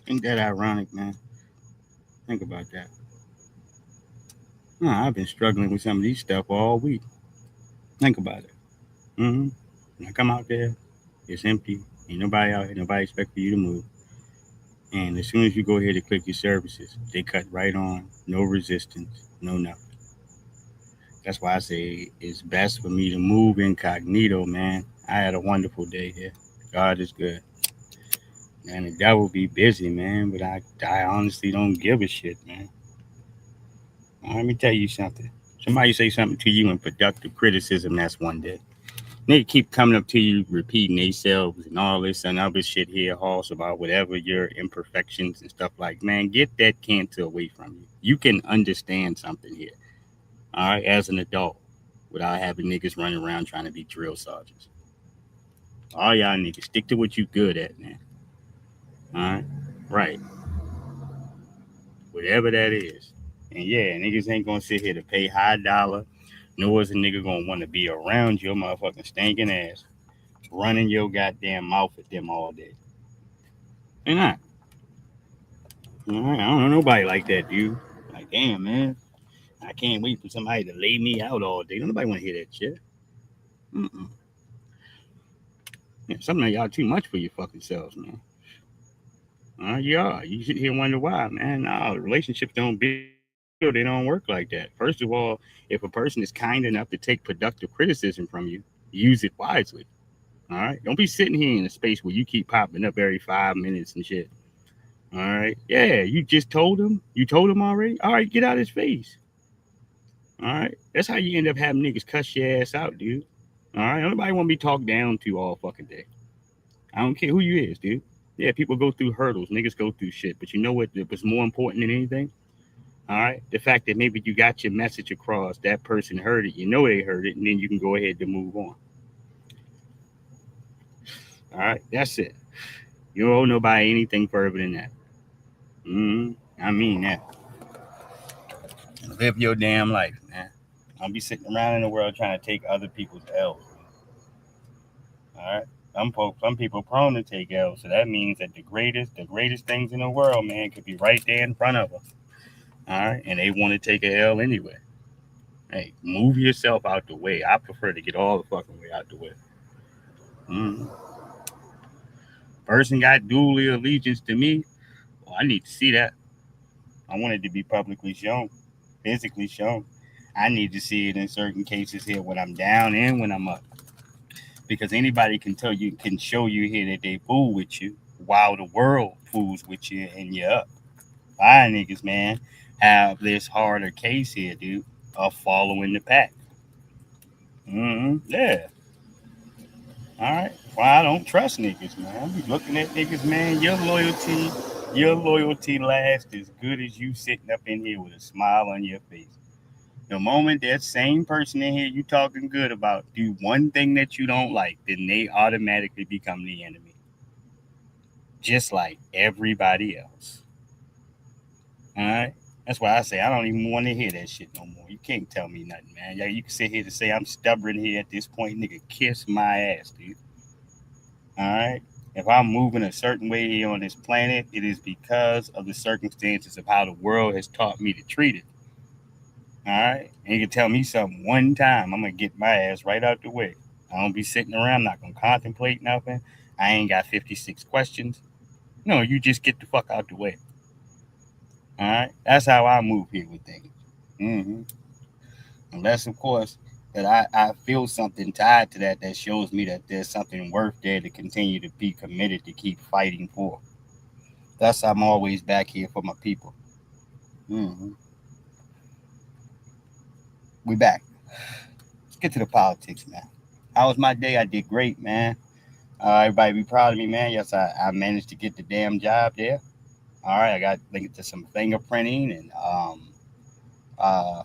Ain't that ironic, man? Think about that. Nah, I've been struggling with some of these stuff all week. Think about it. Mm-hmm. When I come out there, it's empty. Ain't nobody out here. Nobody expect for you to move. And as soon as you go ahead and click your services, they cut right on. No resistance. No nothing. That's why I say it's best for me to move incognito, man. I had a wonderful day here. God is good. Man, the devil be busy, man, but I honestly don't give a shit, man. Let me tell you something. Somebody say something to you in productive criticism, that's one day. They keep coming up to you, repeating themselves and all this and other shit here, Hoss, about whatever your imperfections and stuff like. Man, get that cancer away from you. You can understand something here, all right, as an adult, without having niggas running around trying to be drill sergeants. All y'all niggas, stick to what you good at, man. All right, right, whatever that is. And yeah, niggas ain't gonna sit here to pay high dollar. Nor is a nigga gonna want to be around your motherfucking stinking ass, running your goddamn mouth at them all day. They not. I don't know nobody like that, dude. Like, damn, man. I can't wait for somebody to lay me out all day. Don't nobody want to hear that shit. Mm-mm. Yeah, some of y'all too much for your fucking selves, man. You are. You sit here and wonder why, man. No, relationships don't build. They don't work like that. First of all, if a person is kind enough to take productive criticism from you, use it wisely. All right. Don't be sitting here in a space where you keep popping up every 5 minutes and shit. All right. Yeah, you just told him. You told him already. All right, get out of his face. All right. That's how you end up having niggas cuss your ass out, dude. All right. Nobody want to be talked down to all fucking day. I don't care who you is, dude. Yeah, people go through hurdles. Niggas go through shit. But you know what was more important than anything? All right. The fact that maybe you got your message across, that person heard it, you know they heard it, and then you can go ahead and move on. All right. That's it. You don't owe nobody anything further than that. I mean that. Live your damn life, man. Don't be sitting around in the world trying to take other people's L's. All right. Some people prone to take L's, so that means that the greatest things in the world, man, could be right there in front of them. All right, and they want to take a L anyway. Hey, move yourself out the way. I prefer to get all the fucking way out the way. Mm. Person got dual allegiance to me. Well, I need to see that. I want it to be publicly shown, physically shown. I need to see it in certain cases here when I'm down and when I'm up. Because anybody can tell you, can show you here that they fool with you while the world fools with you and you're up. My niggas, man, have this harder case here, dude, of following the pack. Yeah. All right. Well, I don't trust niggas, man. I be looking at niggas, man. Your loyalty lasts as good as you sitting up in here with a smile on your face. The moment that same person in here you talking good about do one thing that you don't like, then they automatically become the enemy, just like everybody else. All right. That's why I say I don't even want to hear that shit no more. You can't tell me nothing, man. Yeah, you can sit here to say I'm stubborn here at this point, nigga. Kiss my ass, dude. All right. If I'm moving a certain way here on this planet, it is because of the circumstances of how the world has taught me to treat it. All right. And you can tell me something one time, I'm gonna get my ass right out the way. I don't be sitting around, not gonna contemplate nothing. I ain't got 56 questions. No, you just get the fuck out the way. All right. That's how I move here with things. Mm-hmm. Unless, of course, that I feel something tied to that that shows me that there's something worth there to continue to be committed to keep fighting for. Thus, I'm always back here for my people. Mm-hmm. We back. Let's get to the politics, man. How was my day? I did great, man. Everybody be proud of me, man. Yes, I managed to get the damn job there. All right, I got linked to some fingerprinting and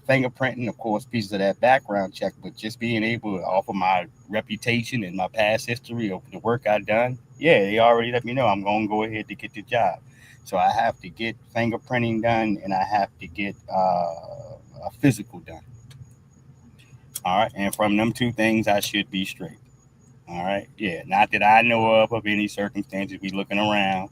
fingerprinting, of course, pieces of that background check, but just being able to offer my reputation and my past history of the work I've done, yeah, they already let me know I'm going to go ahead to get the job. So I have to get fingerprinting done and I have to get a physical done. All right, and from them two things, I should be straight. All right, yeah, not that I know of any circumstances. We looking around.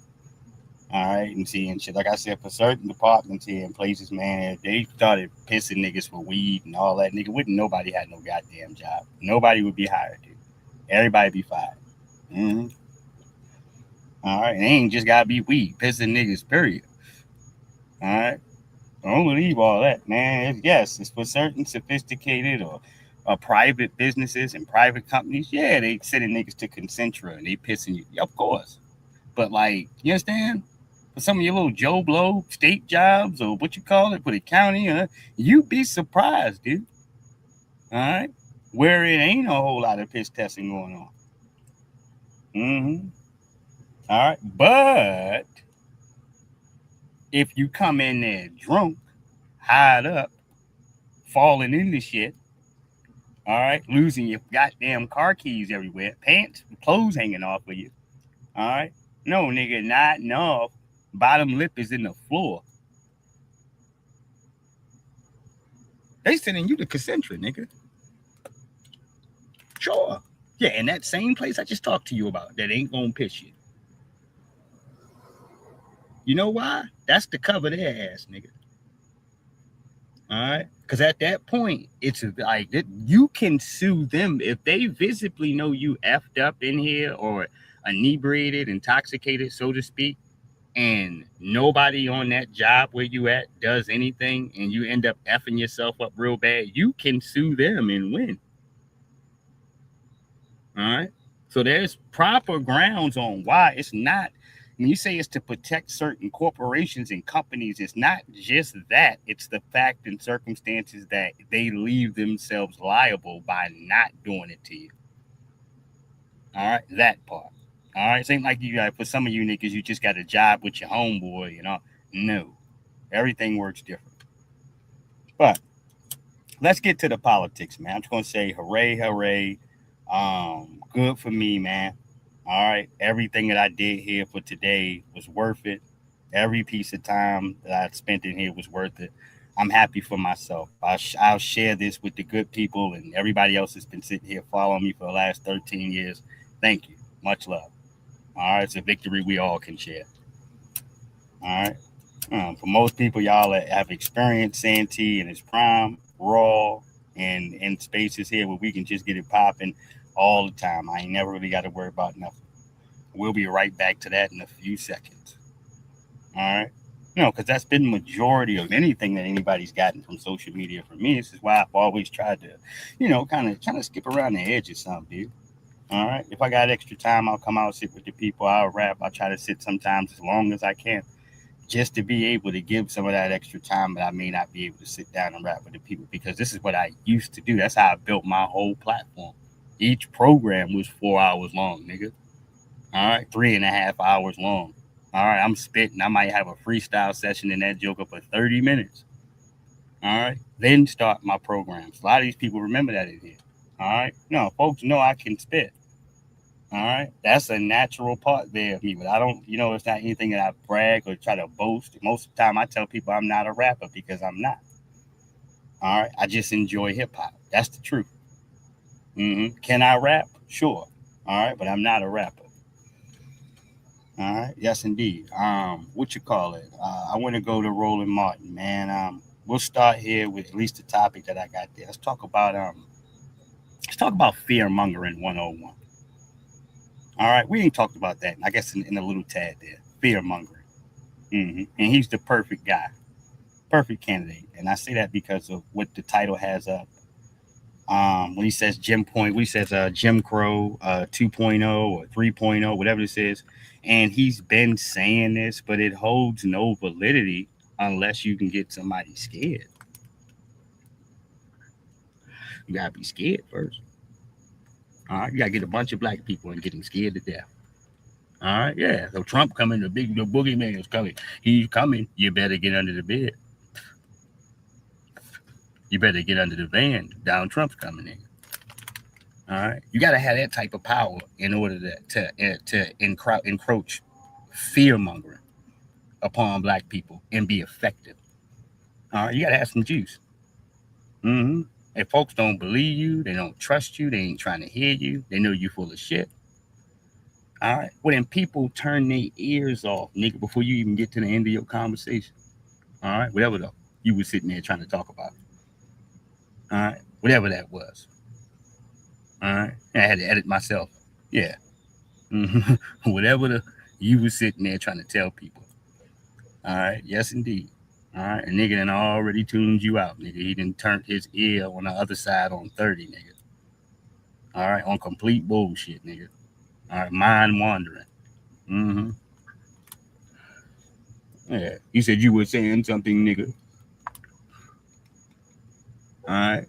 All right, and see, and shit, like I said, for certain departments here and places, man, they started pissing niggas for weed and all that. Nigga, wouldn't nobody had no goddamn job. Nobody would be hired, dude. Everybody be fired. Mm-hmm. All right, it ain't just gotta be weed, pissing niggas, period. All right, don't believe all that, man. Yes, it's for certain sophisticated or private businesses and private companies. Yeah, they sending niggas to Concentra and they pissing you. Of course. But like, you understand? For some of your little Joe Blow state jobs or what you call it for the county, you'd be surprised, dude. All right, where it ain't a whole lot of piss testing going on. Mm-hmm. All right, but if you come in there drunk, high up, falling into shit, all right, losing your goddamn car keys everywhere, pants, clothes hanging off of you, all right. No, nigga, not enough. Bottom lip is in the floor. They sending you to Concentra, nigga. Sure. Yeah, in that same place I just talked to you about that ain't gonna piss you. You know why? That's to cover their ass, nigga. All right? Because at that point, it's like you can sue them if they visibly know you effed up in here or inebriated, intoxicated, so to speak, and nobody on that job where you at does anything and you end up effing yourself up real bad, you can sue them and win. All right. So there's proper grounds on why it's not. When you say it's to protect certain corporations and companies, it's not just that. It's the fact and circumstances that they leave themselves liable by not doing it to you. All right. That part. All right. It ain't like you got, for some of you niggas, you just got a job with your homeboy, you know. No. Everything works different. But let's get to the politics, man. I'm just going to say hooray, hooray. Good for me, man. All right. Everything that I did here for today was worth it. Every piece of time that I spent in here was worth it. I'm happy for myself. I'll share this with the good people and everybody else that's been sitting here following me for the last 13 years. Thank you. Much love. All right. It's a victory we all can share. All right. For most people, y'all that have experienced Santee in its prime, raw, and in spaces here where we can just get it popping all the time. I ain't never really got to worry about nothing. We'll be right back to that in a few seconds. All right. Because that's been the majority of anything that anybody's gotten from social media from me. This is why I've always tried to, kind of skip around the edge or something, dude. All right. If I got extra time, I'll come out, sit with the people. I'll rap. I'll try to sit sometimes as long as I can, just to be able to give some of that extra time that I may not be able to sit down and rap with the people, because this is what I used to do. That's how I built my whole platform. Each program was 4 hours long, nigga. All right, 3.5 hours long. All right, I'm spitting. I might have a freestyle session in that joker for 30 minutes. All right, then start my programs. A lot of these people remember that in here. All right, folks know I can spit. All right, that's a natural part there of me, but I don't, it's not anything that I brag or try to boast. Most of the time, I tell people I'm not a rapper because I'm not. All right, I just enjoy hip hop. That's the truth. Can I rap? Sure. All right, but I'm not a rapper. All right, yes, indeed. What you call it? I want to go to Roland Martin, man. We'll start here with at least the topic that I got there. Let's talk about fear mongering 101. All right, we ain't talked about that. I guess in a little tad there, fear mongering. And he's the perfect guy, perfect candidate. And I say that because of what the title has up. When he says Jim Crow 2.0 or 3.0, whatever this is, and he's been saying this, but it holds no validity unless you can get somebody scared. You gotta be scared first. All right, you gotta get a bunch of black people and get them scared to death. All right, yeah. So Trump coming, the boogeyman is coming. He's coming. You better get under the bed. You better get under the van. Donald Trump's coming in. All right, you got to have that type of power in order to encroach fear mongering upon black people and be effective. All right, you got to have some juice. If folks don't believe you, they don't trust you, they ain't trying to hear you, they know you full of shit. All right. Well, then people turn their ears off, nigga, before you even get to the end of your conversation. All right. Whatever though you were sitting there trying to talk about. All right. Whatever that was. All right. I had to edit myself. Yeah. Mhm. Whatever the you was sitting there trying to tell people. All right. Yes, indeed. All right. A nigga done already tuned you out, nigga. He done turned his ear on the other side on 30, nigga. All right. On complete bullshit, nigga. All right. Mind wandering. Mm-hmm. Yeah. You said you were saying something, nigga. All right.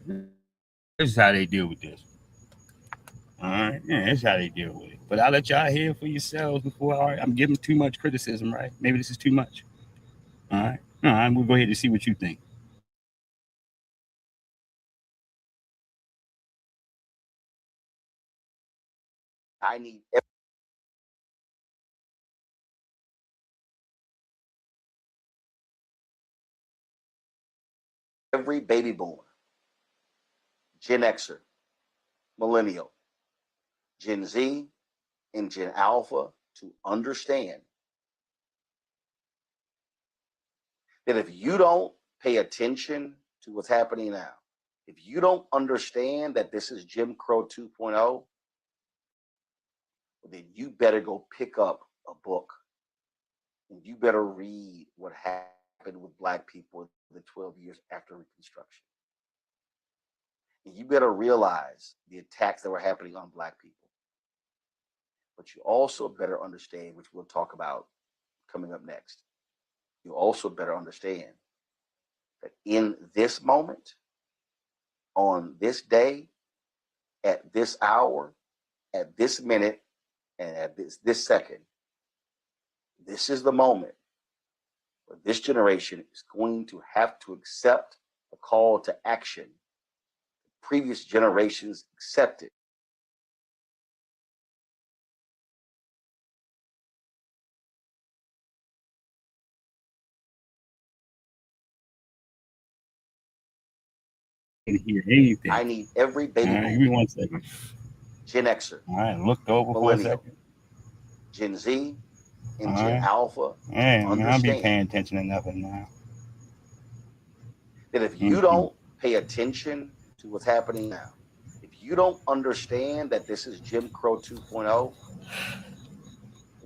This is how they deal with this. All right. Yeah, that's how they deal with it. But I'll let y'all hear for yourselves before I'm giving too much criticism, right? Maybe this is too much. All right. All right. We'll go ahead and see what you think. I need every baby boomer, Gen Xer, millennial, Gen Z, and Gen Alpha to understand that if you don't pay attention to what's happening now, if you don't understand that this is Jim Crow 2.0, then you better go pick up a book and you better read what happened with Black people in the 12 years after Reconstruction. And you better realize the attacks that were happening on Black people. But you also better understand, which we'll talk about coming up next. You also better understand that in this moment, on this day, at this hour, at this minute, and at this second, this is the moment where this generation is going to have to accept the call to action previous generations accepted. Can't hear anything. I need every All baby right. Give me boomer, 1 second. Gen Xer, All right. Looked over for a millennial, second. Gen Z, All and Gen right. Alpha to Hey, man, I'll be understand paying attention to nothing now. that if you Mm-hmm. don't pay attention to what's happening now, if you don't understand that this is Jim Crow 2.0,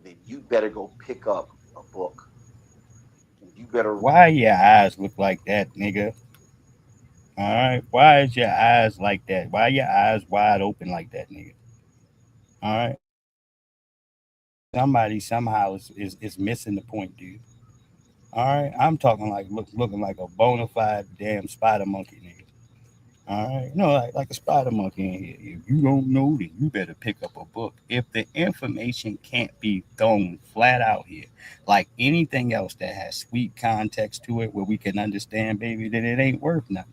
then you better go pick up a book and you better. Why your eyes look like that, nigga? All right. Why is your eyes like that? Why your eyes wide open like that, nigga? All right. Somebody somehow is missing the point, dude. All right. I'm talking like looking like a bona fide damn spider monkey, nigga. All right. No, like a spider monkey in here. If you don't know, then you better pick up a book. If the information can't be thrown flat out here, like anything else that has sweet context to it where we can understand, baby, that it ain't worth nothing.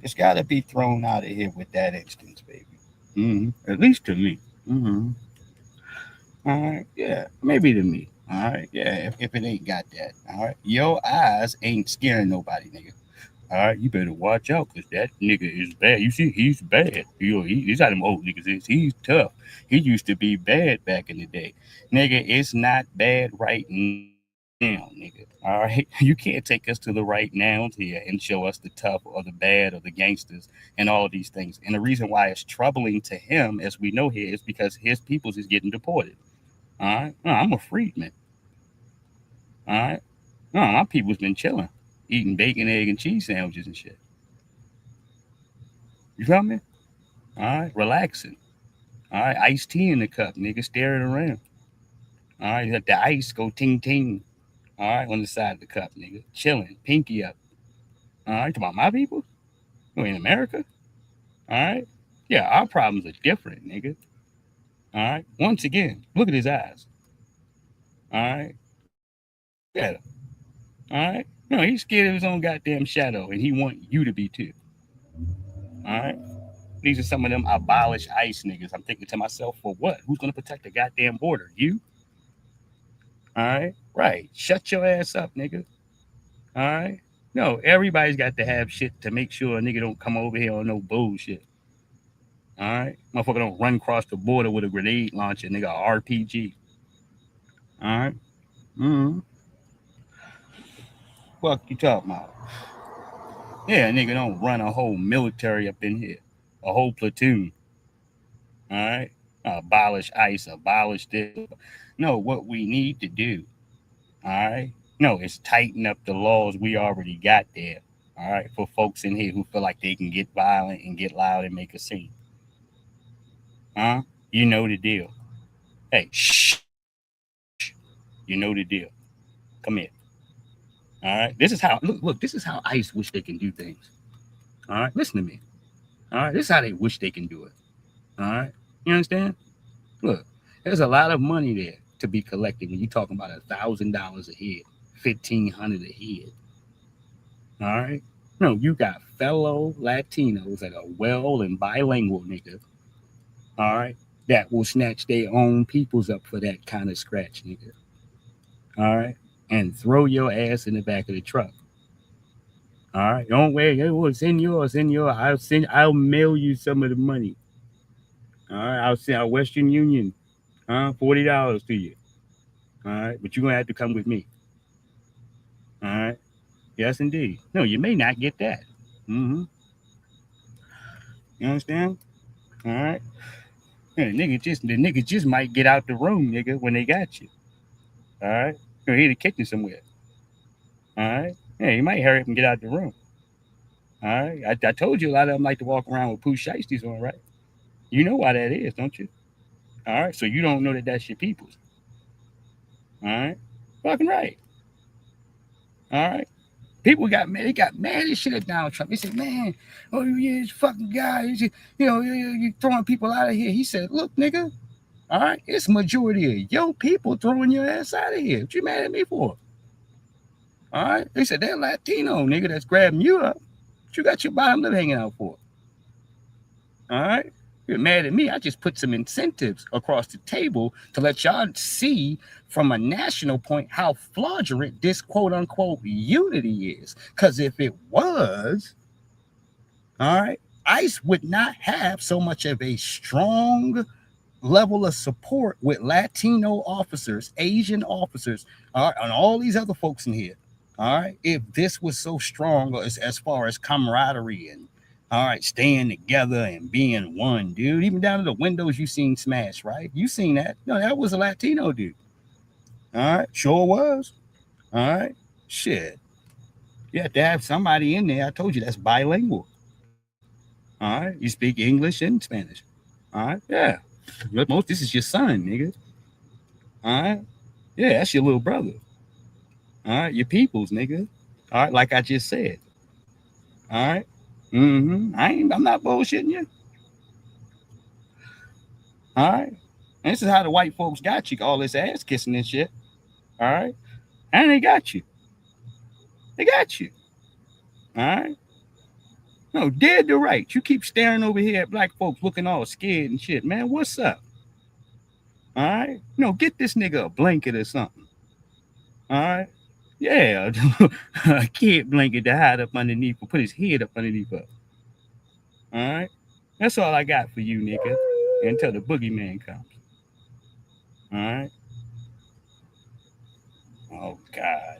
It's got to be thrown out of here with that instance, baby. At least to me. All right. Yeah. Maybe to me. All right. Yeah. If it ain't got that. All right. Your eyes ain't scaring nobody, nigga. All right, you better watch out because that nigga is bad. You see, he's bad. He's how them old niggas is. He's tough. He used to be bad back in the day. Nigga, it's not bad right now, nigga. All right? You can't take us to the right nouns here and show us the tough or the bad or the gangsters and all of these things. And the reason why it's troubling to him, as we know here, is because his peoples is getting deported. All right? No, I'm a freedman. All right? No, my people's been chilling, eating bacon, egg, and cheese sandwiches and shit. You feel me? All right, relaxing. All right, iced tea in the cup, nigga, staring around. All right, let the ice go ting ting. All right, on the side of the cup, nigga, chilling, pinky up. All right, talking about my people? You in America? All right, yeah, our problems are different, nigga. All right, once again, look at his eyes. All right, look at him. All right, no, he's scared of his own goddamn shadow, and he want you to be too. All right. These are some of them abolish ICE niggas. I'm thinking to myself, for what? Who's gonna protect the goddamn border? You? All right, right. Shut your ass up, nigga. All right. No, everybody's got to have shit to make sure a nigga don't come over here on no bullshit. All right, motherfucker don't run across the border with a grenade launcher, nigga, RPG. All right, mm-hmm. Fuck you talking about? Yeah, nigga don't run a whole military up in here, a whole platoon. All right, abolish ICE, abolish this. No, what we need to do, all right, no, is tighten up the laws we already got there. All right, for folks in here who feel like they can get violent and get loud and make a scene. Huh? You know the deal. Hey, shh. You know the deal. Come here. All right. This is how look. This is how ICE wish they can do things. All right. Listen to me. All right. This is how they wish they can do it. All right. You understand? Look, there's a lot of money there to be collected when you're talking about $1,000 a head, 1,500 a head. All right. No, you got fellow Latinos that are well and bilingual niggas. All right. That will snatch their own peoples up for that kind of scratch, nigga. All right. And throw your ass in the back of the truck. All right, don't wait. It was send yours. I'll mail you some of the money. All right, I'll send our Western Union, $40 to you. All right, but you're gonna have to come with me. All right, yes indeed. No, you may not get that. Mm-hmm. You understand? All right. Yeah, the nigga just might get out the room, nigga, when they got you. All right, you're in the kitchen somewhere. All right. Yeah, you might hurry up and get out the room. All right. I told you a lot of them like to walk around with poo shiesties on, right? You know why that is, don't you? All right. So you don't know that that's your people's. All right. Fucking right. All right. People got mad. They got mad as shit at Donald Trump. They said, man, oh, yeah, this fucking guy. You throwing people out of here. He said, look, nigga, all right, it's majority of your people throwing your ass out of here. What you mad at me for? All right. They said, that Latino nigga that's grabbing you up. What you got your bottom lip hanging out for? All right. You're mad at me. I just put some incentives across the table to let y'all see from a national point how fraudulent this quote unquote unity is. Because if it was, all right, ICE would not have so much of a strong level of support with Latino officers, Asian officers, all right, and all these other folks in here. All right, if this was so strong as far as camaraderie and all right, staying together and being one, dude. Even down to the windows you seen smash, right? You seen that? No, that was a Latino dude. All right, sure was. All right, shit. You have to have somebody in there. I told you that's bilingual. All right, you speak English and Spanish. All right, yeah. But most this is your son, nigga. All right, yeah, that's your little brother. All right, your peoples, nigga. All right, like I just said. All right. Mm-hmm. I'm not bullshitting you. All right. And this is how the white folks got you, all this ass kissing and shit. All right. And they got you. They got you. All right. No, dead to right. You keep staring over here at black folks looking all scared and shit. Man, what's up? All right. No, get this nigga a blanket or something. All right. Yeah. A kid blanket to hide up underneath or put his head up underneath her. All right. That's all I got for you, nigga. Until the boogeyman comes. All right. Oh, God.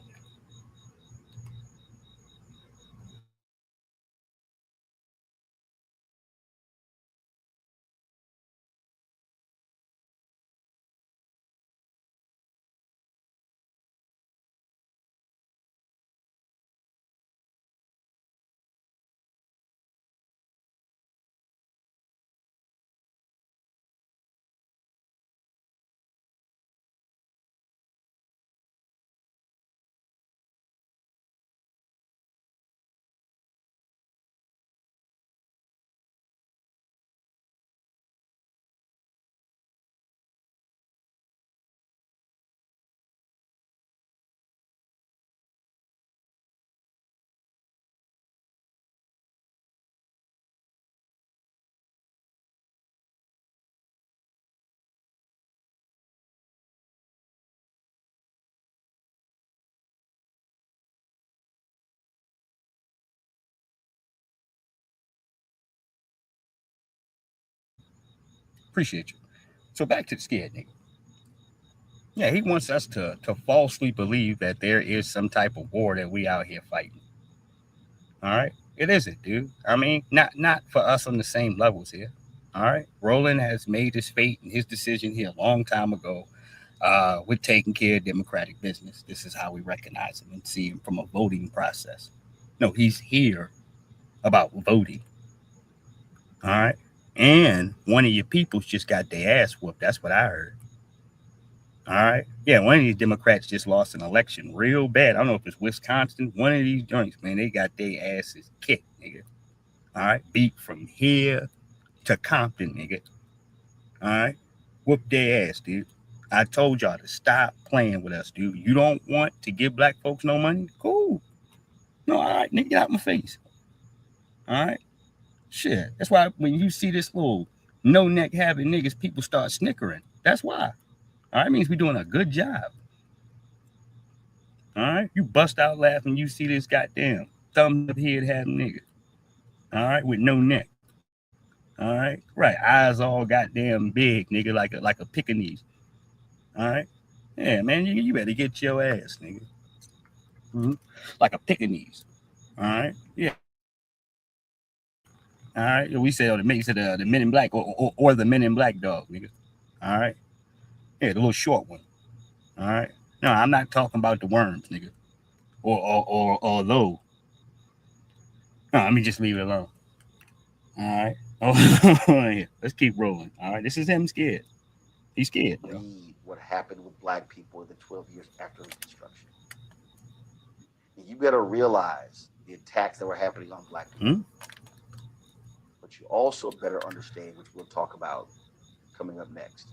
Appreciate you. So back to the scared nigga. Yeah, he wants us to falsely believe that there is some type of war that we out here fighting. All right, it isn't, dude. I mean, not for us on the same levels here. All right, Roland has made his fate and his decision here a long time ago. We're taking care of democratic business. This is how we recognize him and see him from a voting process. No, he's here about voting. All right, and one of your peoples just got their ass whooped. That's what I heard. All right. Yeah, one of these Democrats just lost an election real bad. I don't know if it's Wisconsin. One of these joints, man, they got their asses kicked, nigga. All right. Beat from here to Compton, nigga. All right. Whoop their ass, dude. I told y'all to stop playing with us, dude. You don't want to give black folks no money? Cool. No, all right, nigga, get out my face. All right. Shit. That's why when you see this little no neck having niggas, people start snickering. That's why. All right. It means we're doing a good job. All right, you bust out laughing. You see this goddamn thumbs up head having nigga. All right, with no neck. All right, right. Eyes all goddamn big, nigga, like a Pekingese. All right, yeah, man, you better get your ass, nigga. Mm-hmm. Like a Pekingese. All right, yeah. All right, we said the Men in Black or the Men in Black dog, nigga. All right, yeah, the little short one. All right, no, I'm not talking about the worms, nigga, or low. No, let me just leave it alone. All right. Oh, let's keep rolling. All right. This is him scared. He's scared, bro. Read what happened with black people in the 12 years after Reconstruction. And you better realize the attacks that were happening on black people. But you also better understand, which we'll talk about coming up next.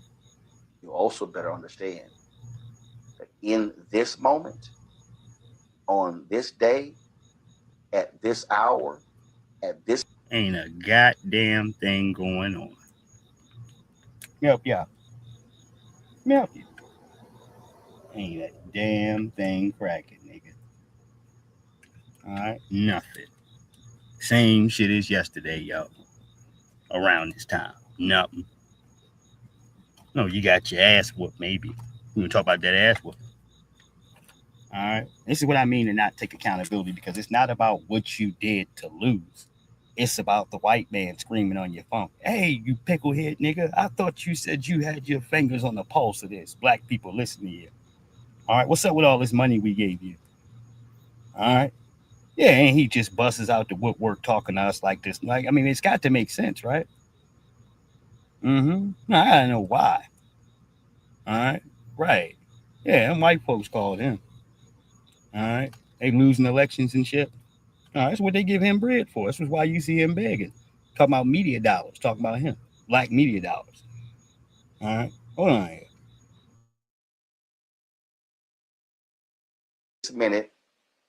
You also better understand that in this moment, on this day, at this hour, at this Ain't a goddamn thing going on. Yep, yeah. Yep. Ain't a damn thing cracking, nigga. All right. Nothing. Same shit as yesterday, yo. Around this time. Nothing. No, you got your ass whooped, maybe. We gonna talk about that ass whooping. All right. This is what I mean to not take accountability because it's not about what you did to lose. It's about the white man screaming on your phone. Hey, you picklehead nigga. I thought you said you had your fingers on the pulse of this. Black people listen to you. All right. What's up with all this money we gave you? All right. Yeah, and he just busts out the woodwork talking to us like this. Like, I mean, it's got to make sense, right? Mm-hmm. No, I gotta know why. All right. Right. Yeah, and white folks called him. All right. They losing elections and shit. That's what they give him bread for. This is why you see him begging, talking about media dollars, talking about him, black media dollars. All right, hold on here. minute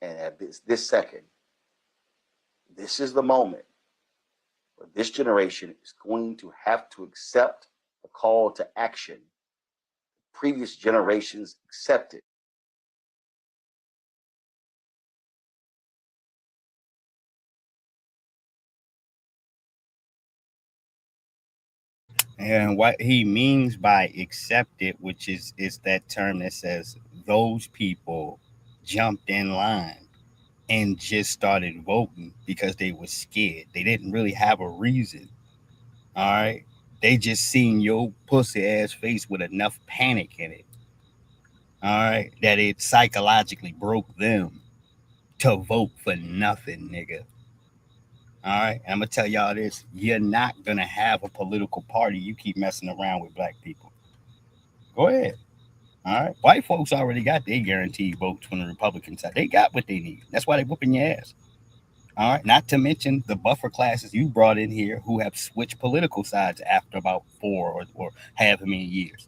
and at this second, this is the moment where this generation is going to have to accept the call to action previous generations accepted. And what he means by accept it, which is that term that says those people jumped in line and just started voting because they were scared. They didn't really have a reason. All right. They just seen your pussy ass face with enough panic in it. All right. That it psychologically broke them to vote for nothing, nigga. All right. And I'm gonna tell y'all this. You're not gonna have a political party. You keep messing around with black people. Go ahead. All right. White folks already got their guaranteed votes from the Republican side. They got what they need. That's why they whooping your ass. All right. Not to mention the buffer classes you brought in here who have switched political sides after about 4 or half a million years.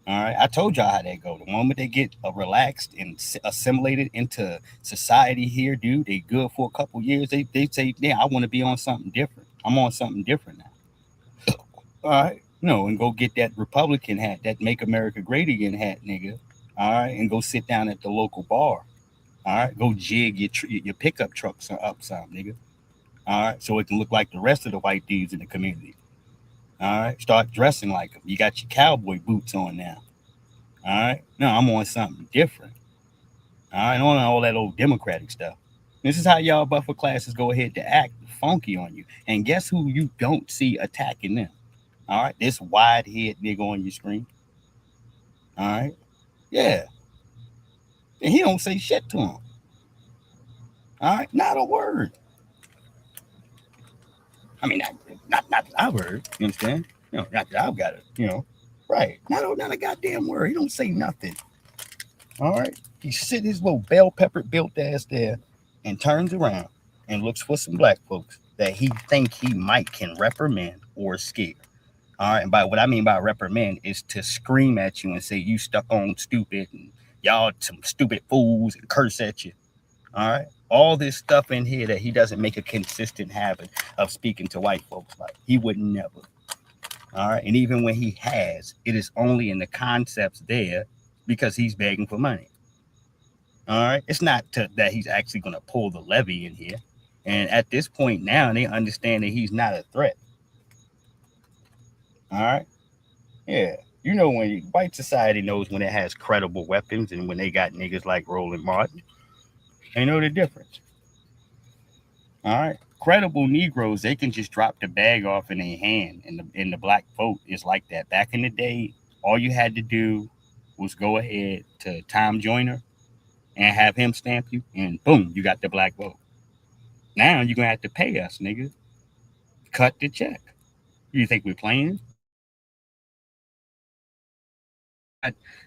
All right. I told y'all how that go. The moment they get relaxed and assimilated into society here, dude, they good for a couple years. They say, yeah, I want to be on something different. I'm on something different now. All right. No, and go get that Republican hat, that Make America Great Again hat, nigga. All right. And go sit down at the local bar. All right. Go jig your pickup trucks up some, nigga. All right. So it can look like the rest of the white dudes in the community. All right, start dressing like them. You got your cowboy boots on now. All right, no, I'm on something different. All right, on all that old Democratic stuff. This is how y'all buffer classes go ahead to act funky on you. And guess who you don't see attacking them? All right, this wide head nigga on your screen. All right, yeah, and he don't say shit to him. All right, not a word. I mean, not that I've heard. You understand? Not that I've got it. Right? Not a goddamn word. He don't say nothing. All right. He sit his little bell pepper built ass there, and turns around and looks for some black folks that he think he might can reprimand or scare. All right. And by what I mean by reprimand is to scream at you and say you stuck on stupid and y'all some stupid fools and curse at you. All right. All this stuff in here that he doesn't make a consistent habit of speaking to white folks like. He would never. All right. And even when he has, it is only in the concepts there because he's begging for money. All right. It's not that he's actually going to pull the levy in here. And at this point now, they understand that he's not a threat. All right. Yeah. When white society knows when it has credible weapons and when they got niggas like Roland Martin, they know the difference. All right. Credible Negroes, they can just drop the bag off in their hand, and the black vote is like that. Back in the day, all you had to do was go ahead to Tom Joyner and have him stamp you, and boom, you got the black vote. Now you're gonna have to pay us, nigga. Cut the check. You think we're playing?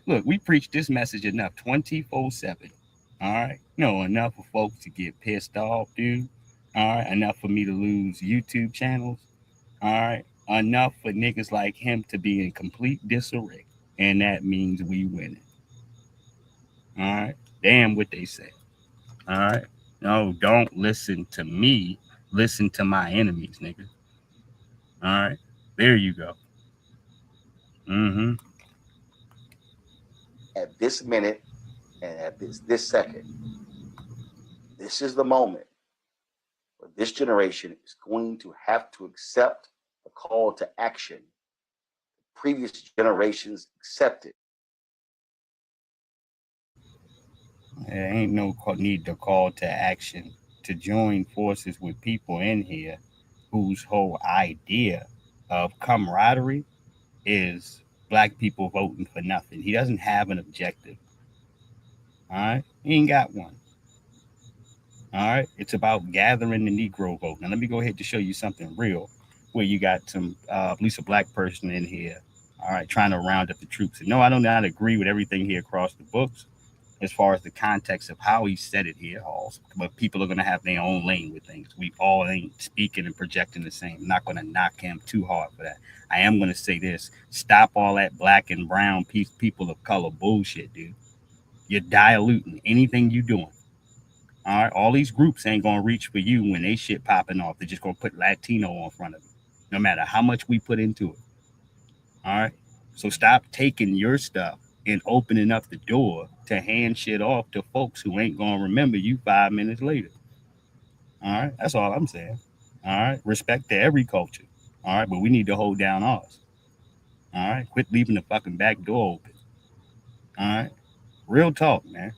Look, we preach this message enough 24/7. All right. Enough for folks to get pissed off, dude. All right. Enough for me to lose YouTube channels. All right. Enough for niggas like him to be in complete disarray. And that means we winning. All right. Damn what they say. All right. No, don't listen to me. Listen to my enemies, nigga. All right. There you go. Mm-hmm. At this minute and at this second, this is the moment where this generation is going to have to accept the call to action previous generations accepted. There ain't no need to call to action to join forces with people in here whose whole idea of camaraderie is black people voting for nothing. He doesn't have an objective. All right. He ain't got one. All right. It's about gathering the Negro vote. Now, let me go ahead to show you something real where you got some, at least a black person in here, all right, trying to round up the troops. And no, I do not agree with everything here across the books as far as the context of how he said it here. But people are going to have their own lane with things. We all ain't speaking and projecting the same. I'm not going to knock him too hard for that. I am going to say this. Stop all that black and brown people of color bullshit, dude. You're diluting anything you doing. All right, all these groups ain't gonna reach for you when they shit popping off. They're just gonna put Latino on front of it, no matter how much we put into it. All right, so stop taking your stuff and opening up the door to hand shit off to folks who ain't gonna remember you 5 minutes later. All right, that's all I'm saying. All right, respect to every culture. All right, but we need to hold down ours. All right, quit leaving the fucking back door open. All right, real talk, man.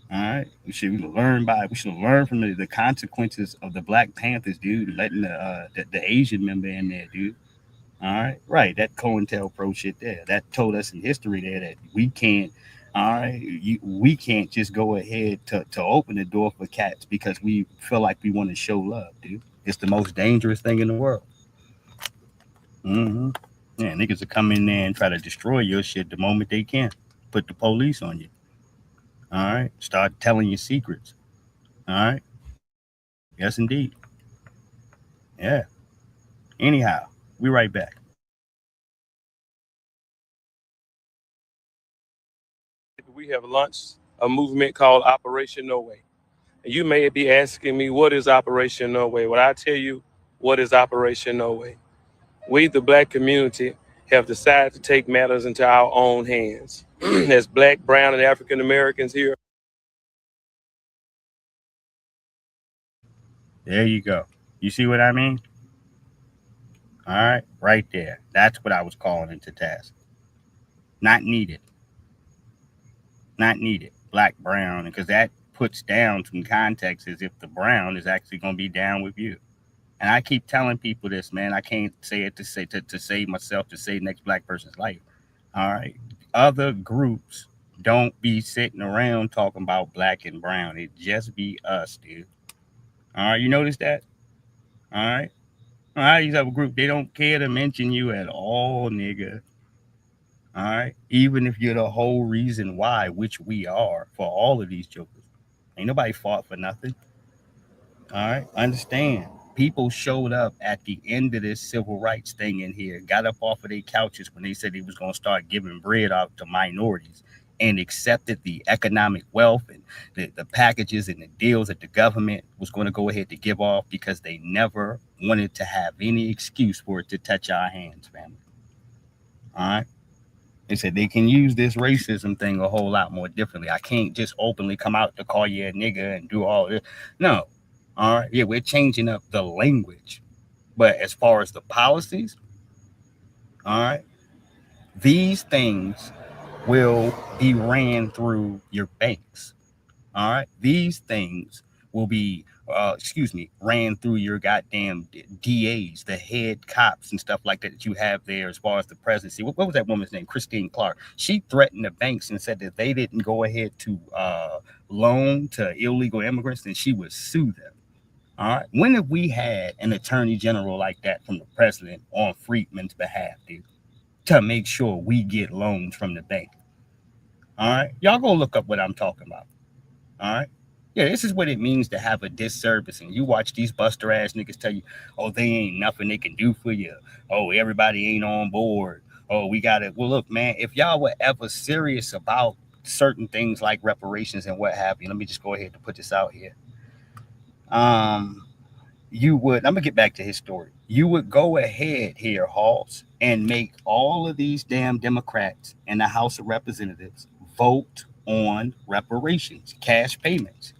All right, we should learn from the consequences of the Black Panthers, dude, letting the Asian member in there, dude. All right, right, that COINTELPRO shit there, that told us in history there that we can't. All right, we can't just go ahead to open the door for cats because we feel like we want to show love, dude. It's the most dangerous thing in the world. Mm-hmm. Yeah, niggas will come in there and try to destroy your shit the moment they can. Put the police on you. All right, start telling your secrets. All right. Yes, indeed. Yeah. Anyhow, we right back. We have launched a movement called Operation No Way. And you may be asking me, what is Operation No Way? Well, I tell you, what is Operation No Way? We, the black community, have decided to take matters into our own hands. As black, brown, and African Americans here, There you go. You see what I mean? All right, right there. That's what I was calling into task. Not needed. Not needed. Black, brown, because that puts down some context as if the brown is actually going to be down with you. And I keep telling people this, man. I can't say it to save myself, to save next black person's life. All right. Other groups don't be sitting around talking about black and brown. It just be us, dude. All right. You notice that? All right. All right. These other group, they don't care to mention you at all, nigga. All right. Even if you're the whole reason why, which we are for all of these jokers. Ain't nobody fought for nothing. All right. Understand. People showed up at the end of this civil rights thing in here, got up off of their couches when they said they was going to start giving bread out to minorities and accepted the economic wealth and the packages and the deals that the government was going to go ahead to give off because they never wanted to have any excuse for it to touch our hands, family. All right. They said they can use this racism thing a whole lot more differently. I can't just openly come out to call you a nigga and do all this. No. All right. Yeah, we're changing up the language. But as far as the policies, all right, these things will be ran through your banks. All right. These things will be, ran through your goddamn DAs, the head cops and stuff like that that you have there as far as the presidency. What was that woman's name? Christine Clark. She threatened the banks and said that they didn't go ahead to loan to illegal immigrants, then she would sue them. All right. When have we had an attorney general like that from the president on Friedman's behalf, dude, to make sure we get loans from the bank? All right. Y'all go look up what I'm talking about. All right. Yeah, this is what it means to have a disservice. And you watch these buster ass niggas tell you, oh, they ain't nothing they can do for you. Oh, everybody ain't on board. Oh, we got it. Well, look, man, if y'all were ever serious about certain things like reparations and what have you, let me just go ahead and put this out here. You would, I'm gonna get back to his story. You would go ahead here, Halls, and make all of these damn Democrats in the House of Representatives vote on reparations, cash payments.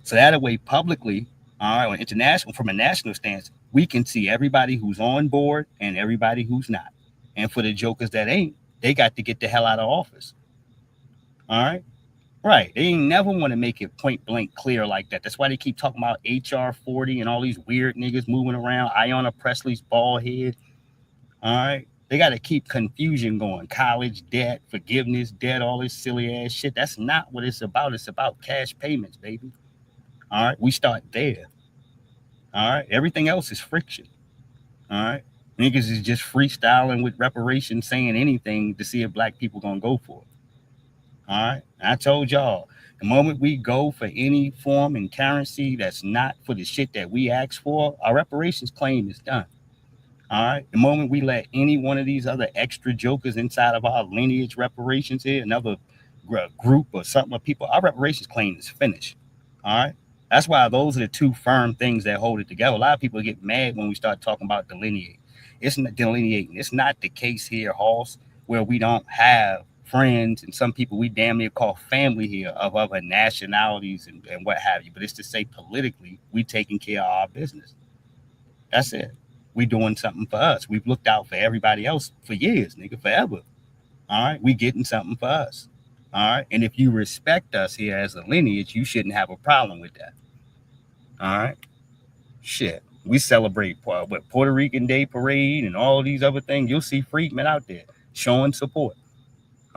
So that way, publicly, all right, on international, from a national stance, we can see everybody who's on board and everybody who's not. And for the jokers that ain't, they got to get the hell out of office. All right. Right. They ain't never want to make it point blank clear like that. That's why they keep talking about HR 40 and all these weird niggas moving around. Ayanna Presley's bald head. All right. They got to keep confusion going. College debt, forgiveness debt, all this silly ass shit. That's not what it's about. It's about cash payments, baby. All right. We start there. All right. Everything else is friction. All right. Niggas is just freestyling with reparations, saying anything to see if black people gonna go for it. All right. I told y'all, the moment we go for any form and currency that's not for the shit that we asked for, our reparations claim is done. All right. The moment we let any one of these other extra jokers inside of our lineage reparations here, another group or something of people, our reparations claim is finished. All right. That's why those are the two firm things that hold it together. A lot of people get mad when we start talking about delineating. It's not delineating. It's not the case here, Hoss, where we don't have friends and some people we damn near call family here of other nationalities and what have you. But it's to say politically, we taking care of our business. That's it. We doing something for us. We've looked out for everybody else for years, nigga, forever. All right. We getting something for us. All right. And if you respect us here as a lineage, you shouldn't have a problem with that. All right. Shit. We celebrate what Puerto Rican Day Parade and all these other things. You'll see Friedman out there showing support.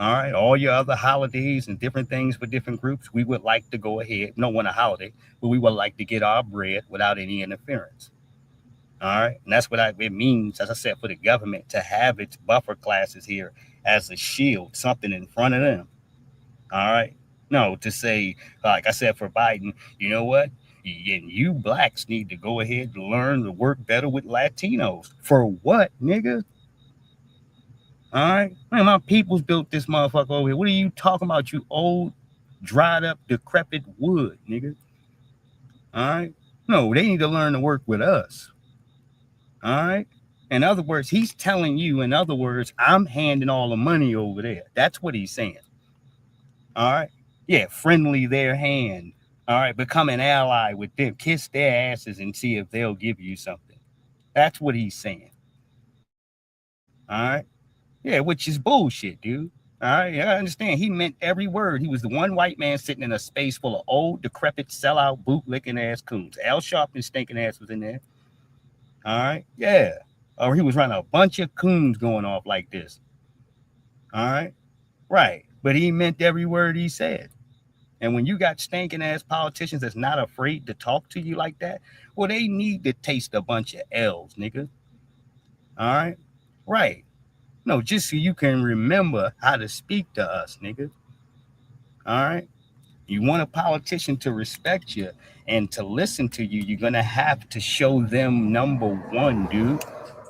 All right. All your other holidays and different things for different groups. We would like to go ahead. No one a holiday, but we would like to get our bread without any interference. All right. And that's what it means, as I said, for the government to have its buffer classes here as a shield, something in front of them. All right. No, to say, like I said, for Biden, you know what? And you blacks need to go ahead and learn to work better with Latinos. For what, nigga? All right. Man, my people's built this motherfucker over here. What are you talking about, you old, dried up, decrepit wood, nigga? All right. No, they need to learn to work with us. All right. In other words, he's telling you, in other words, I'm handing all the money over there. That's what he's saying. All right. Yeah, friendly their hand. All right. Become an ally with them. Kiss their asses and see if they'll give you something. That's what he's saying. All right. Yeah, which is bullshit, dude. All right. Yeah, I understand. He meant every word. He was the one white man sitting in a space full of old, decrepit, sellout, bootlicking ass coons. Al Sharpton's stinking ass was in there. All right. Yeah. Or he was running a bunch of coons going off like this. All right. Right. But he meant every word he said. And when you got stinking ass politicians that's not afraid to talk to you like that, well, they need to taste a bunch of L's, nigga. All right. Right. No, just so you can remember how to speak to us, nigga. All right. You want a politician to respect you and to listen to you, you're gonna have to show them number one, dude.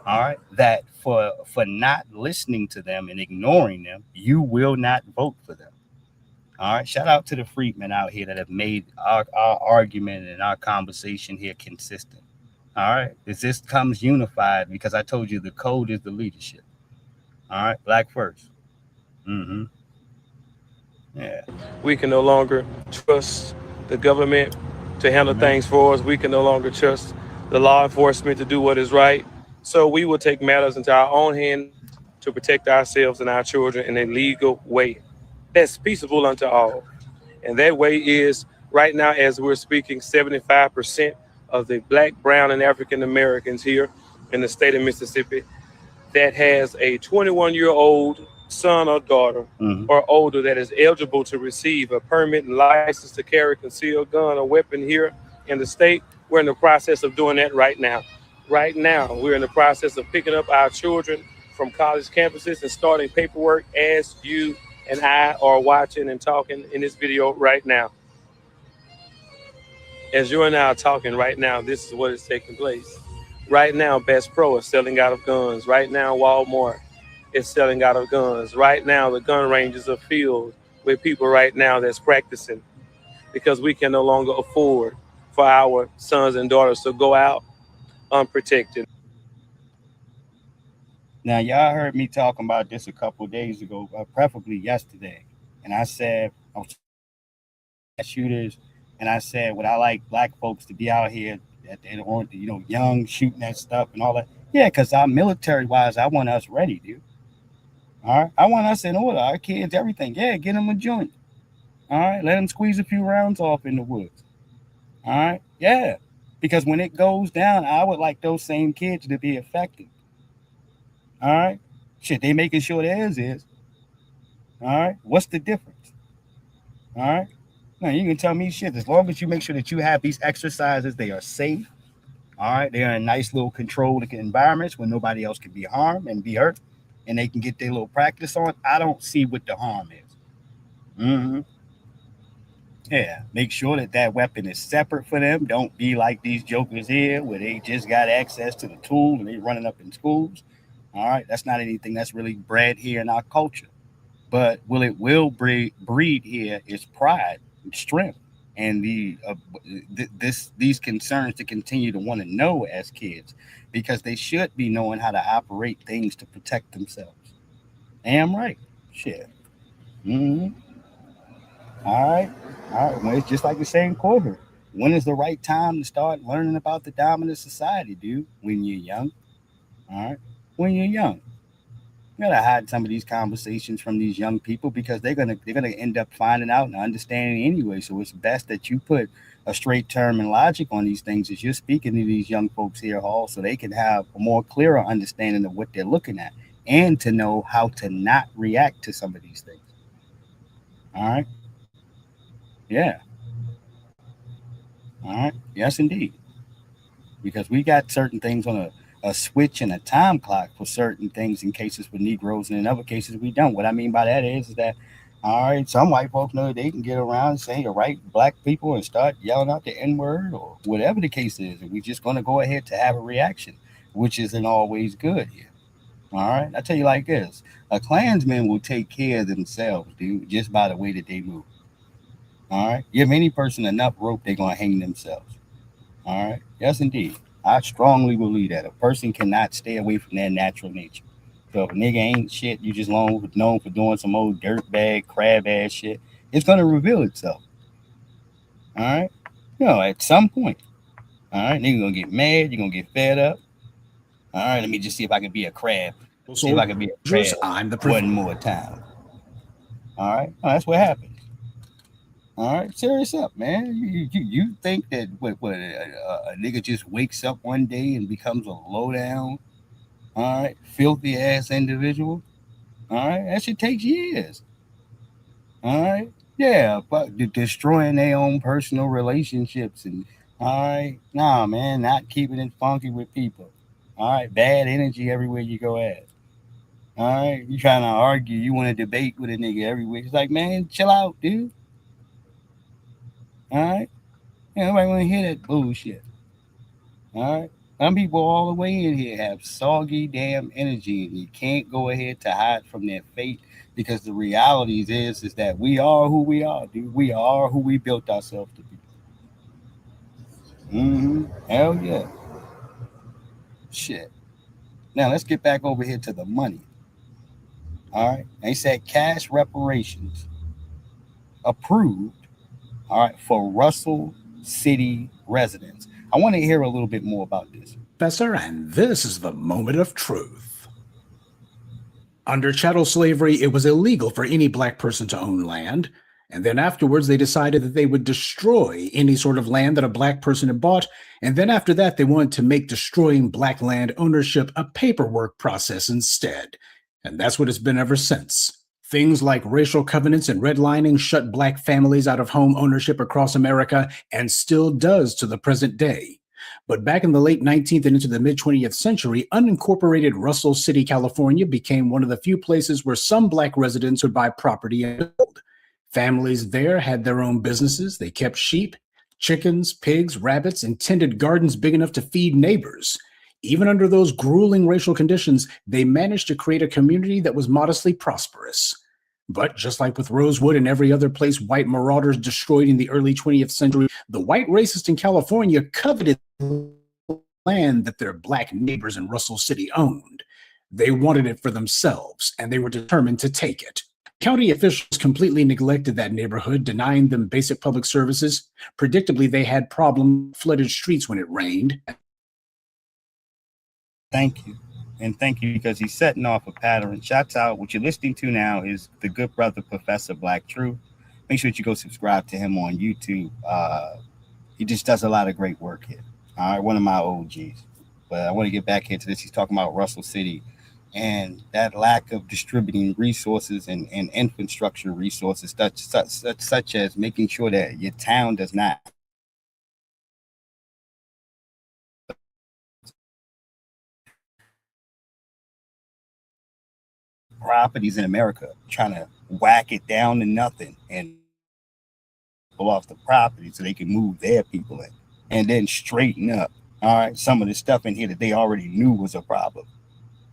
All right, that for not listening to them and ignoring them, you will not vote for them. All right. Shout out to the freedmen out here that have made our argument and our conversation here consistent. All right. This comes unified because I told you the code is the leadership. All right. Black first. Mm-hmm. Yeah. We can no longer trust the government to handle Mm-hmm. things for us. We can no longer trust the law enforcement to do what is right. So we will take matters into our own hands to protect ourselves and our children in a legal way that's peaceable unto all. And that way is right now, as we're speaking, 75% of the black, brown, and African Americans here in the state of Mississippi that has a 21-year-old son or daughter Mm-hmm. or older that is eligible to receive a permit and license to carry a concealed gun or weapon here in the state. We're in the process of doing that right now. Right now, we're in the process of picking up our children from college campuses and starting paperwork as you and I are watching and talking in this video right now. As you and I are talking right now, this is what is taking place. Right now, Best Pro is selling out of guns. Right now, Walmart is selling out of guns. Right now, the gun ranges are filled with people right now that's practicing because we can no longer afford for our sons and daughters to go out unprotected. Now, y'all heard me talking about this a couple of days ago, preferably yesterday. And I said, I was shooters, and I said, would I like black folks to be out here at the, young, shooting that stuff and all that? Yeah, because our military wise, I want us ready, dude. All right. I want us in order. Our kids, everything. Yeah, get them a joint. All right. Let them squeeze a few rounds off in the woods. All right. Yeah. Because when it goes down, I would like those same kids to be effective. All right. Shit, they making sure theirs is. All right. What's the difference? All right. No, you can tell me shit. As long as you make sure that you have these exercises, they are safe. All right. They're in nice little controlled environments where nobody else can be harmed and be hurt. And they can get their little practice on. I don't see what the harm is. Mm-hmm. Yeah. Make sure that weapon is separate for them. Don't be like these jokers here where they just got access to the tool and they running up in schools. All right. That's not anything that's really bred here in our culture. But will breed here is pride, strength, and these concerns to continue to want to know as kids, because they should be knowing how to operate things to protect themselves. Am right? Shit. Mm-hmm. All right. All right. Well, it's just like the same quarter. When is the right time to start learning about the dominant society, dude? When you're young. All right. When you're young. You gotta hide some of these conversations from these young people because they're gonna end up finding out and understanding anyway. So it's best that you put a straight term and logic on these things as you're speaking to these young folks here, Hall, so they can have a more clearer understanding of what they're looking at and to know how to not react to some of these things. All right. Yeah. All right. Yes, indeed. Because we got certain things on a switch and a time clock for certain things in cases for Negroes, and in other cases we don't. What I mean by that is that, all right, some white folks know they can get around and say the right black people and start yelling out the N word or whatever the case is, and we're just going to go ahead to have a reaction, which isn't always good here. All right, I tell you like this: a Klansman will take care of themselves, dude, just by the way that they move. All right, give any person enough rope, they're going to hang themselves. All right. Yes, indeed. I strongly believe that a person cannot stay away from their natural nature. So if a nigga ain't shit, you just known for doing some old dirtbag, crab ass shit, it's gonna reveal itself. All right. At some point. All right, nigga gonna get mad, you're gonna get fed up. All right, let me just see if I can be a crab. See if I can be a crab I'm the one more time. All right, that's what happens. All right, serious up, man. You think that what a nigga just wakes up one day and becomes a low down, all right, filthy ass individual? All right, that shit takes years. All right, yeah, but destroying their own personal relationships and all right, nah, man, not keeping it funky with people. All right, bad energy everywhere you go at. All right, you trying to argue, you want to debate with a nigga everywhere. It's like, man, chill out, dude. All right, yeah, nobody want to hear that bullshit. All right. Some people all the way in here have soggy damn energy, and you can't go ahead to hide from their fate because the reality is that we are who we are, dude. We are who we built ourselves to be. Hell yeah. Shit. Now let's get back over here to the money. All right. They said cash reparations approved. All right, for Russell City residents. I want to hear a little bit more about this. Professor, and this is the moment of truth. Under chattel slavery, it was illegal for any black person to own land. And then afterwards, they decided that they would destroy any sort of land that a black person had bought. And then after that, they wanted to make destroying black land ownership a paperwork process instead. And that's what it's been ever since. Things like racial covenants and redlining shut black families out of home ownership across America and still does to the present day. But back in the late 19th and into the mid-20th century, unincorporated Russell City, California became one of the few places where some black residents would buy property and build. Families there had their own businesses. They kept sheep, chickens, pigs, rabbits, and tended gardens big enough to feed neighbors. Even under those grueling racial conditions, they managed to create a community that was modestly prosperous. But just like with Rosewood and every other place white marauders destroyed in the early 20th century, the white racists in California coveted land that their black neighbors in Russell City owned. They wanted it for themselves, and they were determined to take it. County officials completely neglected that neighborhood, denying them basic public services. Predictably, they had flooded streets when it rained. Thank you. And thank you because he's setting off a pattern. Shouts out. What you're listening to now is the good brother, Professor Truth. Make sure that you go subscribe to him on YouTube. He just does a lot of great work here. All right, one of my OGs. But I want to get back into this. He's talking about Russell City and that lack of distributing resources and infrastructure resources, such as making sure that your town does not properties in America, trying to whack it down to nothing and pull off the property so they can move their people in and then straighten up, all right, some of the stuff in here that they already knew was a problem.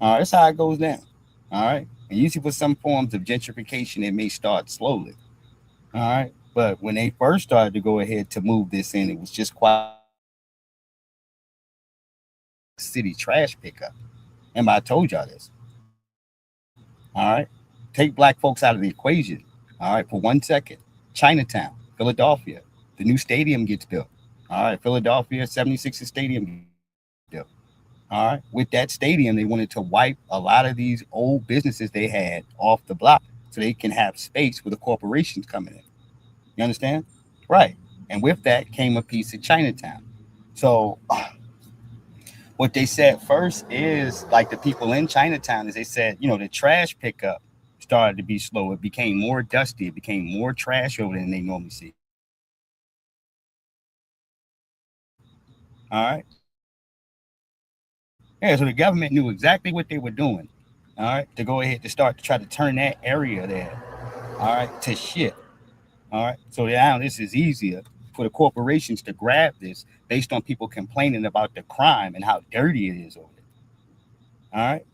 All right, that's how it goes down. All right. And usually for some forms of gentrification, it may start slowly. All right. But when they first started to go ahead to move this in, it was just quite city trash pickup. And I told y'all this. All right. Take black folks out of the equation. All right. For 1 second. Chinatown, Philadelphia. The new stadium gets built. All right. Philadelphia, 76ers Stadium. All right. With that stadium, they wanted to wipe a lot of these old businesses they had off the block so they can have space for the corporations coming in. You understand? Right. And with that came a piece of Chinatown. So what they said first is like the people in Chinatown is they said, the trash pickup started to be slow. It became more dusty. It became more trash over there than they normally see. All right. Yeah, so the government knew exactly what they were doing, all right, to go ahead to start to try to turn that area there, all right, to shit, all right. So now this is easier for the corporations to grab this based on people complaining about the crime and how dirty it is over there, all right.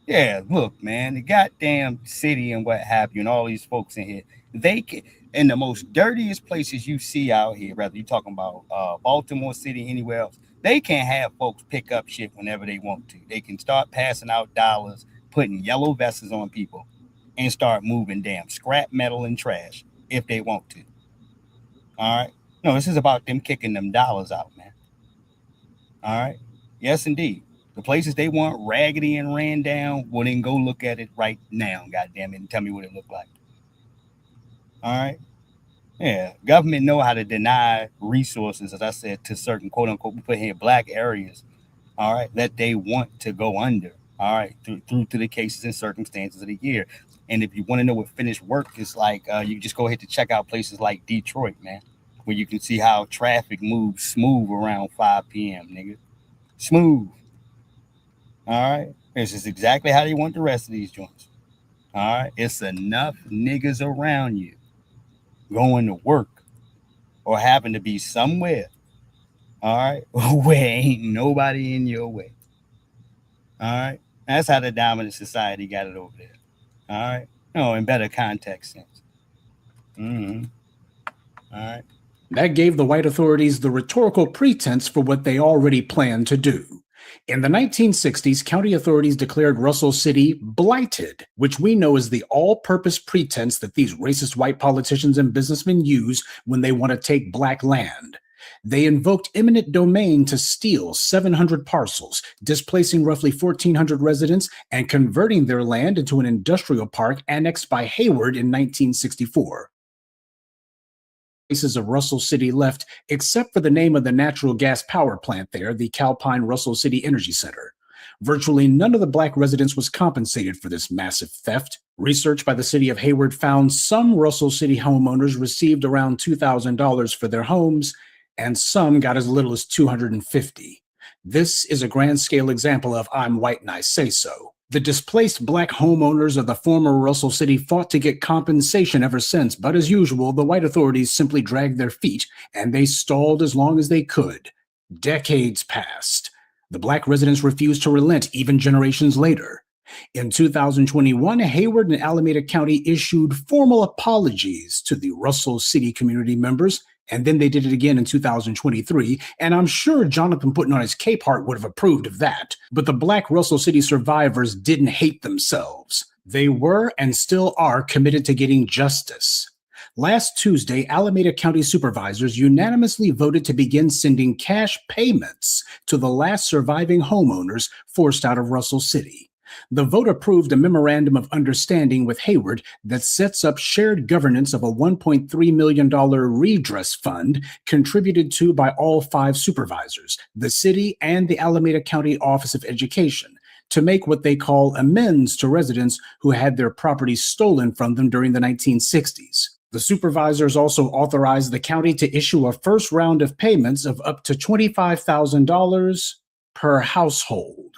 Yeah, look, man, the goddamn city and what have you and all these folks in here, they can, in the most dirtiest places you see out here, whether you're talking about Baltimore City, anywhere else, they can have folks pick up shit whenever they want to. They can start passing out dollars, putting yellow vests on people, and start moving damn scrap metal and trash if they want to. All right? No, this is about them kicking them dollars out, man. All right? Yes, indeed. The places they want raggedy and ran down, well, then go look at it right now, goddamn it, and tell me what it looked like. All right. Yeah, government know how to deny resources, as I said, to certain quote unquote, we put here black areas, all right, that they want to go under, all right, through to the cases and circumstances of the year. And if you want to know what finished work is like, you just go ahead to check out places like Detroit, man, where you can see how traffic moves smooth around 5 p.m., nigga. Smooth. All right. This is exactly how they want the rest of these joints. All right. It's enough niggas around you going to work or having to be somewhere, all right, where ain't nobody in your way. All right. That's how the dominant society got it over there. All right. No, in better context sense. Mm-hmm. All right. That gave the white authorities the rhetorical pretense for what they already planned to do. In the 1960s, county authorities declared Russell City blighted, which we know is the all-purpose pretense that these racist white politicians and businessmen use when they want to take black land. They invoked eminent domain to steal 700 parcels, displacing roughly 1,400 residents and converting their land into an industrial park annexed by Hayward in 1964. Of Russell City left, except for the name of the natural gas power plant there, the Calpine Russell City Energy Center. Virtually none of the black residents was compensated for this massive theft. Research by the city of Hayward found some Russell City homeowners received around $2,000 for their homes, and some got as little as $250. This is a grand-scale example of I'm white and I say so. The displaced black homeowners of the former Russell City fought to get compensation ever since, but as usual, the white authorities simply dragged their feet, and they stalled as long as they could. Decades passed. The black residents refused to relent even generations later. In 2021, Hayward and Alameda County issued formal apologies to the Russell City community members, and then they did it again in 2023, and I'm sure Jonathan putting on his cape heart would have approved of that. But the black Russell City survivors didn't hate themselves. They were and still are committed to getting justice. Last Tuesday, Alameda County supervisors unanimously voted to begin sending cash payments to the last surviving homeowners forced out of Russell City. The vote approved a memorandum of understanding with Hayward that sets up shared governance of a $1.3 million redress fund contributed to by all 5 supervisors, the city and the Alameda County Office of Education, to make what they call amends to residents who had their property stolen from them during the 1960s. The supervisors also authorized the county to issue a first round of payments of up to $25,000 per household.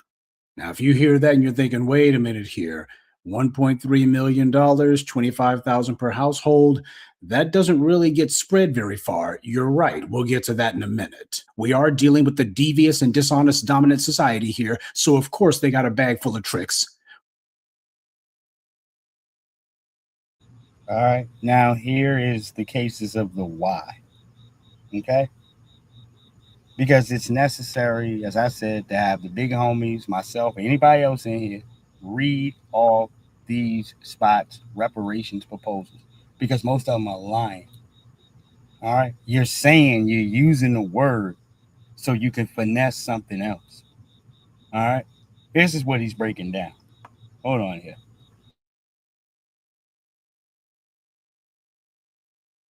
Now, if you hear that and you're thinking, wait a minute here, $1.3 million, $25,000 per household, that doesn't really get spread very far. You're right. We'll get to that in a minute. We are dealing with the devious and dishonest dominant society here, so of course they got a bag full of tricks. All right. Now, here is the cases of the why. Okay? Because it's necessary, as I said, to have the big homies, myself, or anybody else in here, read all these spots, reparations proposals, because most of them are lying. All right? You're saying you're using the word so you can finesse something else. All right? This is what he's breaking down. Hold on here.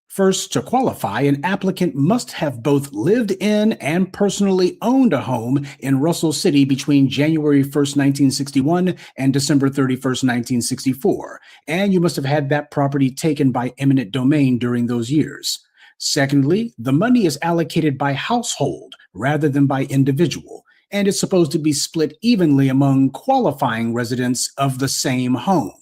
First, to qualify, an applicant must have both lived in and personally owned a home in Russell City between January 1st, 1961 and December 31st, 1964, and you must have had that property taken by eminent domain during those years. Secondly, the money is allocated by household rather than by individual, and it's supposed to be split evenly among qualifying residents of the same home.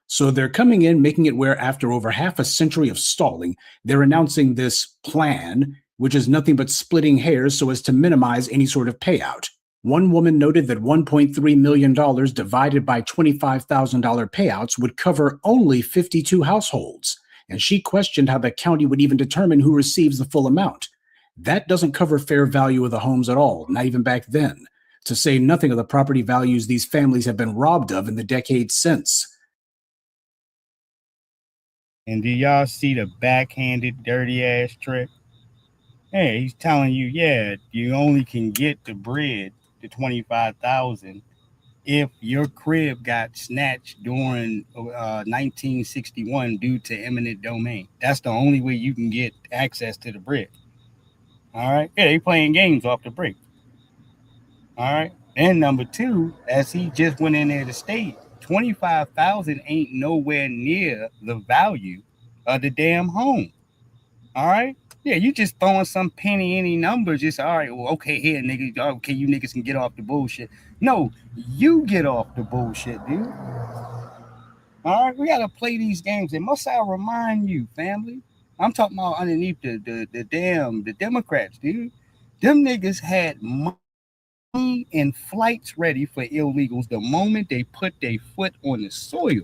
So they're coming in, making it where after over half a century of stalling, they're announcing this plan, which is nothing but splitting hairs so as to minimize any sort of payout. One woman noted that $1.3 million divided by $25,000 payouts would cover only 52 households, and she questioned how the county would even determine who receives the full amount. That doesn't cover fair value of the homes at all, not even back then, to say nothing of the property values these families have been robbed of in the decades since. And do y'all see the backhanded, dirty ass trick? Hey, he's telling you, yeah, you only can get the bread the 25,000 if your crib got snatched during 1961 due to eminent domain. That's the only way you can get access to the brick. All right. Yeah, they playing games off the brick. All right. And number two, as he just went in there to state, 25,000 ain't nowhere near the value of the damn home. All right. Yeah, you just throwing some penny any number. Just all right. Well, okay, here, nigga. Okay, you niggas can get off the bullshit. No, you get off the bullshit, dude. All right, we gotta play these games. And must I remind you, family? I'm talking about underneath the Democrats, dude. Them niggas had money and flights ready for illegals the moment they put their foot on the soil.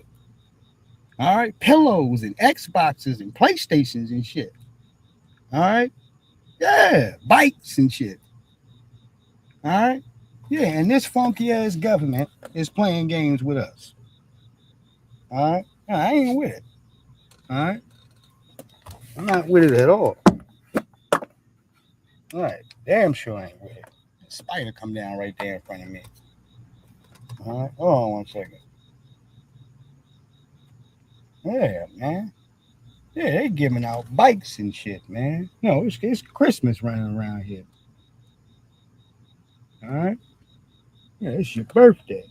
All right, pillows and Xboxes and PlayStations and shit. All right, yeah, bikes and shit. All right, yeah, and this funky ass government is playing games with us. All right, I ain't with it. All right, I'm not with it at all. All right, damn sure I ain't with it. The spider come down right there in front of me. All right, hold on 1 second. Yeah, man. Yeah, they giving out bikes and shit, man. No, it's Christmas running around here. All right? Yeah, it's your birthday.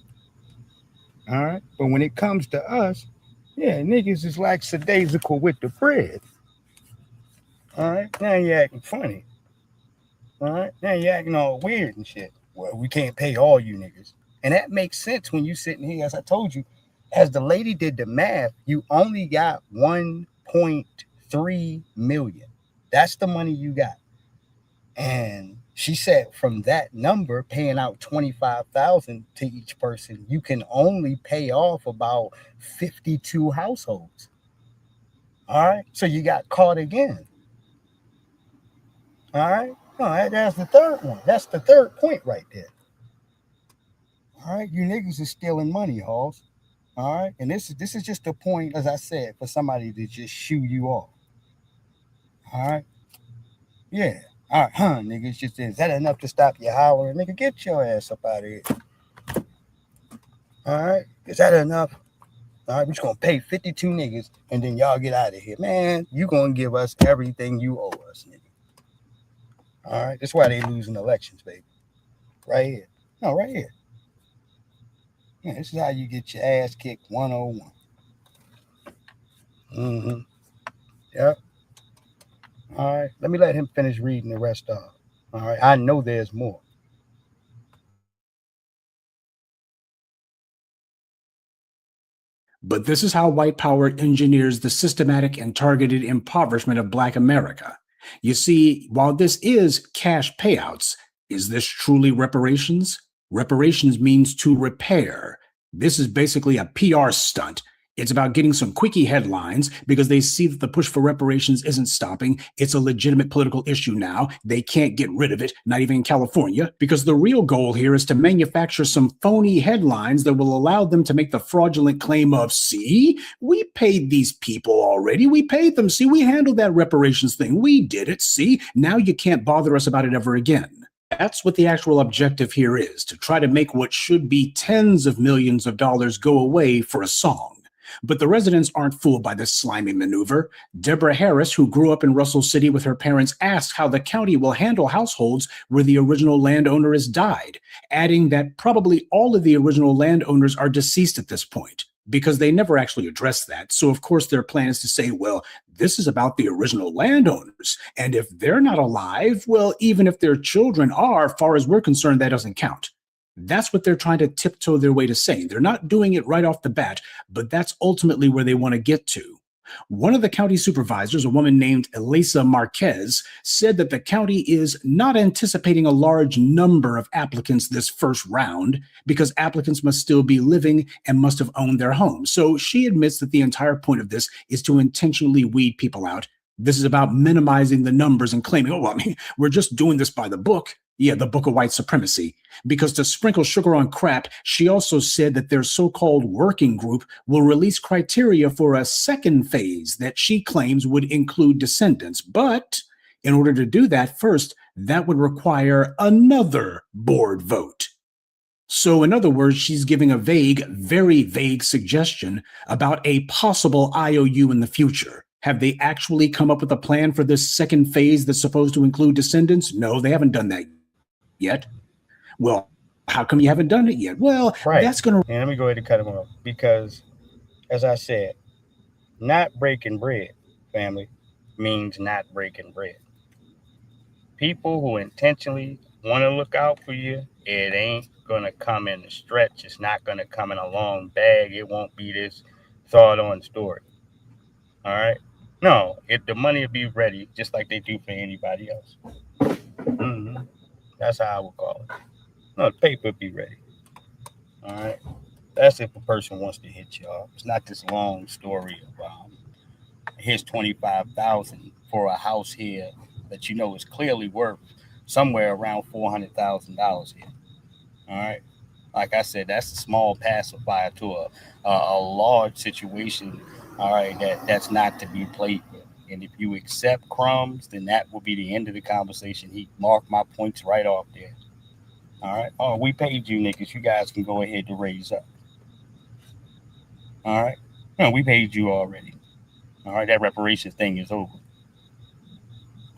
All right? But when it comes to us, yeah, niggas is like sedasical with the bread. All right? Now you acting funny. All right? Now you acting all weird and shit. Well, we can't pay all you niggas. And that makes sense when you sitting here, as I told you, as the lady did the math, you only got 1.3 million. That's the money you got. And she said from that number, paying out 25,000 to each person, you can only pay off about 52 households. All right. So you got caught again. All right. No, that's the third one. That's the third point right there. All right. You niggas is stealing money, Halls. All right, and this is just a point, as I said, for somebody to just shoo you off. All right, yeah, all right, nigga. It's just, is that enough to stop you hollering, nigga? Get your ass up out of here. All right, is that enough? All right, we're just gonna pay 52 niggas, and then y'all get out of here, man. You gonna give us everything you owe us, nigga. All right, that's why they losing elections, baby. Right here, no, right here. Yeah, this is how you get your ass kicked 101. Mm-hmm. Yep. All right. Let me let him finish reading the rest off. All right. I know there's more. But this is how white power engineers the systematic and targeted impoverishment of Black America. You see, while this is cash payouts, is this truly reparations? Reparations means to repair. This is basically a PR stunt. It's about getting some quickie headlines because they see that the push for reparations isn't stopping. It's a legitimate political issue now. They can't get rid of it, not even in California, because the real goal here is to manufacture some phony headlines that will allow them to make the fraudulent claim of, see, we paid these people already. We paid them. See, we handled that reparations thing. We did it. See, now you can't bother us about it ever again. That's what the actual objective here is, to try to make what should be tens of millions of dollars go away for a song. But the residents aren't fooled by this slimy maneuver. Deborah Harris, who grew up in Russell City with her parents, asked how the county will handle households where the original landowner has died, adding that probably all of the original landowners are deceased at this point, because they never actually addressed that. So, of course, their plan is to say, well, this is about the original landowners. And if they're not alive, well, even if their children are, far as we're concerned, that doesn't count. That's what they're trying to tiptoe their way to saying. They're not doing it right off the bat, but that's ultimately where they want to get to. One of the county supervisors, a woman named Elisa Marquez, said that the county is not anticipating a large number of applicants this first round because applicants must still be living and must have owned their homes. So she admits that the entire point of this is to intentionally weed people out. This is about minimizing the numbers and claiming, oh, well, I mean, we're just doing this by the book. Yeah, the book of white supremacy. Because to sprinkle sugar on crap, she also said that their so-called working group will release criteria for a second phase that she claims would include descendants. But in order to do that, first, that would require another board vote. So, in other words, she's giving a vague, very vague suggestion about a possible IOU in the future. Have they actually come up with a plan for this second phase that's supposed to include descendants? No, they haven't done that yet. Well, how come you haven't done it yet? Well, Right. that's going to. And let me go ahead and cut him off because, as I said, not breaking bread, family, means not breaking bread. People who intentionally want to look out for you, it ain't going to come in a stretch. It's not going to come in a long bag. It won't be this thought on story. All right? No, the money will be ready just like they do for anybody else. Mm-hmm. That's how I would call it. No, the paper will be ready. All right? That's if a person wants to hit you off. It's not this long story of here's 25,000 for a house here that you know is clearly worth somewhere around $400,000 here. All right, like I said, that's a small pacifier to a large situation. All right, that's not to be played with. And if you accept crumbs, then that will be the end of the conversation. He marked my points right off there. All right. Oh, we paid you niggas. You guys can go ahead to raise up. All right. No, we paid you already. All right. That reparations thing is over.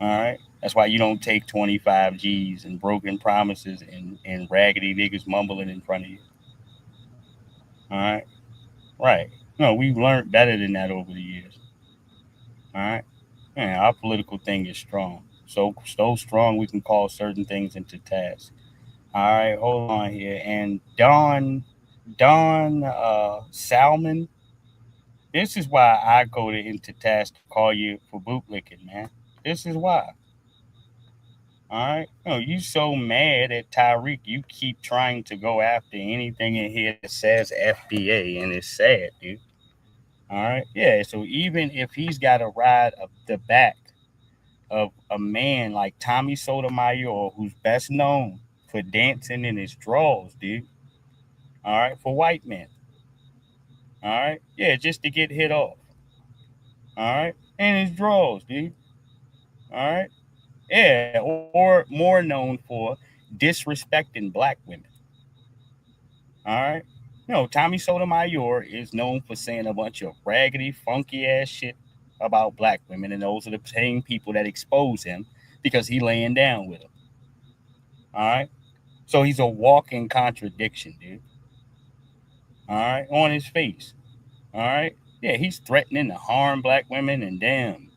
All right. That's why you don't take 25 G's and broken promises and raggedy niggas mumbling in front of you. All right. Right. No, we've learned better than that over the years. All right. Man, our political thing is strong. So strong we can call certain things into task. All right, hold on here. And Don Salmon, this is why I go into task to call you for bootlicking, man. This is why. All right. No, you so mad at Tyreek, you keep trying to go after anything in here that says FDA, and it's sad, dude. All right. Yeah. So even if he's got to ride up the back of a man like Tommy Sotomayor, who's best known for dancing in his drawers, dude. All right. For white men. All right. Yeah. Just to get hit off. All right. In his drawers, dude. All right. Yeah. Or more known for disrespecting black women. All right. No, Tommy Sotomayor is known for saying a bunch of raggedy, funky ass shit about black women, and those are the same people that expose him because he laying down with them. All right. So he's a walking contradiction, dude. All right. On his face. All right. Yeah, he's threatening to harm black women and damn.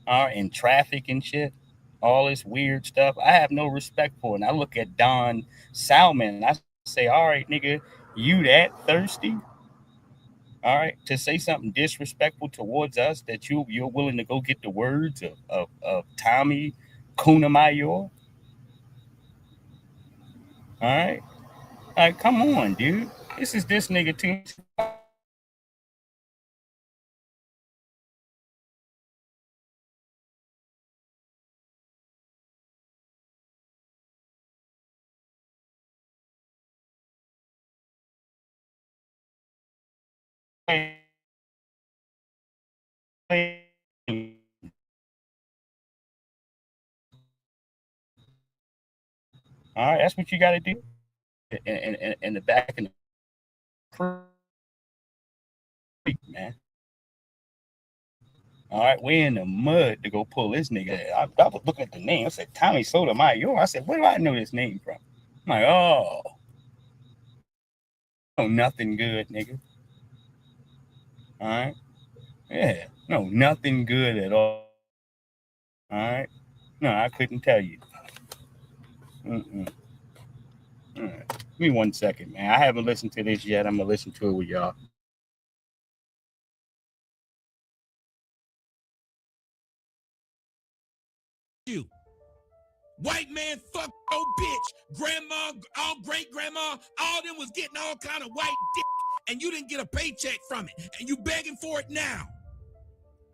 All right. And traffic and shit. All this weird stuff. I have no respect for it. And I look at Don Salmon and I say, all right, nigga, you that thirsty? All right, to say something disrespectful towards us that you're willing to go get the words of Tommy Kunamayor. All right. Like, come on, dude. This is this nigga too. All right, that's what you got to do. In the back in the creek, man. All right, we're in the mud to go pull this nigga. I was looking at the name. I said, Tommy Sotomayor. I said, where do I know this name from? I'm like, oh, nothing good, nigga. All right. Yeah. No, nothing good at all. All right. No, I couldn't tell you. Mm-mm. All right. Give me 1 second, man. I haven't listened to this yet. I'm going to listen to it with y'all. You. White man fuck your bitch. Grandma, all great grandma, all them was getting all kind of white dick, and you didn't get a paycheck from it, and you begging for it now.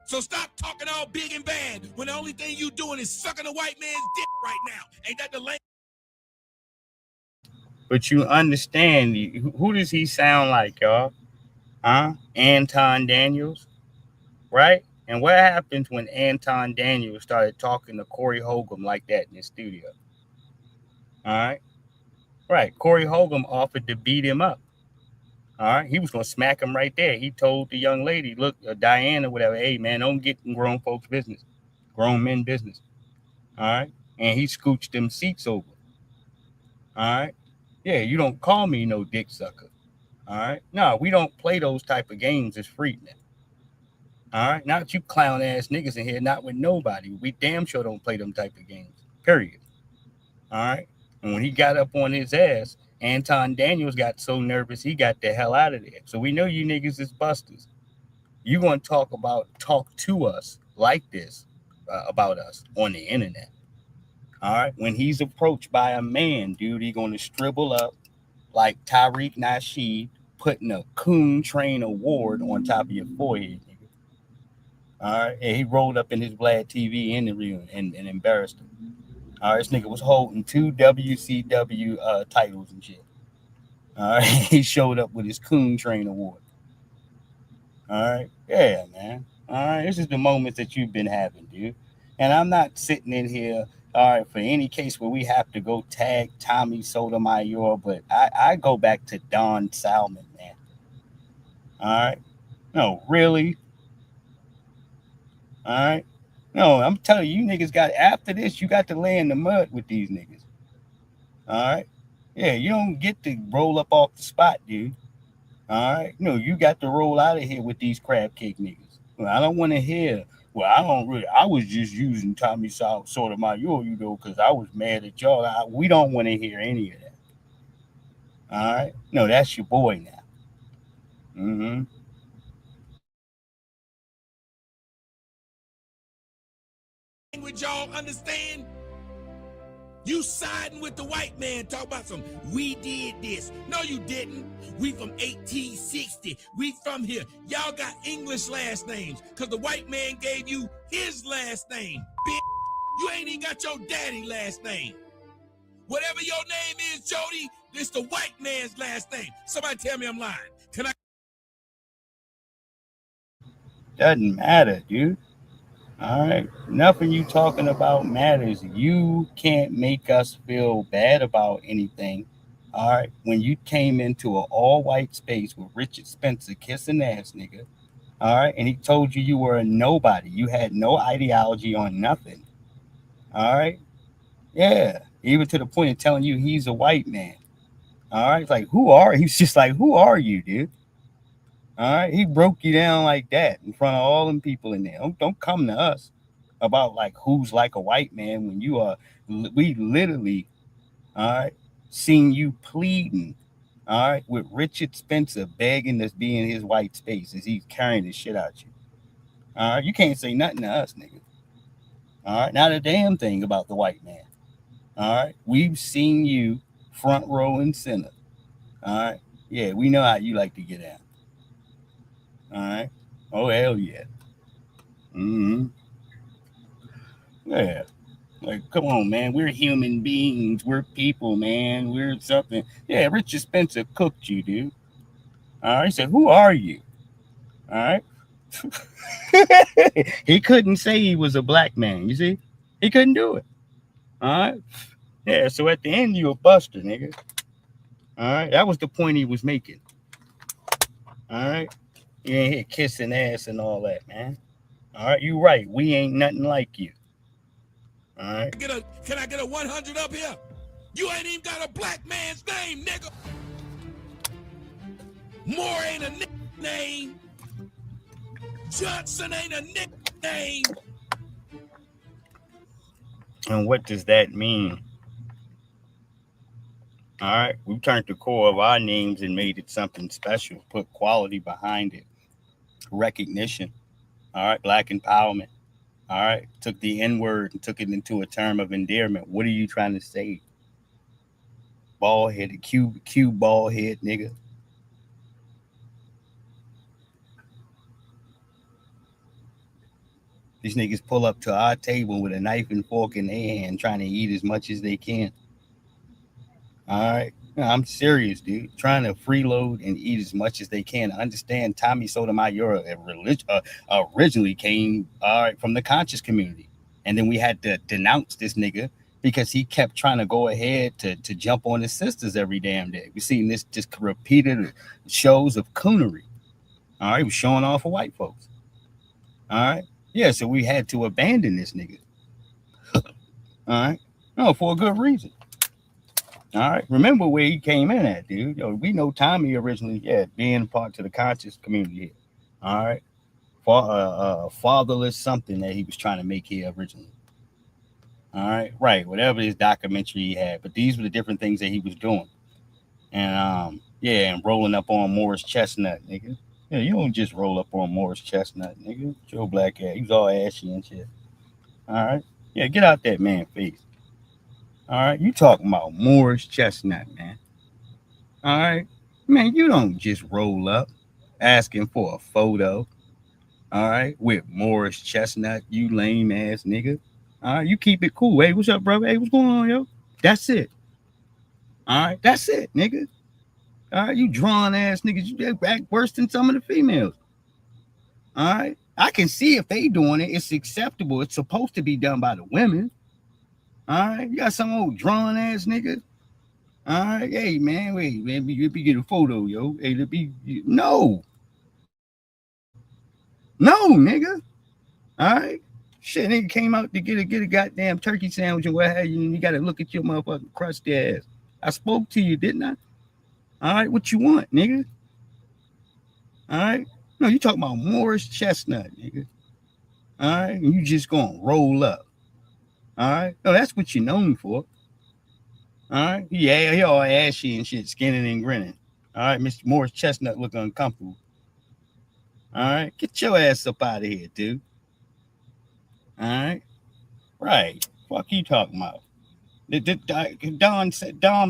So stop talking all big and bad when the only thing you doing is sucking a white man's dick right now. Ain't that the language? But you understand, who does he sound like, y'all? Huh? Anton Daniels, right? And what happens when Anton Daniels started talking to Corey Holcomb like that in the studio? All right. Right. Corey Holcomb offered to beat him up. All right. He was going to smack him right there. He told the young lady, look, Diane or whatever, hey, man, don't get in grown folks' business, grown men business. All right. And he scooched them seats over. All right. Yeah, you don't call me no dick sucker. All right. No, we don't play those type of games as freedmen. All right. Not you clown ass niggas in here, not with nobody. We damn sure don't play them type of games. Period. All right. And when he got up on his ass, Anton Daniels got so nervous he got the hell out of there. So we know you niggas is busters. You gonna talk to us like this about us on the internet. All right. When he's approached by a man, dude, he gonna shrivel up like Tariq Nasheed putting a Coon Train Award on top of your forehead, nigga. All right. And he rolled up in his Vlad TV interview and embarrassed him. All right, this nigga was holding 2 WCW titles and shit. All right, he showed up with his Coon Train Award. All right, yeah, man. All right, this is the moments that you've been having, dude. And I'm not sitting in here, all right, for any case where we have to go tag Tommy Sotomayor, but I go back to Don Salmon, man. All right, no, really. All right, no, I'm telling you, you niggas got after this, you got to lay in the mud with these niggas. All right. Yeah, you don't get to roll up off the spot, dude. All right. No, you got to roll out of here with these crab cake niggas. Well, I don't want to hear. Well, I was just using Tommy Sotomayor, you know, because I was mad at y'all. We don't want to hear any of that. All right. No, that's your boy now. Mm-hmm. Language y'all understand? You siding with the white man, talk about some, we did this. No, you didn't. We from 1860. We from here. Y'all got English last names because the white man gave you his last name, bitch. You ain't even got your daddy last name. Whatever your name is, Jody, it's the white man's last name. Somebody tell me I'm lying. Can I? Doesn't matter, dude. All right. Nothing you talking about matters. You can't make us feel bad about anything. All right. When you came into an all white space with Richard Spencer kissing ass nigga. All right. And he told you were a nobody. You had no ideology on nothing. All right. Yeah. Even to the point of telling you he's a white man. All right. It's like, he's just like, who are you, dude? All right. He broke you down like that in front of all them people in there. Don't come to us about like who's like a white man when we literally, all right, seen you pleading, all right, with Richard Spencer begging to be in his white space as he's carrying his shit out you. All right. You can't say nothing to us, nigga. All right. Not a damn thing about the white man. All right. We've seen you front row and center. All right. Yeah. We know how you like to get out. All right. Oh, hell yeah. Mm-hmm. Yeah. Like, come on, man. We're human beings. We're people, man. We're something. Yeah, Richard Spencer cooked you, dude. All right. He said, who are you? All right. He couldn't say he was a black man. You see? He couldn't do it. All right. Yeah. So at the end, you a buster, nigga. All right. That was the point he was making. All right. You ain't here kissing ass and all that, man. All right. You right. We ain't nothing like you. All right. Can I get a 100 up here? You ain't even got a black man's name, nigga. Moore ain't a nickname. Johnson ain't a nickname. And what does that mean? All right. We turned the core of our names and made it something special, put quality behind it, recognition. All right. Black empowerment. All right. Took the N word and took it into a term of endearment. What are you trying to say? Bald headed, cube bald head nigga. These niggas pull up to our table with a knife and fork in their hand, trying to eat as much as they can. All right. No, I'm serious, dude. Trying to freeload and eat as much as they can. I understand Tommy Sotomayor originally came from the conscious community. And then we had to denounce this nigga because he kept trying to go ahead to jump on his sisters every damn day. We've seen this just repeated shows of coonery. All right, he was showing off for white folks. All right, yeah, so we had to abandon this nigga. All right, no, for a good reason. All right, remember where he came in at, dude. Yo, we know Tommy originally, being part to the conscious community here. All right, for fatherless something that he was trying to make here originally. All right, right, whatever his documentary he had, but these were the different things that he was doing, and and rolling up on Morris Chestnut, nigga. Yeah, you don't just roll up on Morris Chestnut, nigga. Joe Black ass, he was all ashy and shit. All right, yeah, get out that man face. All right, you talking about Morris Chestnut, man. All right, man, you don't just roll up asking for a photo. All right, with Morris Chestnut, you lame ass nigga. All right, you keep it cool. Hey, what's up, brother? Hey, what's going on, yo? That's it. All right, that's it, nigga. All right, you drawn ass niggas, you act worse than some of the females. All right, I can see if they doing it, it's acceptable. It's supposed to be done by the women. All right, you got some old drawn ass niggas. All right, hey man, wait, man, let me get a photo, yo. Hey, no, nigga. All right. Shit, nigga came out to get a goddamn turkey sandwich or what have you, and you got to look at your motherfucking crusty ass. I spoke to you, didn't I? All right, what you want, nigga? All right. No, you talking about Morris Chestnut, nigga. All right, and you just gonna roll up. All right. No, that's what you're known for. All right. Yeah, he all ashy and shit, skinning and grinning. All right, Mr. Morris Chestnut looking uncomfortable. All right, get your ass up out of here, dude. All right. Right. Fuck you talking about? Don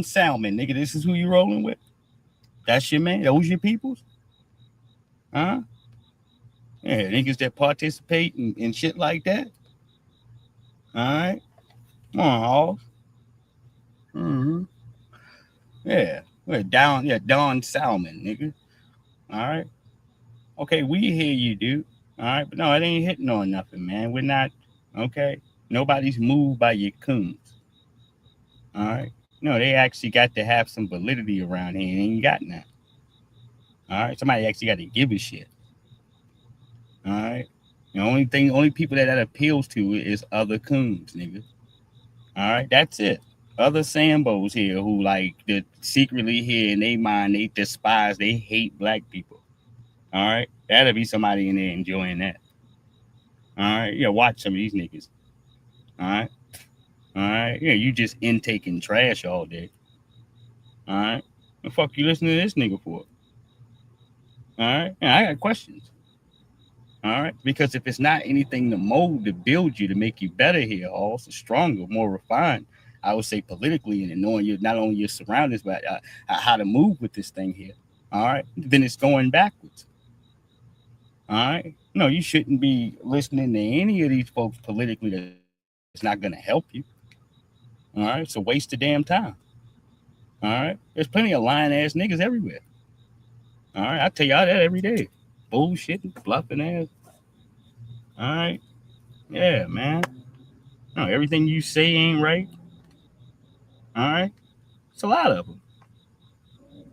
Salmon, nigga, this is who you rolling with? That's your man? Those your peoples? Huh? Yeah, niggas that participate in shit like that? All right. Come on, Hoss. Mm-hmm. Yeah. Don Salmon, nigga. All right. Okay, we hear you, dude. All right, but no, it ain't hitting on nothing, man. We're not, okay? Nobody's moved by your coons. All right? No, they actually got to have some validity around here and ain't got none. All right? Somebody actually got to give a shit. All right? The only people that appeals to is other coons, nigga. All right? That's it. Other Sambos here who, like, secretly here in their mind, they despise, they hate black people. All right? That'll be somebody in there enjoying that. All right? Yeah, watch some of these niggas. All right? All right? Yeah, you just intaking trash all day. All right? The fuck you listening to this nigga for? All right? Yeah, I got questions. All right? Because if it's not anything to mold, to build you, to make you better here, also stronger, more refined, I would say politically, and knowing you not only your surroundings, but how to move with this thing here. All right? Then it's going backwards. All right? No, you shouldn't be listening to any of these folks politically that's not going to help you. All right? It's a waste of damn time. All right? There's plenty of lying ass niggas everywhere. All right? I tell y'all that every day. Bullshitting, bluffing ass. All right? Yeah, man. No, everything you say ain't right. All right? It's a lot of them.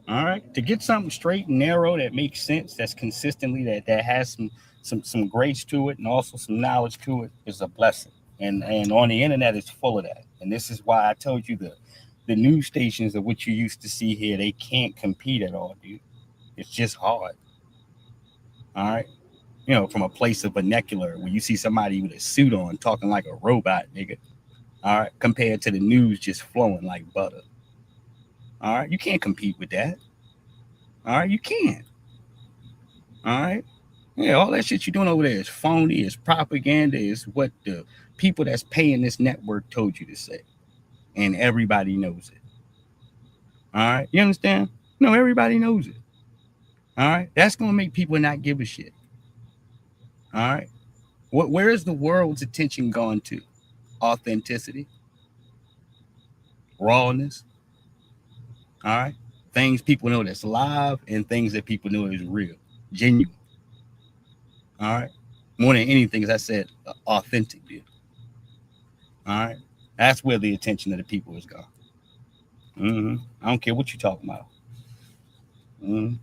All right? To get something straight and narrow that makes sense, that's consistently, that has some grace to it and also some knowledge to it is a blessing. And on the internet, it's full of that. And this is why I told you the news stations of what you used to see here, they can't compete at all, dude. It's just hard. All right? You know, from a place of vernacular where you see somebody with a suit on talking like a robot, nigga. All right? Compared to the news just flowing like butter. All right? You can't compete with that. All right? You can't. All right? Yeah, all that shit you're doing over there is phony, is propaganda, is what the people that's paying this network told you to say. And everybody knows it. All right? You understand? No, everybody knows it. All right? That's going to make people not give a shit. All right? Where is the world's attention gone to? Authenticity, rawness. All right? Things people know that's live and things that people know is real, genuine. All right? More than anything, as I said, authentic, dude. All right? That's where the attention of the people is gone. I don't care what you're talking about. Mhm.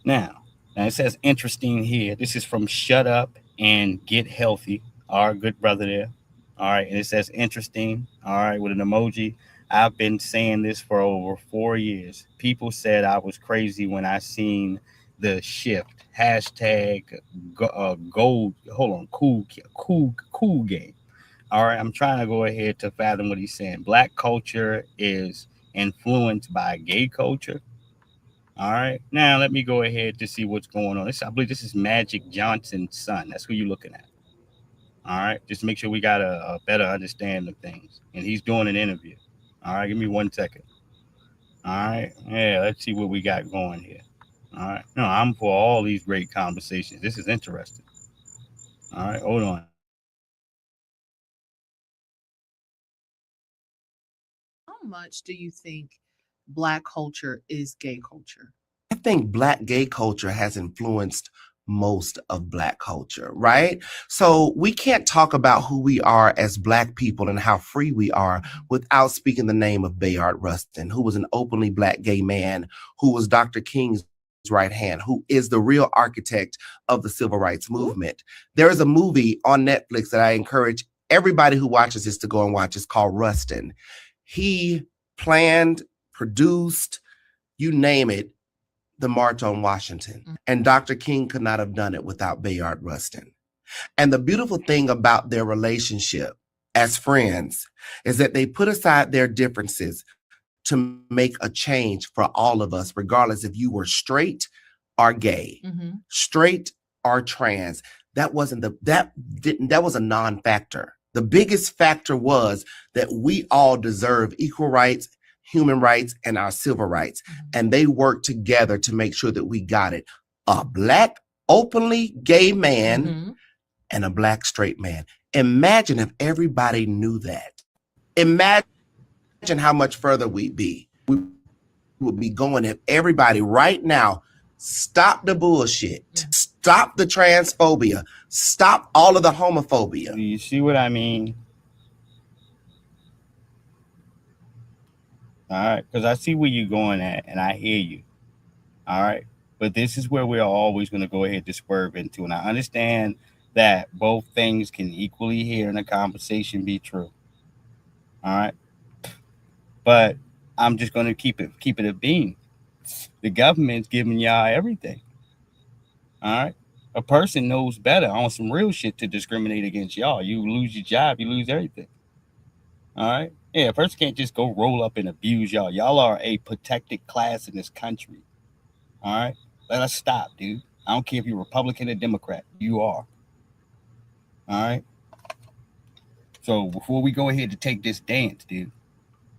Now, it says interesting here. This is from Shut Up and Get Healthy, our good brother there. All right. And it says interesting. All right. With an emoji. I've been saying this for over 4 years. People said I was crazy when I seen the shift. Hashtag gold. Hold on. Cool game. All right. I'm trying to go ahead to fathom what he's saying. Black culture is influenced by gay culture. All right. Now let me go ahead to see what's going on. I believe this is Magic Johnson's son. That's who you're looking at. All right. Just to make sure we got a better understanding of things. And he's doing an interview. All right. Give me 1 second. All right. Yeah. Let's see what we got going here. All right. No, I'm for all these great conversations. This is interesting. All right. Hold on. How much do you think Black culture is gay culture? I think Black gay culture has influenced most of Black culture, right? So we can't talk about who we are as Black people and how free we are without speaking the name of Bayard Rustin, who was an openly Black gay man, who was Dr. King's right hand, who is the real architect of the civil rights movement. There is a movie on Netflix that I encourage everybody who watches this to go and watch. It's called Rustin. He planned, produced, you name it, the March on Washington. And Dr. King could not have done it without Bayard Rustin. And the beautiful thing about their relationship as friends is that they put aside their differences to make a change for all of us, regardless if you were straight or gay, straight or trans. That was a non-factor. The biggest factor was that we all deserve equal rights, human rights, and our civil rights. And they worked together to make sure that we got it. A Black openly gay man and a Black straight man. Imagine if everybody knew that. Imagine how much further we'd be. We would be going if everybody right now stop the bullshit, stop the transphobia, stop all of the homophobia. Do you see what I mean? All right, because I see where you're going at, and I hear you. All right, but this is where we're always going to go ahead to swerve into, and I understand that both things can equally here in a conversation be true. All right, but I'm just going to keep it a bean. The government's giving y'all everything. All right, a person knows better on some real shit to discriminate against y'all. You lose your job, you lose everything. All right. Yeah, a person can't just go roll up and abuse y'all. Y'all are a protected class in this country. All right. Let us stop, dude. I don't care if you're Republican or Democrat. You are. All right. So before we go ahead to take this dance, dude.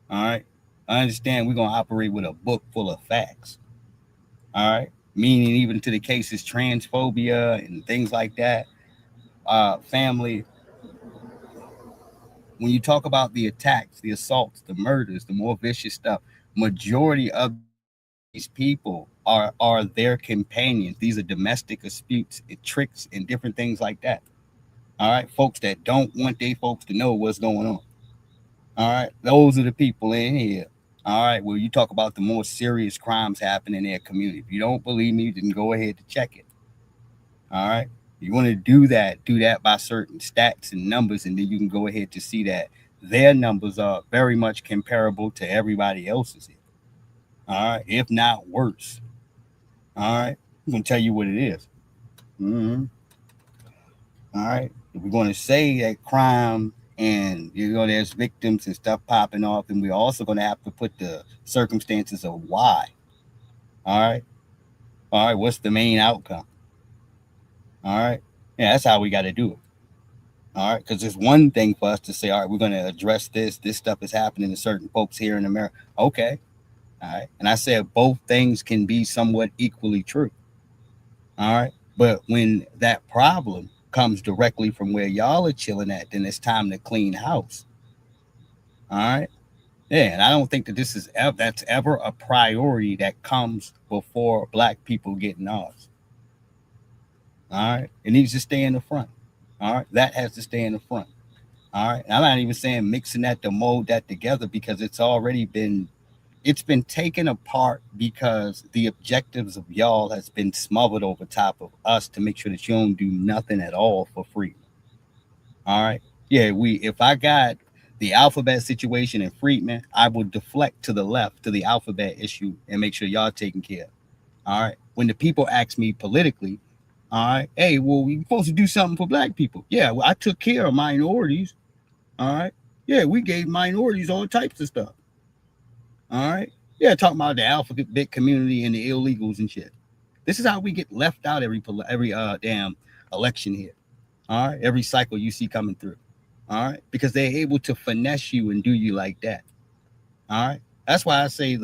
All right. I understand we're going to operate with a book full of facts. All right. Meaning even to the cases transphobia and things like that. Family. When you talk about the attacks, the assaults, the murders, the more vicious stuff, majority of these people are their companions. These are domestic disputes, tricks, and different things like that. All right, folks that don't want their folks to know what's going on. All right, those are the people in here. All right, well, you talk about the more serious crimes happening in their community. If you don't believe me, then go ahead to check it. All right. You want to do that by certain stats and numbers, and then you can go ahead to see that their numbers are very much comparable to everybody else's. All right, if not worse. All right, I'm going to tell you what it is. All right, if we're going to say that crime and there's victims and stuff popping off, then we're also going to have to put the circumstances of why. All right, what's the main outcome? All right. Yeah, that's how we got to do it. All right. Because it's one thing for us to say, all right, we're going to address this. This stuff is happening to certain folks here in America. Okay. All right. And I said both things can be somewhat equally true. All right. But when that problem comes directly from where y'all are chilling at, then it's time to clean house. All right. Yeah. And I don't think that that's ever a priority that comes before Black people getting ours. All right. It needs to stay in the front. All right. That has to stay in the front. All right. I'm not even saying mixing that to mold that together because it's been taken apart because the objectives of y'all has been smothered over top of us to make sure that you don't do nothing at all for free. All right. Yeah, if I got the alphabet situation in Freedman, I will deflect to the left to the alphabet issue and make sure y'all taken care of. All right. When the people ask me politically, all right, hey, well, we supposed to do something for black people. Yeah, well, I took care of minorities. All right. Yeah, we gave minorities all types of stuff. All right. Yeah, talking about the alphabet community and the illegals and shit. This is how we get left out every damn election here. All right. Every cycle you see coming through. All right. Because they're able to finesse you and do you like that. All right. That's why I say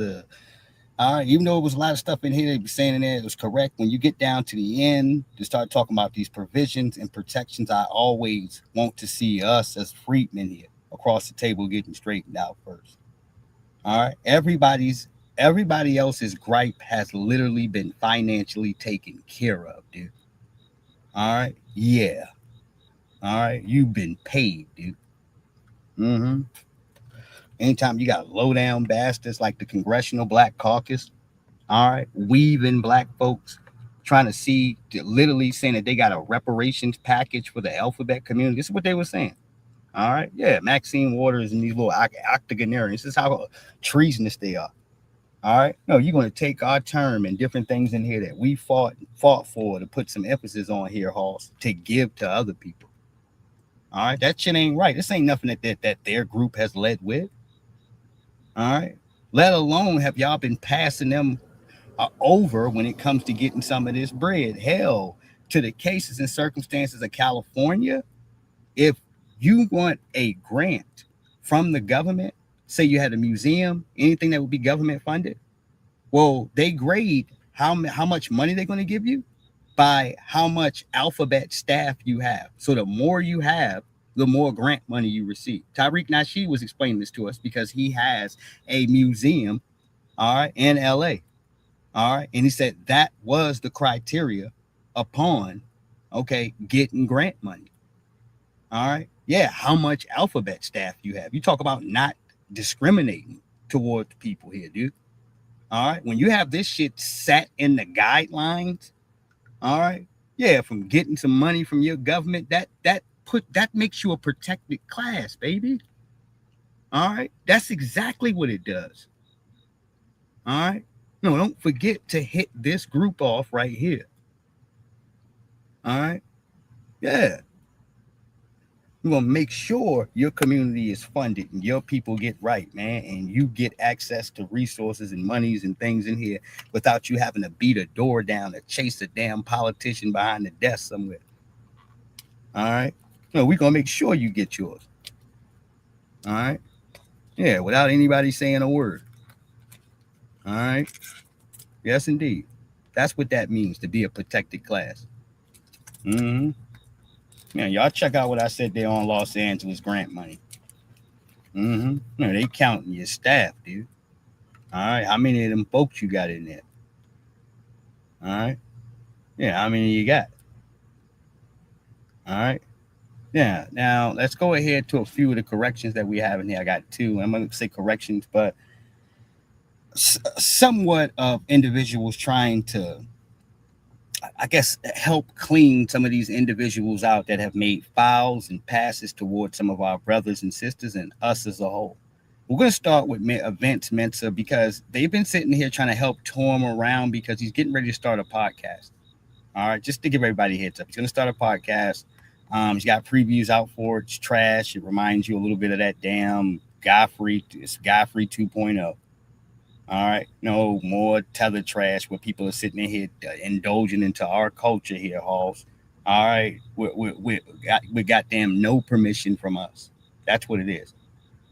all right, even though it was a lot of stuff in here they be saying in there, it was correct. When you get down to the end to start talking about these provisions and protections, I always want to see us as freedmen here across the table getting straightened out first. All right. Everybody else's gripe has literally been financially taken care of, dude. All right. Yeah. All right. You've been paid, dude. Mm-hmm. Anytime you got low down bastards like the Congressional Black Caucus, all right, weaving black folks trying to see, literally saying that they got a reparations package for the alphabet community. This is what they were saying. All right. Yeah. Maxine Waters and these little octogenarians. This is how treasonous they are. All right. No, you're going to take our term and different things in here that we fought for to put some emphasis on here, Halls, to give to other people. All right. That shit ain't right. This ain't nothing that their group has led with. All right. Let alone have y'all been passing them over when it comes to getting some of this bread. Hell, to the cases and circumstances of California, if you want a grant from the government, say you had a museum, anything that would be government funded, well, they grade how much money they're going to give you by how much alphabet staff you have. So the more you have, the more grant money you receive. Tariq Nasheed was explaining this to us because he has a museum, all right, in LA. All right. And he said that was the criteria upon, okay, getting grant money. All right. Yeah. How much alphabet staff you have. You talk about not discriminating towards people here, dude. All right. When you have this shit set in the guidelines, all right. Yeah. From getting some money from your government, that makes you a protected class, baby. All right. That's exactly what it does. All right. No, don't forget to hit this group off right here. All right. Yeah. We're going to make sure your community is funded and your people get right, man. And you get access to resources and monies and things in here without you having to beat a door down or chase a damn politician behind the desk somewhere. All right. No, we're going to make sure you get yours. All right. Yeah. Without anybody saying a word. All right. Yes, indeed. That's what that means to be a protected class. Mm-hmm. Yeah, y'all check out what I said there on Los Angeles grant money. Mm-hmm. No, they counting your staff, dude. All right. How many of them folks you got in there? All right. Yeah, how many you got? All right. Yeah. Now let's go ahead to a few of the corrections that we have in here. I got two. I'm going to say corrections, but somewhat of individuals trying to, I guess, help clean some of these individuals out that have made fouls and passes towards some of our brothers and sisters and us as a whole. We're going to start with Vince Mensa because they've been sitting here trying to help tour him around because he's getting ready to start a podcast. All right, just to give everybody a heads up, he's going to start a podcast. He's got previews out for it. It's trash. It reminds you a little bit of that damn Godfrey. It's Godfrey 2.0. All right, no more tether trash where people are sitting in here indulging into our culture here, Halls. All right, we goddamn no permission from us. That's what it is.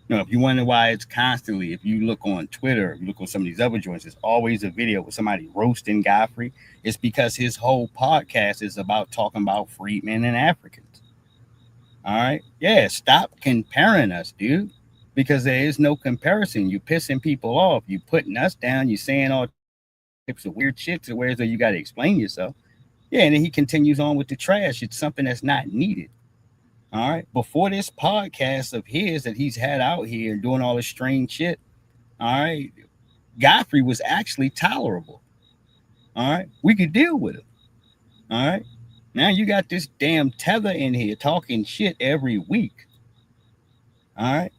You know, if you wonder why it's constantly, if you look on Twitter, you look on some of these other joints, there's always a video with somebody roasting Godfrey. It's because his whole podcast is about talking about freedmen and Africans. All right, yeah, stop comparing us, dude. Because there is no comparison. You pissing people off. You putting us down. You saying all types of weird shit to where you got to explain yourself. Yeah, and then he continues on with the trash. It's something that's not needed. All right. Before this podcast of his that he's had out here doing all this strange shit, all right, Godfrey was actually tolerable. All right. We could deal with him. All right. Now you got this damn Tether in here talking shit every week. All right.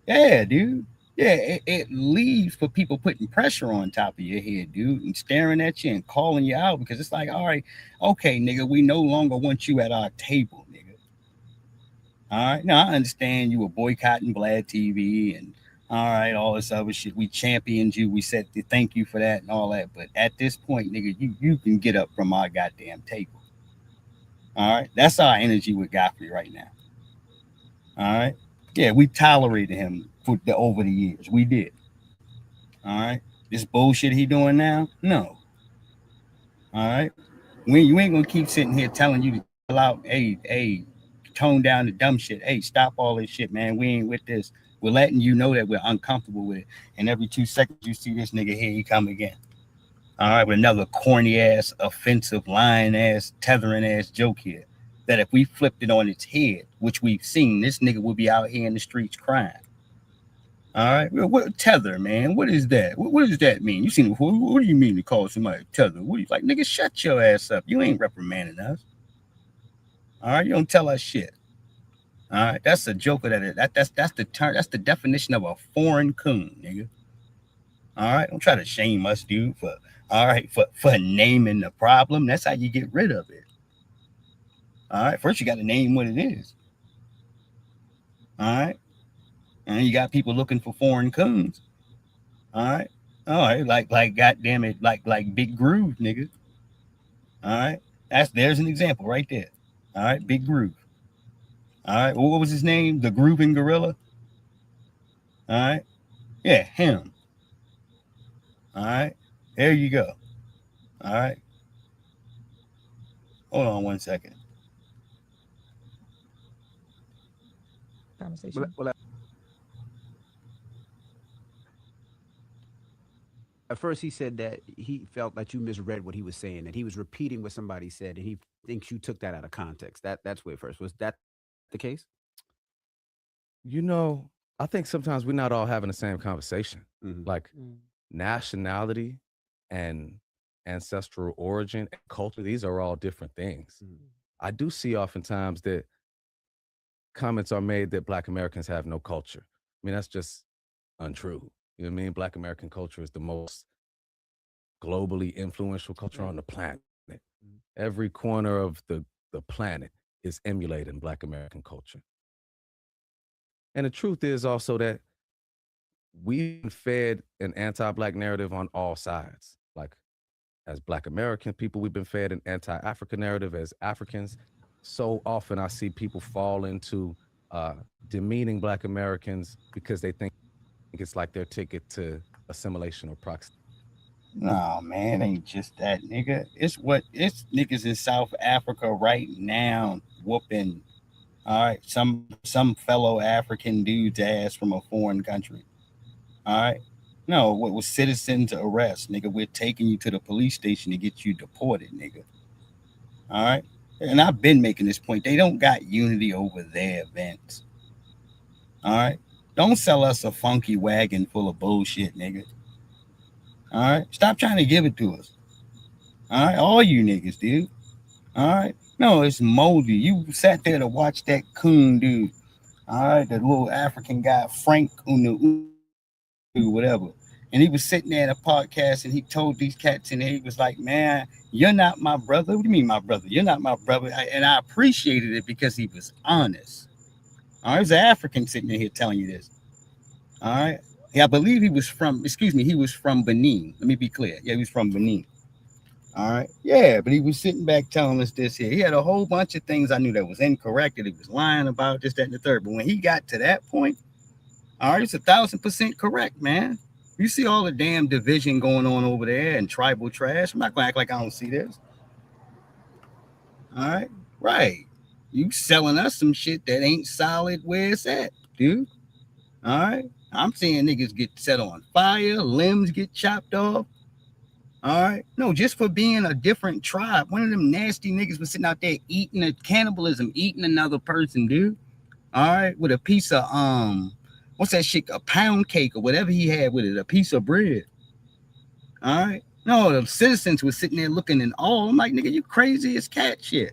Yeah, dude. Yeah, it leaves for people putting pressure on top of your head, dude, and staring at you and calling you out because it's like, all right, okay, nigga, we no longer want you at our table, nigga. All right. Now I understand you were boycotting Vlad TV and all right, all this other shit. We championed you. We said thank you for that and all that. But at this point, nigga, you can get up from our goddamn table. All right. That's our energy with Godfrey right now. All right. Yeah, we tolerated him over the years. We did. All right. This bullshit he doing now? No. All right. You ain't gonna keep sitting here telling you to chill out. Hey, tone down the dumb shit. Hey, stop all this shit, man. We ain't with this. We're letting you know that we're uncomfortable with it. And every 2 seconds you see this nigga here, he come again. All right, with another corny ass, offensive, lying ass, tethering ass joke here. That if we flipped it on its head, which we've seen, this nigga will be out here in the streets crying. All right, what tether, man? What is that? What does that mean? You seen it before? What do you mean to call somebody tether? What do you like, nigga? Shut your ass up. You ain't reprimanding us. All right, you don't tell us shit. All right, that's a joker. That's the term. That's the definition of a foreign coon, nigga. All right, don't try to shame us, dude. For naming the problem. That's how you get rid of it. All right, first you got to name what it is. All right, and you got people looking for foreign coons. All right, like goddamn it, like Big Groove, nigga. All right, there's an example right there. All right, Big Groove. All right, what was his name? The Grooving Gorilla. All right, yeah, him. All right, there you go. All right, hold on 1 second. Conversation. Well, at first he said that he felt that you misread what he was saying, that he was repeating what somebody said, and he thinks you took that out of context. That's where first. Was that the case? You know, I think sometimes we're not all having the same conversation. Like nationality and ancestral origin and culture, these are all different things. I do see oftentimes that comments are made that Black Americans have no culture. I mean, that's just untrue. You know what I mean? Black American culture is the most globally influential culture on the planet. Every corner of the planet is emulating Black American culture. And the truth is also that we've been fed an anti-Black narrative on all sides. Like, as Black American people, we've been fed an anti-African narrative. As Africans, so often I see people fall into demeaning Black Americans because they think it's like their ticket to assimilation or proximity. No, man, it ain't just that, nigga. It's niggas in South Africa right now whooping, all right, some fellow African dude's ass from a foreign country. All right. No, what was citizens arrest, nigga? We're taking you to the police station to get you deported, nigga. All right. And I've been making this point. They don't got unity over their events. All right. Don't sell us a funky wagon full of bullshit, nigga. All right. Stop trying to give it to us. All right. All you niggas, dude. All right. No, it's moldy. You sat there to watch that coon dude. All right. The little African guy, Frank Unu, whatever. And he was sitting there in a podcast and he told these cats in there, he was like, man, you're not my brother. What do you mean, my brother? You're not my brother. And I appreciated it because he was honest. All right. There's an African sitting in here telling you this. All right. Yeah, I believe he was from Benin. Let me be clear. Yeah, he was from Benin. All right. Yeah, but he was sitting back telling us this here. He had a whole bunch of things I knew that was incorrect, that he was lying about, this, that, and the third. But when he got to that point, all right, it's 1,000% correct, man. You see all the damn division going on over there and tribal trash. I'm not going to act like I don't see this. All right. Right. You selling us some shit that ain't solid where it's at, dude. All right. I'm seeing niggas get set on fire, limbs get chopped off. All right. No, just for being a different tribe. One of them nasty niggas was sitting out there eating cannibalism, eating another person, dude. all right, with a piece of what's that shit? A pound cake or whatever he had with it, a piece of bread. All right. No, the citizens were sitting there looking in awe. I'm like, nigga, you crazy as cat shit.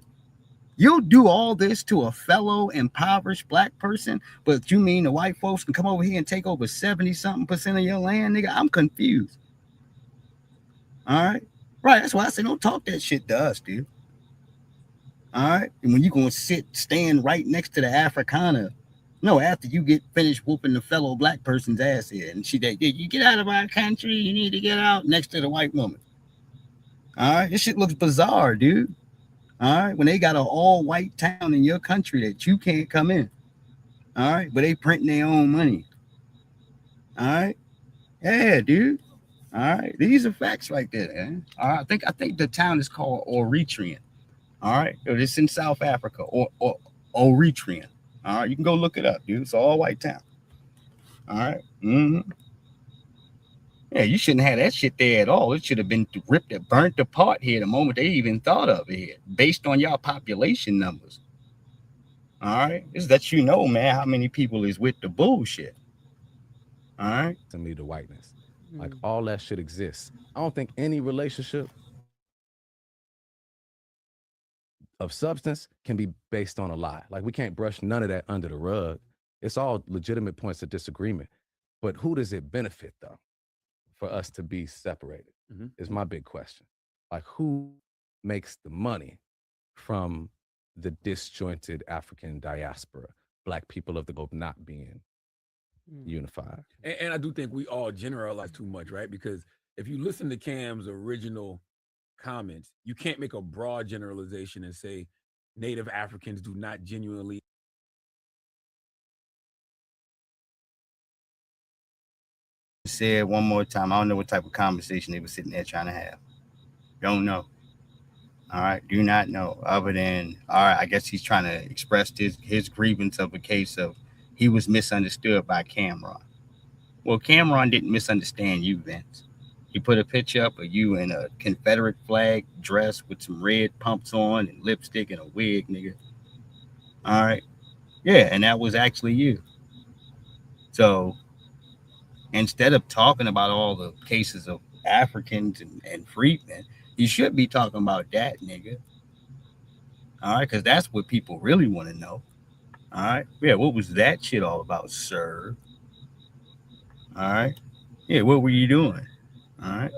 You'll do all this to a fellow impoverished black person, but you mean the white folks can come over here and take over 70-something% of your land, nigga? I'm confused. All right. Right. That's why I say don't talk that shit to us, dude. All right. And when you gonna stand right next to the Afrikaner, no, after you get finished whooping the fellow black person's ass here, and she that you get out of our country, you need to get out next to the white woman. All right. This shit looks bizarre, dude. All right, when they got an all-white town in your country that you can't come in. All right, but they printing their own money. All right, yeah, dude. All right, these are facts right there. Man. All right, I think the town is called Eritrean. All right, it's in South Africa or Eritrean. All right, you can go look it up, dude. It's an all-white town. All right. Mm-hmm. Yeah, you shouldn't have that shit there at all. It should have been ripped and burnt apart here the moment they even thought of it here, based on y'all population numbers. All right, this lets you know, man, how many people is with the bullshit. All right, to me, the whiteness, like all that shit exists. I don't think any relationship of substance can be based on a lie. Like we can't brush none of that under the rug. It's all legitimate points of disagreement. But who does it benefit though? For us to be separated is my big question. Like who makes the money from the disjointed African diaspora, black people of the globe not being unified? And I do think we all generalize too much, right? Because if you listen to Cam's original comments, you can't make a broad generalization and say Native Africans do not genuinely. Say it one more time. I don't know what type of conversation they were sitting there trying to have. Don't know. All right, do not know. Other than, all right, I guess he's trying to express his grievance of a case of he was misunderstood by Cameron. Well, Cameron didn't misunderstand you, Vince. He put a picture up of you in a Confederate flag dress with some red pumps on and lipstick and a wig, nigga. All right. Yeah, and that was actually you. So instead of talking about all the cases of Africans and freedmen, you should be talking about that, nigga. All right, because that's what people really want to know. All right. Yeah, what was that shit all about, sir? All right. Yeah, what were you doing? All right.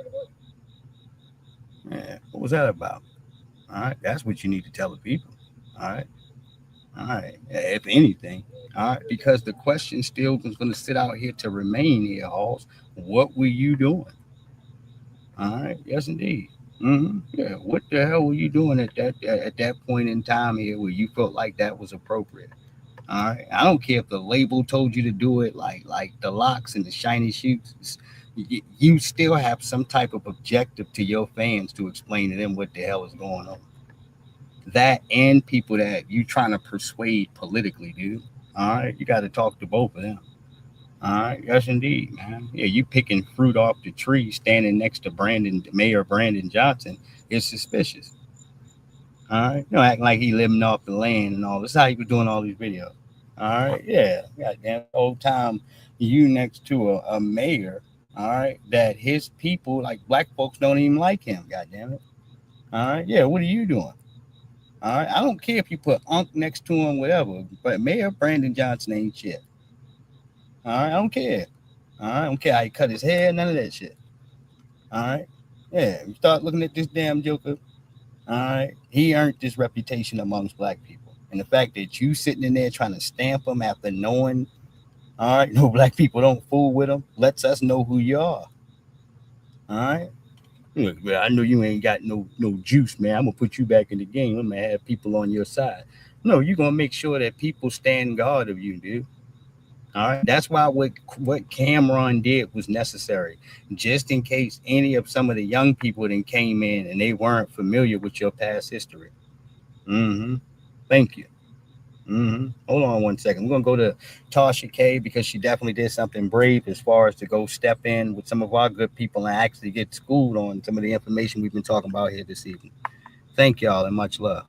Yeah, what was that about? All right, that's what you need to tell the people. All right. All right. If anything, all right, because the question still is going to sit out here to remain here, Halls. What were you doing? All right. Yes, indeed. Yeah. What the hell were you doing at that point in time here where you felt like that was appropriate? All right. I don't care if the label told you to do it, like the locks and the shiny shoes. You still have some type of objective to your fans to explain to them what the hell is going on. That and people that you trying to persuade politically, dude. All right, you got to talk to both of them. All right, yes, indeed, man. Yeah, you picking fruit off the tree, standing next to Mayor Brandon Johnson is suspicious. All right, you know, acting like he living off the land and all. This is how he was doing all these videos. All right, yeah, goddamn, old time you next to a mayor. All right, that his people, like black folks, don't even like him. Goddamn it. All right, yeah, what are you doing? All right, I don't care if you put Unc next to him, whatever, but Mayor Brandon Johnson ain't shit. All right, I don't care. All right, I don't care how he cut his hair, none of that shit. All right, yeah, you start looking at this damn joker. All right, he earned this reputation amongst black people, and the fact that you sitting in there trying to stamp him after knowing, all right, no black people don't fool with him, lets us know who you are. All right. Look, well, I know you ain't got no juice, man. I'm gonna put you back in the game. I'm gonna have people on your side. No, you're gonna make sure that people stand guard of you, dude. All right. That's why what Cameron did was necessary, just in case any of some of the young people that came in and they weren't familiar with your past history. Thank you. Hold on one second. We're gonna go to Tasha K because she definitely did something brave as far as to go step in with some of our good people and actually get schooled on some of the information we've been talking about here this evening. Thank y'all and much love.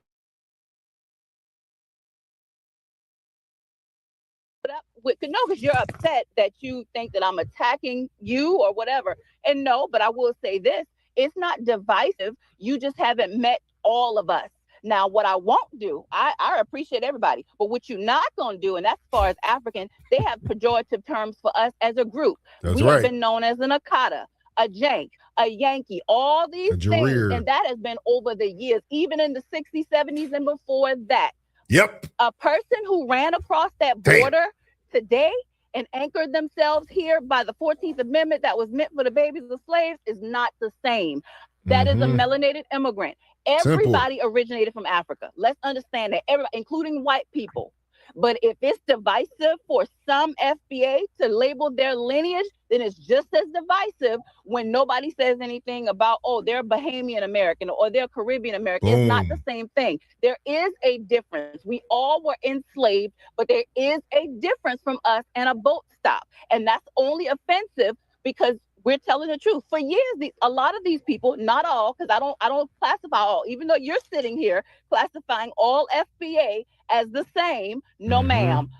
with, no, because you're upset that you think that I'm attacking you or whatever. And no, but I will say this, it's not divisive. You just haven't met all of us. Now, what I won't do, I appreciate everybody, but what you're not going to do, and that's as far as African, they have pejorative terms for us as a group. That's we right. have been known as an Akata, a Jank, a Yankee, all these A things. Jareer. And that has been over the years, even in the 60s, 70s, and before that. Yep. A person who ran across that border today and anchored themselves here by the 14th Amendment that was meant for the babies of slaves is not the same. That is a melanated immigrant. Everybody originated from Africa. Let's understand that, everybody, including white people. But if it's divisive for some FBA to label their lineage, then it's just as divisive when nobody says anything about, oh, they're Bahamian American or they're Caribbean American. It's not the same thing. There is a difference. We all were enslaved, but there is a difference from us and a boat stop. And that's only offensive because we're telling the truth. For years, a lot of these people, not all, because I don't classify all, even though you're sitting here classifying all FBA as the same. No, ma'am.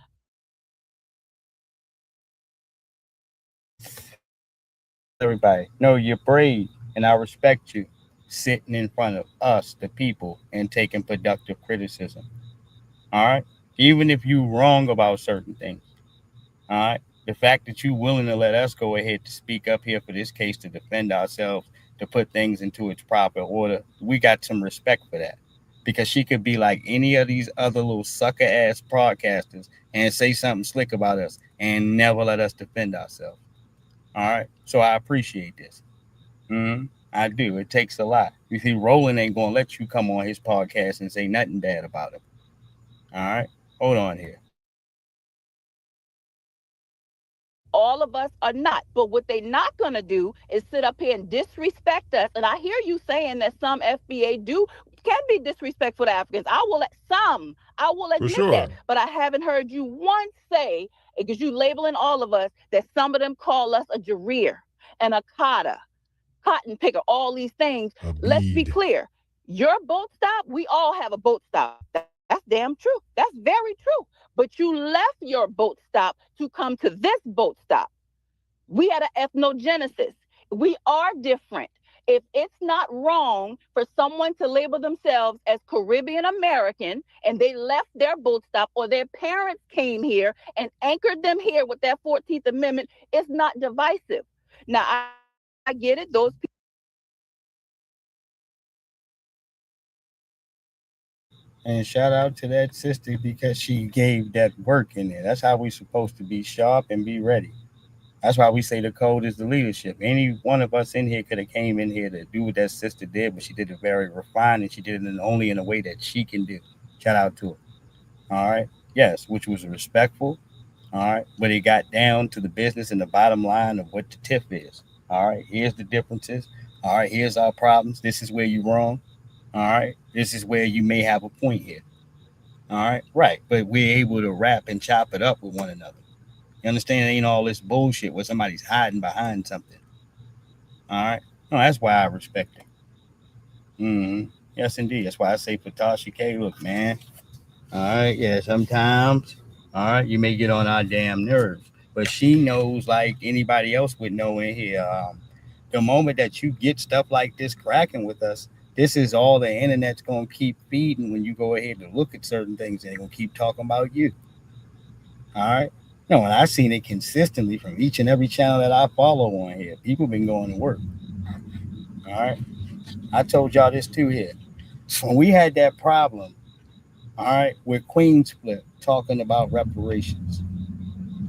Everybody, no, you're brave, and I respect you sitting in front of us, the people, and taking productive criticism. All right, even if you're wrong about certain things. All right, the fact that you're willing to let us go ahead to speak up here for this case to defend ourselves, to put things into its proper order, we got some respect for that. Because she could be like any of these other little sucker ass broadcasters and say something slick about us and never let us defend ourselves. All right, so I appreciate this. I do. It takes a lot. You see, Roland ain't gonna let you come on his podcast and say nothing bad about him. All right, hold on here. All of us are not. But what they're not going to do is sit up here and disrespect us. And I hear you saying that some FBA can be disrespectful to Africans. I will admit that. But I haven't heard you once say, because you labeling all of us, that some of them call us a Jareer, an Akata, cotton picker, all these things. Let's be clear. Your boat stop, we all have a boat stop. That's damn true. That's very true. But you left your boat stop to come to this boat stop. We had an ethnogenesis. We are different. If it's not wrong for someone to label themselves as Caribbean American and they left their boat stop or their parents came here and anchored them here with that 14th Amendment, it's not divisive. Now, I get it. Those people. And shout out to that sister because she gave that work in there. That's how we're supposed to be sharp and be ready. That's why we say the code is the leadership. Any one of us in here could have came in here to do what that sister did, but she did it very refined and she did it only in a way that she can do. Shout out to her. All right. Yes, which was respectful. All right. But it got down to the business and the bottom line of what the TIF is. All right. Here's the differences. All right. Here's our problems. This is where you're wrong. All right. This is where you may have a point here. All right. Right. But we're able to rap and chop it up with one another. You understand? It ain't all this bullshit where somebody's hiding behind something. All right. No, that's why I respect it. Yes, indeed. That's why I say for Tasha K, look, man. All right. Yeah, sometimes, all right, you may get on our damn nerves. But she knows like anybody else would know in here. The moment that you get stuff like this cracking with us, this is all the internet's going to keep feeding when you go ahead and look at certain things and they're going to keep talking about you. All right. No, and I've seen it consistently from each and every channel that I follow on here. People been going to work. All right. I told y'all this too here. So when we had that problem, all right, with Queen Split talking about reparations,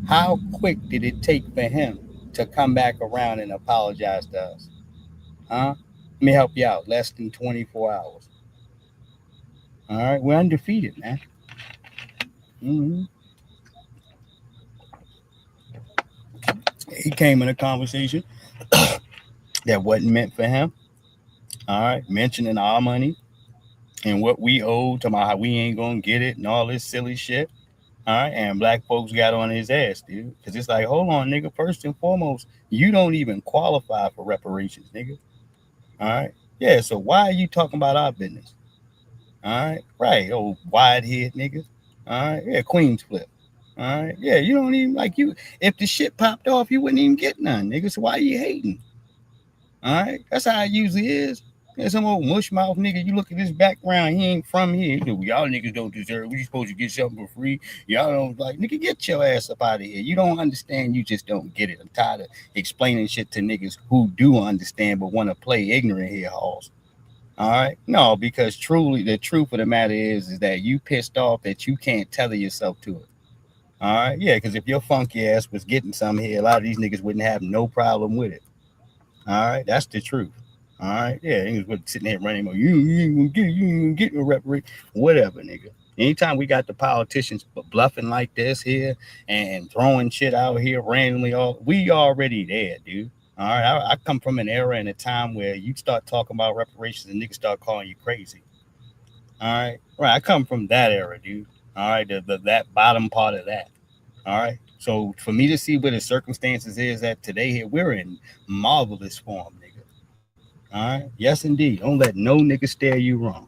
how quick did it take for him to come back around and apologize to us? Huh? Let me help you out. Less than 24 hours. All right. We're undefeated, man. He came in a conversation that wasn't meant for him. All right. Mentioning our money and what we owe to how we ain't going to get it and all this silly shit. All right. And black folks got on his ass, dude. Because it's like, hold on, nigga. First and foremost, you don't even qualify for reparations, nigga. All right. Yeah. So why are you talking about our business? All right. Right. Oh, wide head nigga. All right. Yeah. Queen Split. All right. Yeah, you don't even like you. If the shit popped off, you wouldn't even get none, nigga. So why you hating? All right. That's how it usually is. There's some old mush mouth nigga. You look at his background, he ain't from here. Y'all niggas don't deserve. We supposed to get something for free. Y'all don't like nigga. Get your ass up out of here. You don't understand. You just don't get it. I'm tired of explaining shit to niggas who do understand but want to play ignorant here, halls. All right. No, because truly the truth of the matter is that you pissed off that you can't tether yourself to it. All right. Yeah, because if your funky ass was getting some here, a lot of these niggas wouldn't have no problem with it. All right. That's the truth. All right. Yeah, niggas would sitting there running, you ain't gonna get no reparation. Whatever, nigga. Anytime we got the politicians bluffing like this here and throwing shit out here randomly, we already there, dude. All right. I come from an era and a time where you start talking about reparations and niggas start calling you crazy. All right. Right. I come from that era, dude. All right. That bottom part of that. All right. So for me to see where the circumstances is at today here, we're in marvelous form, nigga. All right. Yes, indeed. Don't let no nigga stare you wrong.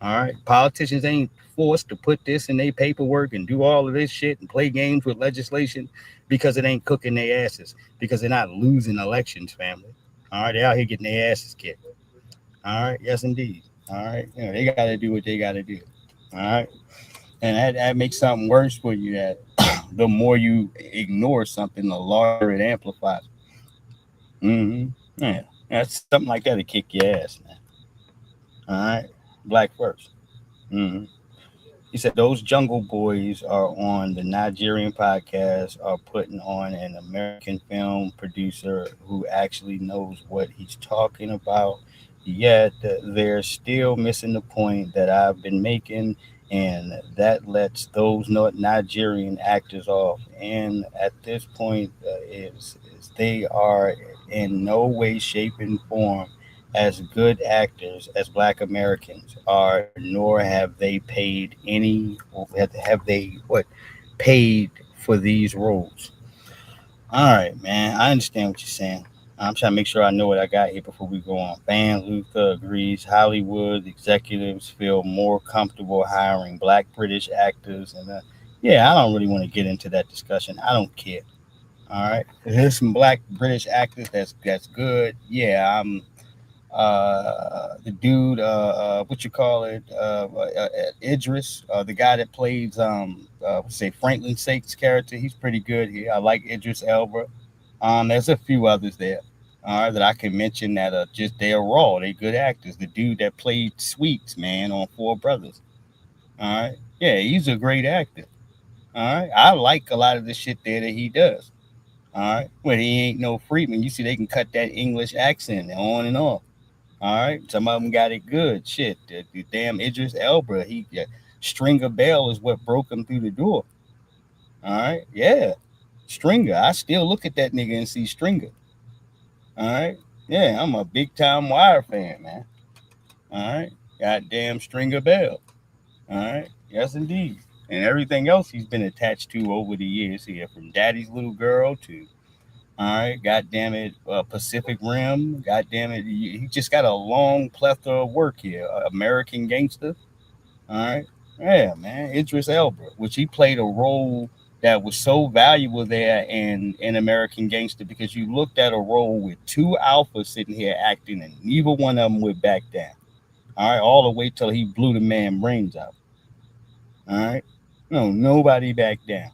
All right. Politicians ain't forced to put this in their paperwork and do all of this shit and play games with legislation because it ain't cooking their asses, because they're not losing elections, family. All right. They're out here getting their asses kicked. All right. Yes, indeed. All right. You know, they got to do what they got to do. All right. And that makes something worse for you, that the more you ignore something, the larger it amplifies. Yeah. That's something like that to kick your ass, man. All right. Black first. He said those Jungle Boys are on the Nigerian podcast, are putting on an American film producer who actually knows what he's talking about. Yet they're still missing the point that I've been making, and that lets those Nigerian actors off. And at this point, is they are in no way, shape, and form as good actors as Black Americans are, nor have they paid any, have they paid for these roles. All right, man, I understand what you're saying. I'm trying to make sure I know what I got here before we go on. Van Luther agrees Hollywood executives feel more comfortable hiring Black British actors, and yeah, I don't really want to get into that discussion. I don't care. All right, there's some Black British actors that's good. Yeah, I'm the dude, what you call it, Idris, the guy that plays, say Franklin Sake's character. He's pretty good here. I like Idris Elba. There's a few others there, that I can mention that are just they're raw. They good actors. The dude that played Sweets, man, on Four Brothers. All right, yeah, he's a great actor. All right, I like a lot of the shit there that he does. All right, but he ain't no Friedman. You see, they can cut that English accent on and off. All right, some of them got it good. Shit, the damn Idris Elba, Stringer Bell is what broke him through the door. All right, yeah, Stringer. I still look at that nigga and see Stringer. All right, yeah, I'm a big time Wire fan, man. All right, goddamn Stringer Bell. All right, yes indeed, and everything else he's been attached to over the years here, from Daddy's Little Girl to. All right, God damn it, Pacific Rim. God damn it, he just got a long plethora of work here. American Gangster. All right, yeah, man, Idris Elba, which he played a role that was so valuable there in American Gangster, because you looked at a role with two alphas sitting here acting, and neither one of them would back down. All right, all the way till he blew the man brains out. All right, no, nobody backed down.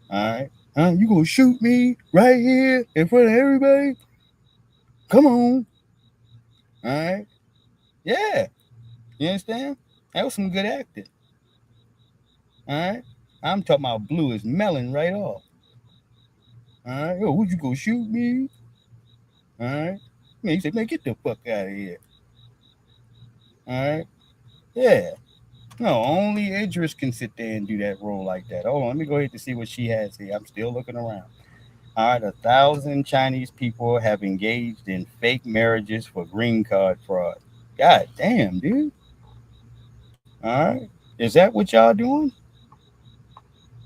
All right. You gonna shoot me right here in front of everybody? Come on. All right. Yeah. You understand? That was some good acting. All right. I'm talking about blue is melon right off. All right. Yo, would you go shoot me? All right. Man, he said, man, get the fuck out of here. All right. Yeah. No, only Idris can sit there and do that role like that. Hold on, let me go ahead to see what she has here. I'm still looking around. All right, 1,000 Chinese people have engaged in fake marriages for green card fraud. God damn, dude. All right. Is that what y'all doing?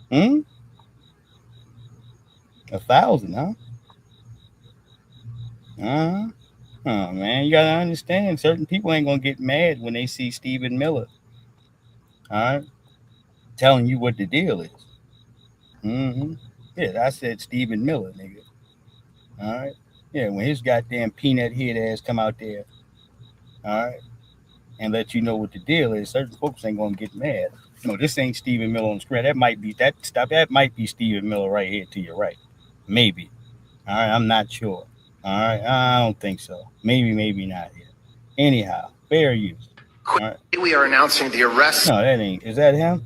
1,000, huh? Uh-huh. Oh, man, you got to understand, certain people ain't going to get mad when they see Stephen Miller, all right, telling you what the deal is. Mm-hmm. Yeah, I said Stephen Miller, nigga. All right. Yeah, when his goddamn peanut head ass come out there, all right, and let you know what the deal is, certain folks ain't gonna get mad. No, this ain't Stephen Miller on the screen. That might be that stuff. That might be Stephen Miller right here to your right. Maybe. All right, I'm not sure. All right, I don't think so. Maybe not here. Anyhow, fair use. All right. We are announcing the arrest. No, that ain't. Is that him?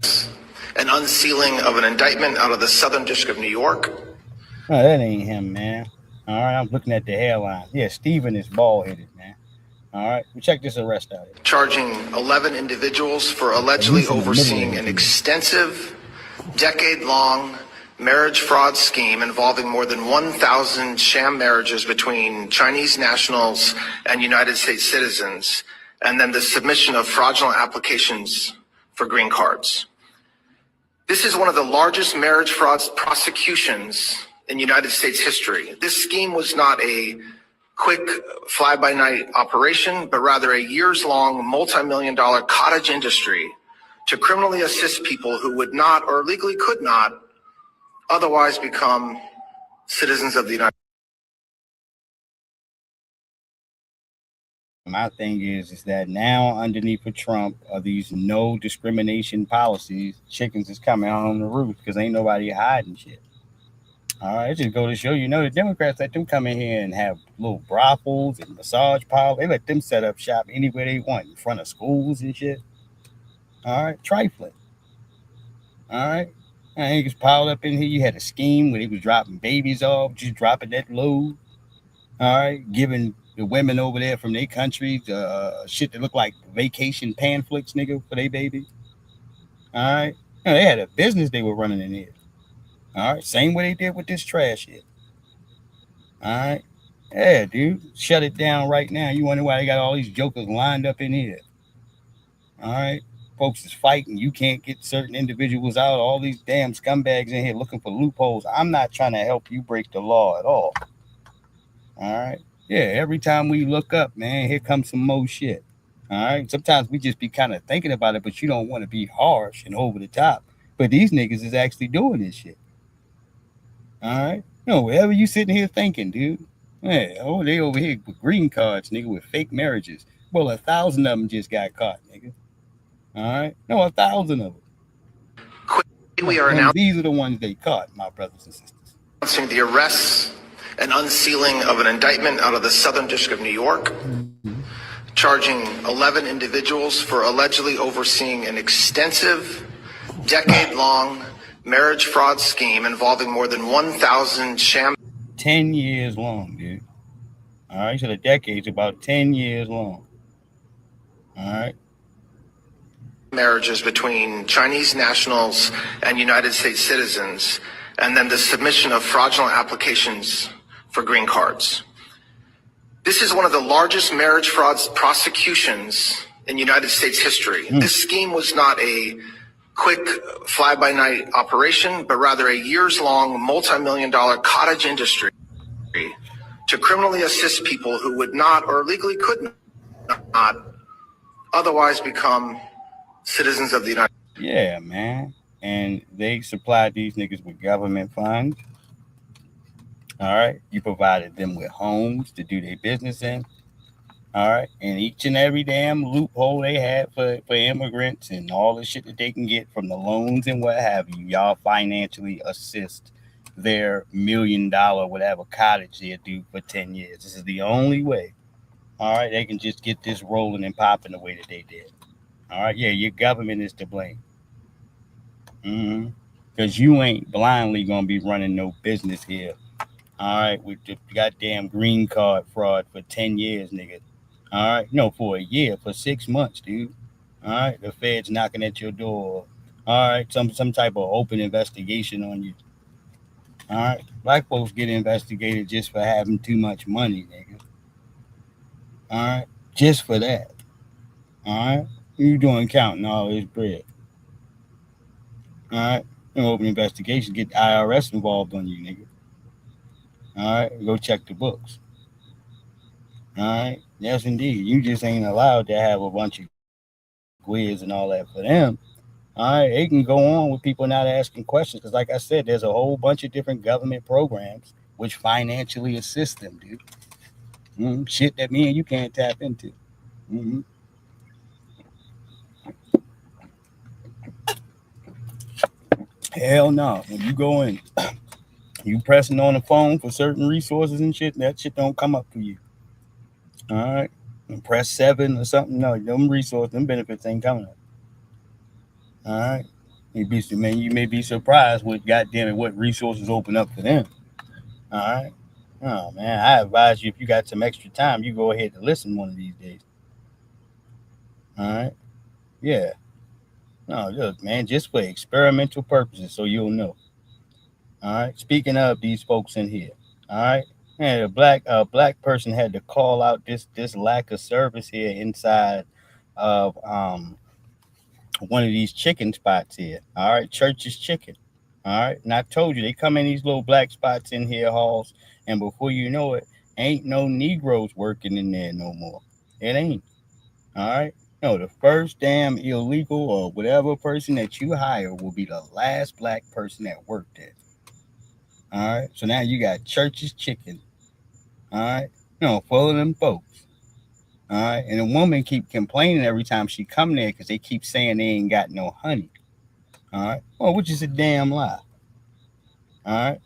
An unsealing of an indictment out of the Southern District of New York. No, that ain't him, man. All right, I'm looking at the hairline. Yeah, Stephen is bald headed, man. All right, well, check this arrest out. Charging 11 individuals for allegedly overseeing an extensive, decade-long marriage fraud scheme involving more than 1,000 sham marriages between Chinese nationals and United States citizens, and then the submission of fraudulent applications for green cards. This is one of the largest marriage fraud prosecutions in United States history. This scheme was not a quick fly-by-night operation, but rather a years-long, multi-million-dollar cottage industry to criminally assist people who would not or legally could not otherwise become citizens of the United States. My thing is that now underneath of Trump are these no discrimination policies. Chickens is coming home to roost because ain't nobody hiding shit. All right, just go to show you know the Democrats let them come in here and have little brothels and massage parlors. They let them set up shop anywhere they want in front of schools and shit. All right, trifling. All right, and niggas piled up in here. You had a scheme where they was dropping babies off, just dropping that load. All right, giving the women over there from their country shit that look like vacation pamphlets, nigga, for their baby. All right, you know, they had a business they were running in here. All right, same way they did with this trash shit. All right, yeah, dude, shut it down right now. You wonder why they got all these jokers lined up in here. All right, folks is fighting. You can't get certain individuals out. All these damn scumbags in here looking for loopholes. I'm not trying to help you break the law at all. All right. Yeah, every time we look up, man, here comes some more shit. All right. Sometimes we just be kind of thinking about it, but you don't want to be harsh and over the top. But these niggas is actually doing this shit. All right. No, whatever you sitting here thinking, dude. Yeah, oh, they over here with green cards, nigga, with fake marriages. Well, 1,000 of them just got caught, nigga. All right. No, 1,000 of them. We are announcing these are the ones they caught, my brothers and sisters. Announcing the arrests and unsealing of an indictment out of the Southern District of New York, charging 11 individuals for allegedly overseeing an extensive, decade-long marriage fraud scheme involving more than 1,000 sham. 10 years long, dude. All right, so the decade's about 10 years long. All right. Marriages between Chinese nationals and United States citizens, and then the submission of fraudulent applications for green cards. This is one of the largest marriage fraud prosecutions in United States history. This scheme was not a quick fly-by-night operation, but rather a years-long, multi-million-dollar cottage industry to criminally assist people who would not or legally could not otherwise become citizens of the United States. Yeah, man. And they supplied these niggas with government funds. All right. You provided them with homes to do their business in. All right. And each and every damn loophole they had for immigrants and all the shit that they can get from the loans and what have you, y'all financially assist their $1 million whatever cottage they do for 10 years. This is the only way. All right. They can just get this rolling and popping the way that they did. All right. Yeah. Your government is to blame. Because you ain't blindly going to be running no business here. All right, with the goddamn green card fraud for 10 years, nigga. All right, no, for a year, for 6 months, dude. All right, the Fed's knocking at your door. All right, some type of open investigation on you. All right, black folks get investigated just for having too much money, nigga. All right, just for that. All right, you doing counting all this bread. All right, no open investigation, get the IRS involved on you, nigga. All right, go check the books. All right, yes, indeed. You just ain't allowed to have a bunch of quiz and all that for them. All right, they can go on with people not asking questions because, like I said, there's a whole bunch of different government programs which financially assist them, dude. Shit that me and you can't tap into. Mm-hmm. Hell no. When you go in, you pressing on the phone for certain resources and shit, that shit don't come up for you. All right, and press 7 or something. No, them resources, them benefits ain't coming up. All right, you may be surprised with goddamn it what resources open up for them. All right. Oh man, I advise you if you got some extra time, you go ahead and listen one of these days. All right. Yeah. No, look, man, just for experimental purposes, so you'll know. All right. Speaking of these folks in here, all right. Man, a black person had to call out this lack of service here inside of one of these chicken spots here. All right, Church's Chicken. All right, and I told you they come in these little black spots in here halls, and before you know it, ain't no Negroes working in there no more. It ain't. All right. No, the first damn illegal or whatever person that you hire will be the last black person that worked there. All right. So now you got Church's Chicken. All right. Full of them folks. All right. And the woman keep complaining every time she come there because they keep saying they ain't got no honey. All right. Well, which is a damn lie. All right.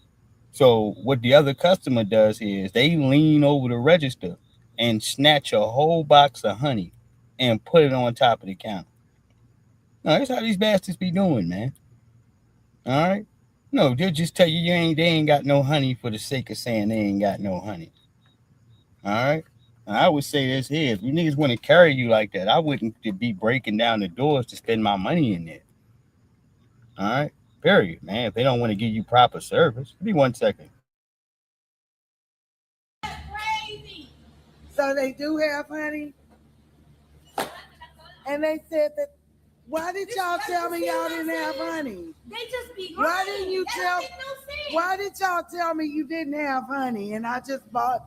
So what the other customer does here is they lean over the register and snatch a whole box of honey and put it on top of the counter. No, that's how these bastards be doing, man. All right. No, they'll just tell you they ain't got no honey for the sake of saying they ain't got no honey. All right. And I would say this here: if you niggas want to carry you like that, I wouldn't be breaking down the doors to spend my money in there. All right. Period, man. If they don't want to give you proper service, give me 1 second. So they do have honey. And they said that, why did y'all tell me y'all didn't have honey? They just be Why didn't you tell? Why did y'all tell me you didn't have honey? And I just bought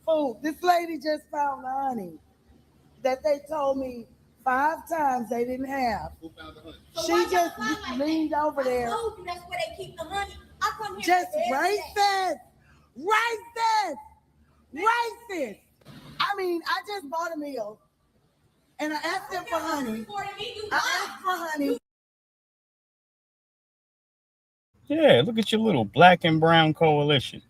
food. This lady just found the honey that they told me 5 times they didn't have. Who found the honey? She just leaned over there. I told you that's where they keep the honey. I come here Just every day. racist. I mean, I just bought a meal and I asked them for honey. I asked for honey. Yeah, look at your little black and brown coalition.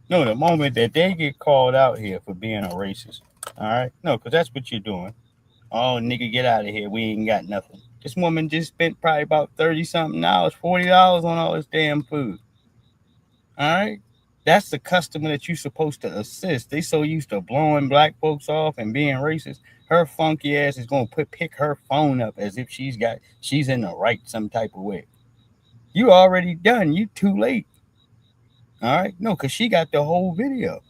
No, the moment that they get called out here for being a racist. All right? No, because that's what you're doing. Oh, nigga, get out of here. We ain't got nothing. This woman just spent probably about 30-something dollars, $40 on all this damn food. All right? That's the customer that you're supposed to assist. They so used to blowing black folks off and being racist. Her funky ass is going to pick her phone up as if she's in the right some type of way. You already done. You too late. All right? No, because she got the whole video.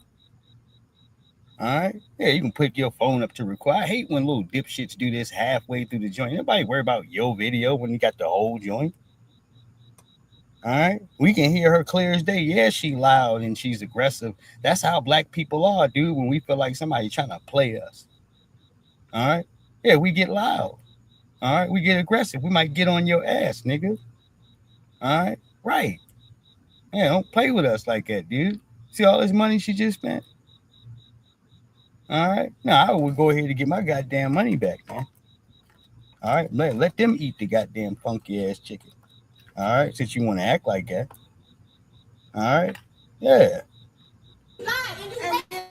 All right? Yeah, you can put your phone up to record. I hate when little dipshits do this halfway through the joint. Nobody worry about your video when you got the whole joint. All right? We can hear her clear as day. Yeah, she loud and she's aggressive. That's how black people are, dude, when we feel like somebody trying to play us. All right? Yeah, we get loud. All right? We get aggressive. We might get on your ass, nigga. All right? Right. Yeah, don't play with us like that, dude. See all this money she just spent? All right? Now, I would go ahead and get my goddamn money back, man. All right? Let them eat the goddamn funky ass chicken. All right? Since you want to act like that. All right? Yeah. And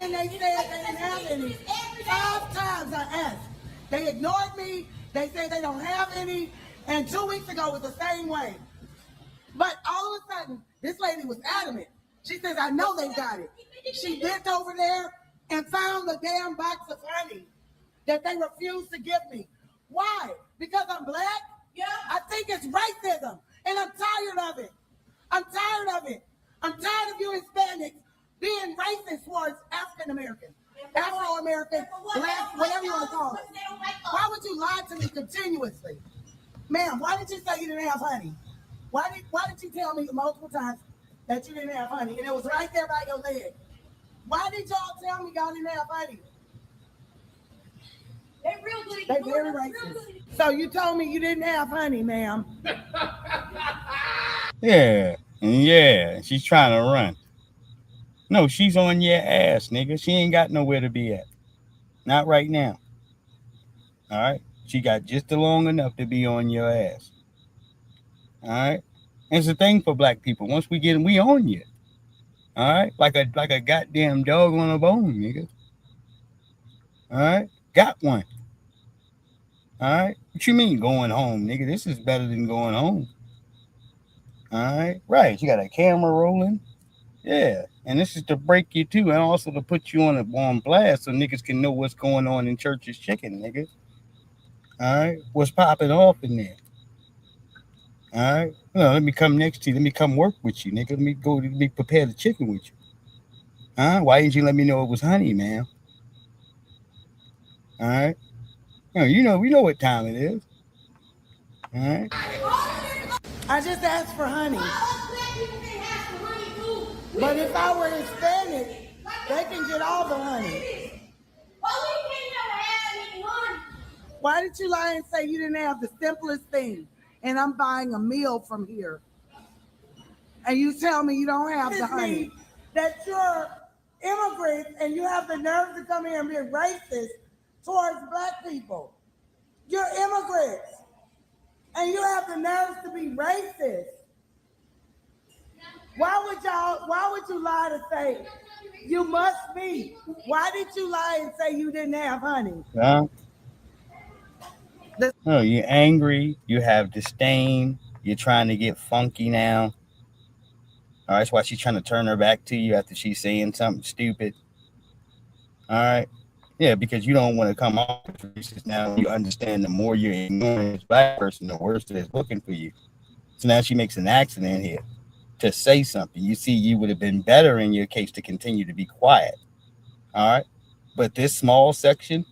then they said they didn't have any. 5 times I asked. They ignored me. They said they don't have any. And 2 weeks ago was the same way. But all of a sudden, this lady was adamant. She says, I know they got it. She bent over there and found the damn box of honey that they refused to give me. Why? Because I'm black? Yeah. I think it's racism. And I'm tired of it. I'm tired of you Hispanics being racist towards African Americans, Afro Americans, black, whatever you want to call it. Why would you lie to me continuously? Ma'am, why did you say you didn't have honey? Why did you tell me multiple times that you didn't have honey? And it was right there by your leg. Why did y'all tell me y'all didn't have honey? They real good. They very racist. So you told me you didn't have honey, ma'am. Yeah, she's trying to run. No, she's on your ass, nigga. She ain't got nowhere to be at. Not right now. All right? She got just long enough to be on your ass. All right? And it's a thing for black people. Once we get them, we own you. All right? Like a goddamn dog on a bone, nigga. All right? Got one. All right? What you mean going home, nigga? This is better than going home. All right? Right. You got a camera rolling. Yeah. And this is to break you too, and also to put you on blast so niggas can know what's going on in Church's Chicken, nigga. All right? What's popping off in there? All right? No, let me come next to you. Let me come work with you, nigga. Let me prepare the chicken with you. Huh? Why didn't you let me know it was honey, man? All right? We know what time it is. All right? I just asked for honey. But if I were Hispanic, they can get all the honey. Why did you lie and say you didn't have the simplest thing? And I'm buying a meal from here. And you tell me you don't have the honey. That you're immigrants and you have the nerve to come here and be racist towards black people. You're immigrants. And you have the nerve to be racist. Why would you lie to say you must be? Why did you lie and say you didn't have honey? Huh? No, you're angry. You have disdain. You're trying to get funky now. All right, that's why she's trying to turn her back to you after she's saying something stupid. All right. Yeah, because you don't want to come off as racist now. You understand the more you're ignoring this black person, the worse it is looking for you. So now she makes an accident here to say something. You see, you would have been better in your case to continue to be quiet. All right. But this small section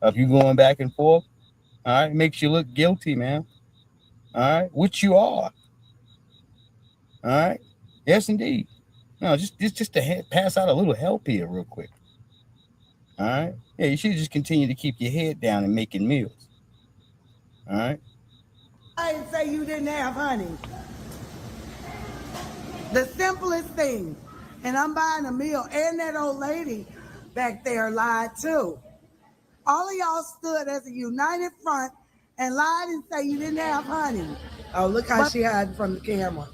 of you going back and forth, all right, makes you look guilty, man. All right. Which you are. All right. Yes, indeed. No, just to pass out a little help here real quick. All right. Yeah, you should just continue to keep your head down and making meals. All right. I didn't say you didn't have honey. The simplest thing. And I'm buying a meal. And that old lady back there lied too. All of y'all stood as a united front and lied and say you didn't have honey. Oh, look how she hiding from the camera.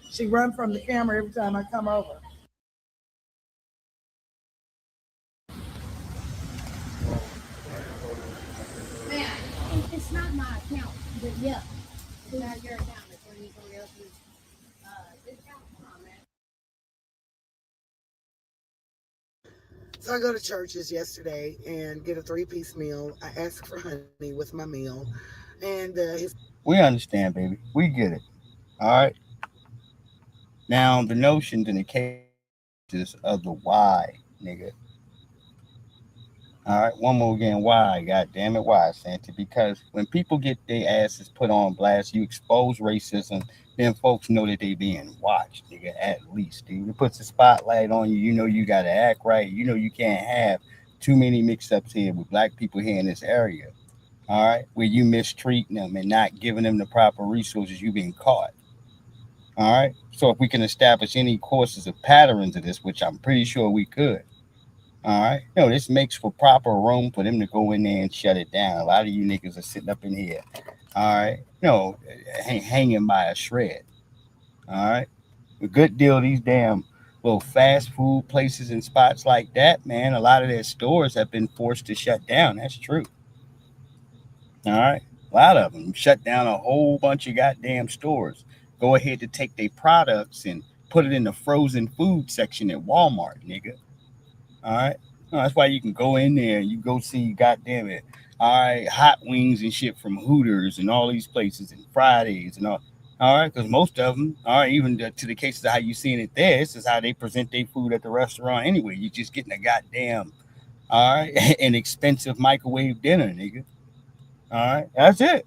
She run from the camera every time I come over. Man, it's not my account, but yeah, it's not your account. It's somebody else's account. Come on, man. So I go to Church's yesterday and get a 3-piece meal. I ask for honey with my meal. And we understand, baby. We get it. All right. Now, the notions and the cases of the why, nigga. All right. One more again. Why? God damn it. Why, Santa? Because when people get their asses put on blast, you expose racism, then folks know that they being watched, nigga, at least, dude. It puts a spotlight on you. You know you got to act right. You know you can't have too many mix-ups here with black people here in this area. All right. Where you mistreating them and not giving them the proper resources, you being caught. All right. So if we can establish any courses of patterns of this, which I'm pretty sure we could. All right. This makes for proper room for them to go in there and shut it down. A lot of you niggas are sitting up in here. All right. Hanging by a shred. All right. A good deal of these damn little fast food places and spots like that, man. A lot of their stores have been forced to shut down. That's true. All right. A lot of them shut down a whole bunch of goddamn stores. Go ahead to take their products and put it in the frozen food section at Walmart, nigga. All right. That's why you can go in there and you go see, goddamn it, all right, hot wings and shit from Hooters and all these places and Fridays and all. All right. Because most of them, all right, even to the cases of how you seeing it there, this is how they present their food at the restaurant anyway. You're just getting a goddamn, all right, an expensive microwave dinner, nigga. All right. That's it.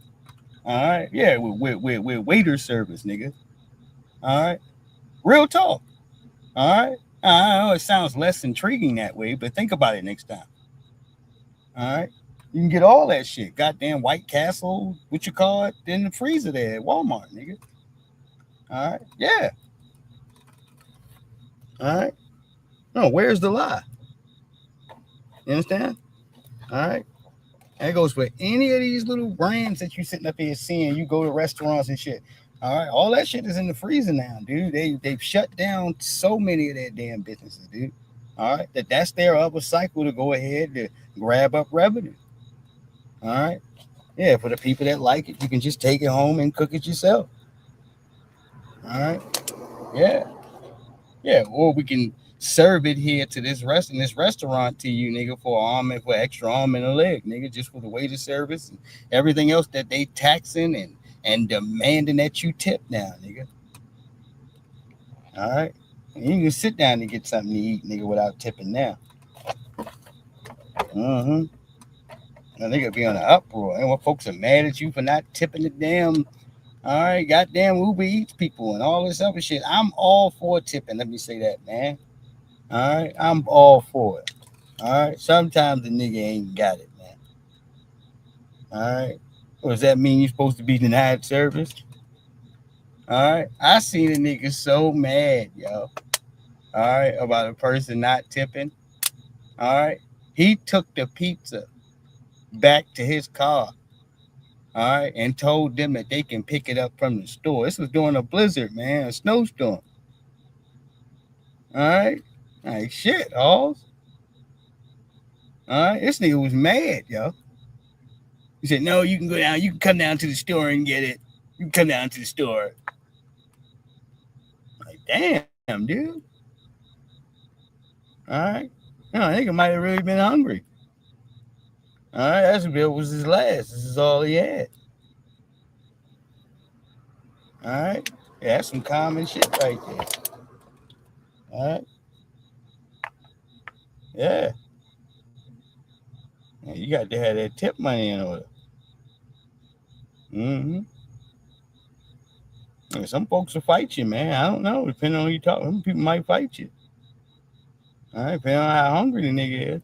All right. Yeah. With waiter service, nigga. All right. Real talk. All right. I know it sounds less intriguing that way, but think about it next time. All right. You can get all that shit. Goddamn White Castle, what you call it, in the freezer there at Walmart, nigga. All right, yeah. All right. No, where's the lie? You understand? All right. That goes for any of these little brands that you sitting up here seeing. You go to restaurants and shit. All right, all that shit is in the freezer now, dude. They've shut down so many of their damn businesses, dude. All right, that's their other cycle to go ahead to grab up revenue. All right, yeah, for the people that like it, you can just take it home and cook it yourself. All right, yeah, or we can serve it here to this restaurant to you, nigga, for extra arm and a leg, nigga, just for the waiter service and everything else that they taxing and demanding that you tip now, nigga. All right, and you can sit down and get something to eat, nigga, without tipping now. And they gonna be on an uproar, and what folks are mad at you for not tipping the damn. All right, goddamn Uber Eats people and all this other shit. I'm all for tipping. Let me say that, man. All right, I'm all for it. All right, sometimes the nigga ain't got it, man. All right, what does that mean? You're supposed to be denied service? All right, I seen a nigga so mad, yo. All right, about a person not tipping. All right, he took the pizza back to his car. All right, and told them that they can pick it up from the store. This was during a blizzard, man, a snowstorm. All right, like shit, Halls. All right, this nigga was mad, yo. He said, "No, you can go down. You can come down to the store and get it. You can come down to the store." Like, damn, dude. All right, no, I think it might have really been hungry. All right, that's bill was his last. This is all he had. All right, yeah, that's some common shit right there. All right, yeah. Yeah, you got to have that tip money in order. And some folks will fight you, man. I don't know. Depending on who you talk, some people might fight you. All right, depending on how hungry the nigga is.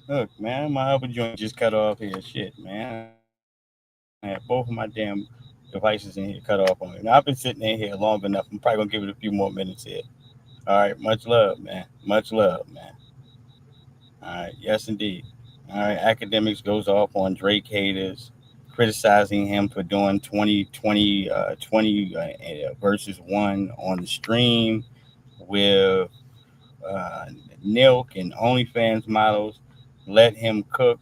Look, man, my other joint just cut off here. Shit, man. I had both of my damn devices in here cut off on me. Now, I've been sitting in here long enough. I'm probably going to give it a few more minutes here. All right, much love, man. Much love, man. All right, yes, indeed. All right, academics goes off on Drake haters, criticizing him for doing 20 versus 1 on the stream with Nilk and OnlyFans models. Let him cook.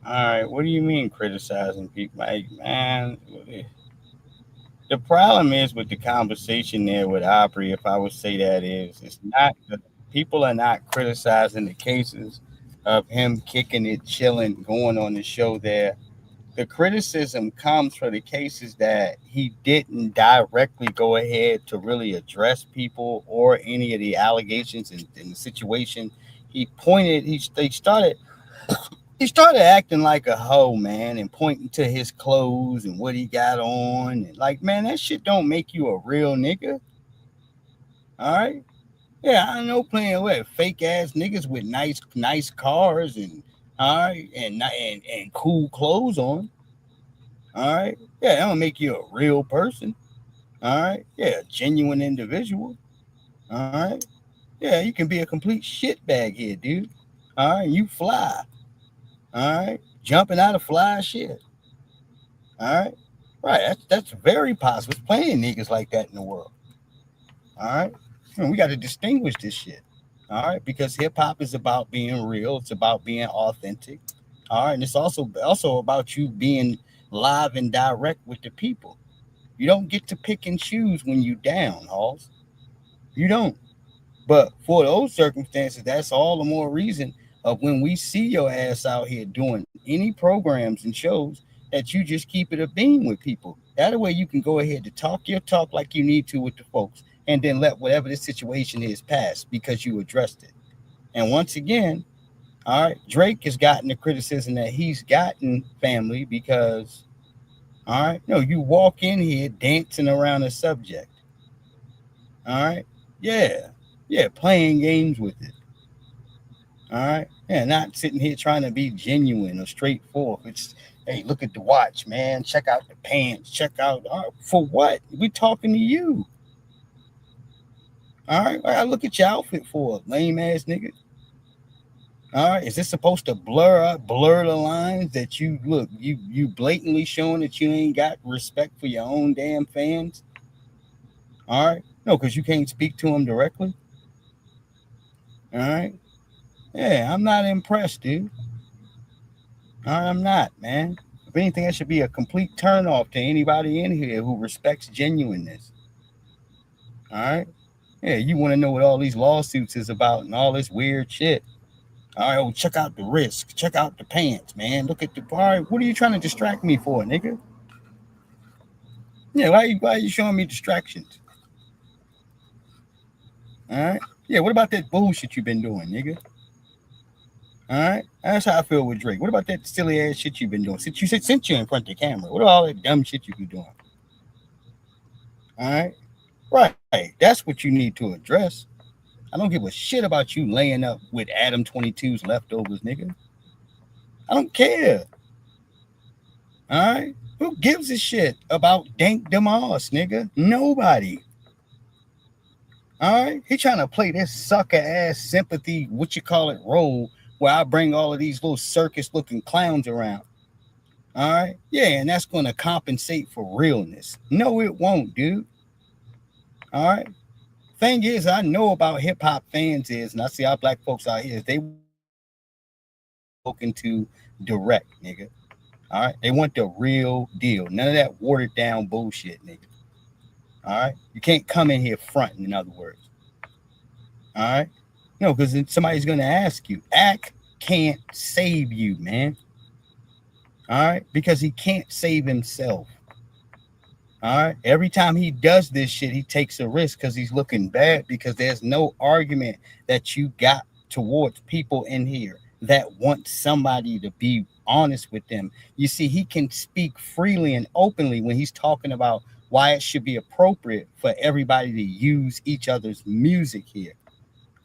All right, what do you mean criticizing people? Like, man, the problem is with the conversation there with Aubrey, if I would say that it's not, people are not criticizing the cases of him kicking it, chilling, going on the show there. The criticism comes for the cases that he didn't directly go ahead to really address people or any of the allegations in the situation. He started acting like a hoe, man, and pointing to his clothes and what he got on. And like, man, that shit don't make you a real nigga. All right. Yeah, I know playing with fake ass niggas with nice cars and all right and cool clothes on. All right. Yeah, that don't make you a real person. All right. Yeah, a genuine individual. All right. Yeah, you can be a complete shitbag here, dude. All right, you fly. All right, jumping out of fly shit. All right, right. That's very possible. There's plenty of niggas like that in the world. All right, we got to distinguish this shit. All right, because hip hop is about being real. It's about being authentic. All right, and it's also about you being live and direct with the people. You don't get to pick and choose when you down, Halls. You don't. But for those circumstances, that's all the more reason of when we see your ass out here doing any programs and shows that you just keep it a beam with people. That way you can go ahead to talk your talk like you need to with the folks and then let whatever the situation is pass because you addressed it. And once again, all right, Drake has gotten the criticism that he's gotten, family, because, all right, no, you walk in here dancing around a subject. All right, yeah, playing games with it. All right. Yeah, not sitting here trying to be genuine or straightforward. It's, hey, look at the watch, man. Check out the pants. Check out, for what? We talking to you. All right. I look at your outfit for, lame ass nigga. All right. Is this supposed to blur the lines that you look, you blatantly showing that you ain't got respect for your own damn fans? All right. No, because you can't speak to them directly. All right. Yeah, I'm not impressed, dude. I'm not, man. If anything, that should be a complete turnoff to anybody in here who respects genuineness. All right? Yeah, you want to know what all these lawsuits is about and all this weird shit. All right, well, check out the risk. Check out the pants, man. Look at the... All right, what are you trying to distract me for, nigga? Yeah, why are you showing me distractions? All right? Yeah, what about that bullshit you've been doing, nigga? All right, that's how I feel with Drake. What about that silly ass shit you've been doing? Since you're in front of the camera, what about all that dumb shit you be doing? All right, that's what you need to address. I don't give a shit about you laying up with Adam 22's leftovers, nigga. I don't care. All right, who gives a shit about Dank DeMoss, nigga? Nobody. All right, he trying to play this sucker ass sympathy, what you call it, role where I bring all of these little circus looking clowns around. All right. Yeah, and that's going to compensate for realness. No, it won't, dude. All right. Thing is, I know about hip hop fans is, and I see our black folks out here, is they spoken to direct, nigga. All right. They want the real deal. None of that watered down bullshit, nigga. All right. You can't come in here fronting, in other words. All right. No, because somebody's going to ask you. Ack can't save you, man. All right. Because he can't save himself. All right. Every time he does this shit, he takes a risk because he's looking bad, because there's no argument that you got towards people in here that want somebody to be honest with them. You see, he can speak freely and openly when he's talking about why it should be appropriate for everybody to use each other's music here.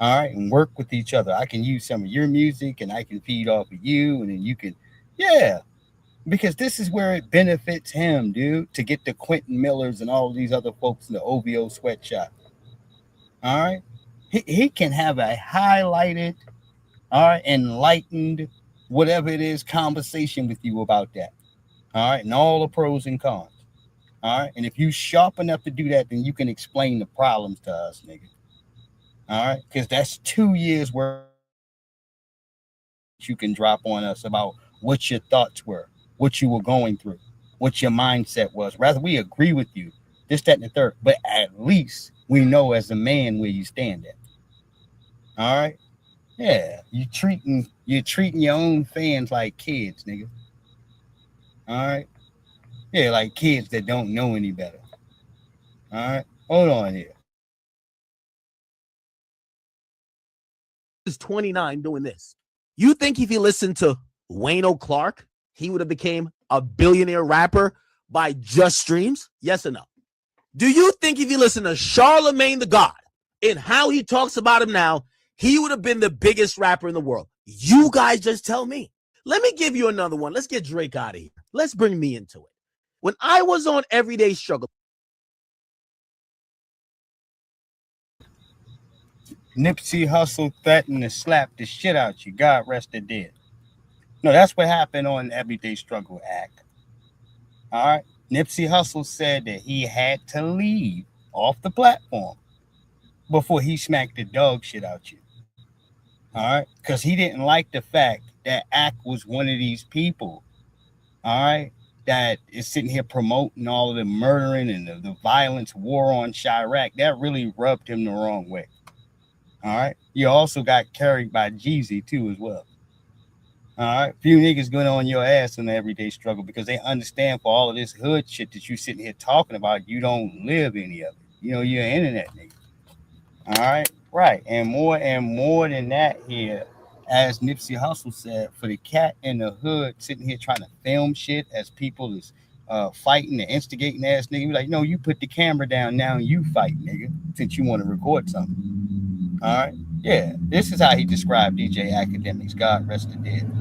All right. And work with each other. I can use some of your music and I can feed off of you. And then you can, yeah. Because this is where it benefits him, dude, to get the Quentin Millers and all these other folks in the OVO sweatshop. All right. He can have a highlighted, all right, enlightened, whatever it is, conversation with you about that. All right. And all the pros and cons. All right. And if you sharp enough to do that, then you can explain the problems to us, nigga. All right. Because that's 2 years worth you can drop on us about what your thoughts were, what you were going through, what your mindset was. Rather, we agree with you, this, that, and the third, but at least we know as a man where you stand at. All right? Yeah, you're treating your own fans like kids, nigga. All right? Yeah, like kids that don't know any better. All right? Hold on here. Is 29 doing this. You think if he listened to Wayne O'Clark, he would have became a billionaire rapper by just streams? Yes or no? Do you think if you listen to Charlemagne the God and how he talks about him now, he would have been the biggest rapper in the world? You guys just tell me. Let me give you another one. Let's get Drake out of here. Let's bring me into it. When I was on Everyday Struggle, Nipsey Hussle threatened to slap the shit out you. God rest the dead. No, that's what happened on Everyday Struggle Act. All right. Nipsey Hussle said that he had to leave off the platform before he smacked the dog shit out you. All right. Because he didn't like the fact that Act was one of these people. All right. That is sitting here promoting all of the murdering and the violence, war on Chirac. That really rubbed him the wrong way. All right. You also got carried by Jeezy too as well. All right. Few niggas going on your ass in the Everyday Struggle because they understand for all of this hood shit that you sitting here talking about, you don't live any of it. You know, you're an internet nigga. All right. Right. And more than that here, as Nipsey Hussle said, for the cat in the hood sitting here trying to film shit as people is fighting and instigating ass nigga, be like, no, you put the camera down now and you fight, nigga, since you want to record something. All right. Yeah, this is how he described DJ Academics, God rest the dead.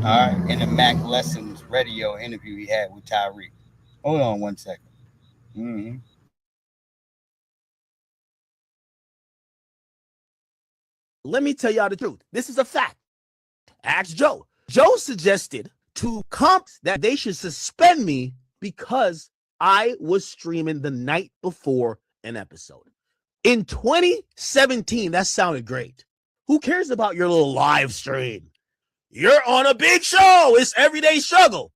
All right, in the Mac Lessons radio interview he had with Tyreek. Hold on 1 second. Mm-hmm. Let me tell y'all the truth. This is a fact. Ask Joe. Joe suggested to comps that they should suspend me because I was streaming the night before an episode. In 2017, that sounded great. Who cares about your little live stream? You're on a big show. It's everyday struggle.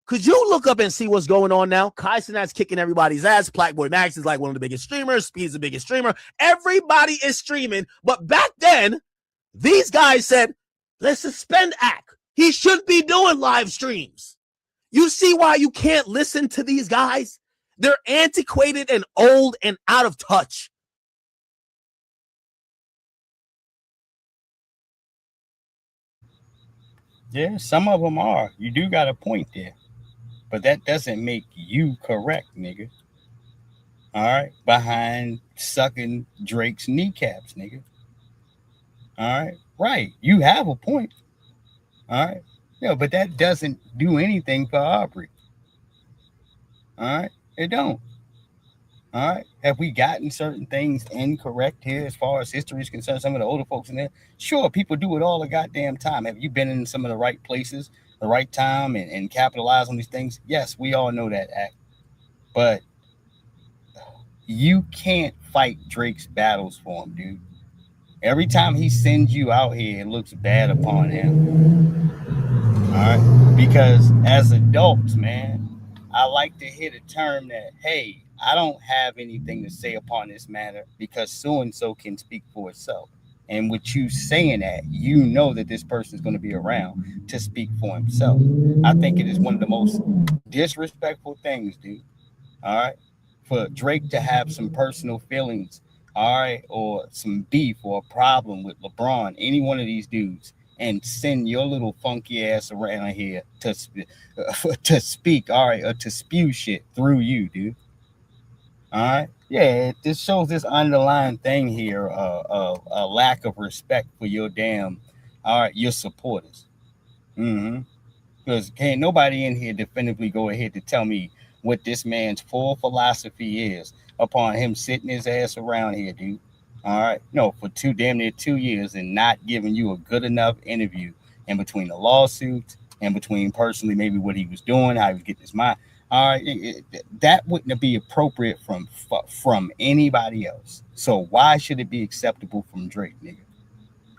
Could you look up and see what's going on now? Kai Cenat's kicking everybody's ass. Blackboy Max is like one of the biggest streamers. Speed's the biggest streamer. Everybody is streaming. But back then, these guys said, let's suspend Ack. He should be doing live streams. You see why you can't listen to these guys? They're antiquated and old and out of touch. Yeah, some of them are. You do got a point there. But that doesn't make you correct, nigga. All right? Behind sucking Drake's kneecaps, nigga. All right? Right. You have a point. All right? Yeah, but that doesn't do anything for Aubrey. All right? It don't. All right? Have we gotten certain things incorrect here as far as history is concerned? Some of the older folks in there? Sure, people do it all the goddamn time. Have you been in some of the right places, the right time, and capitalize on these things? Yes, we all know that, Act. But you can't fight Drake's battles for him, dude. Every time he sends you out here, it looks bad upon him. All right? Because as adults, man, I like to hear the term that, hey, I don't have anything to say upon this matter because so-and-so can speak for itself. And with you saying that, you know that this person is going to be around to speak for himself. I think it is one of the most disrespectful things, dude. All right? For Drake to have some personal feelings, all right, or some beef or a problem with LeBron, any one of these dudes, and send your little funky ass around here to speak, all right, or to spew shit through you, dude. All right, yeah, this shows this underlying thing here of a lack of respect for your damn, all right, your supporters. Because can't nobody in here definitively go ahead to tell me what this man's full philosophy is upon him sitting his ass around here, dude. All right, no, for damn near 2 years and not giving you a good enough interview in between the lawsuits and between personally maybe what he was doing, how he was getting his mind. All right, that wouldn't be appropriate from anybody else. So why should it be acceptable from Drake, nigga?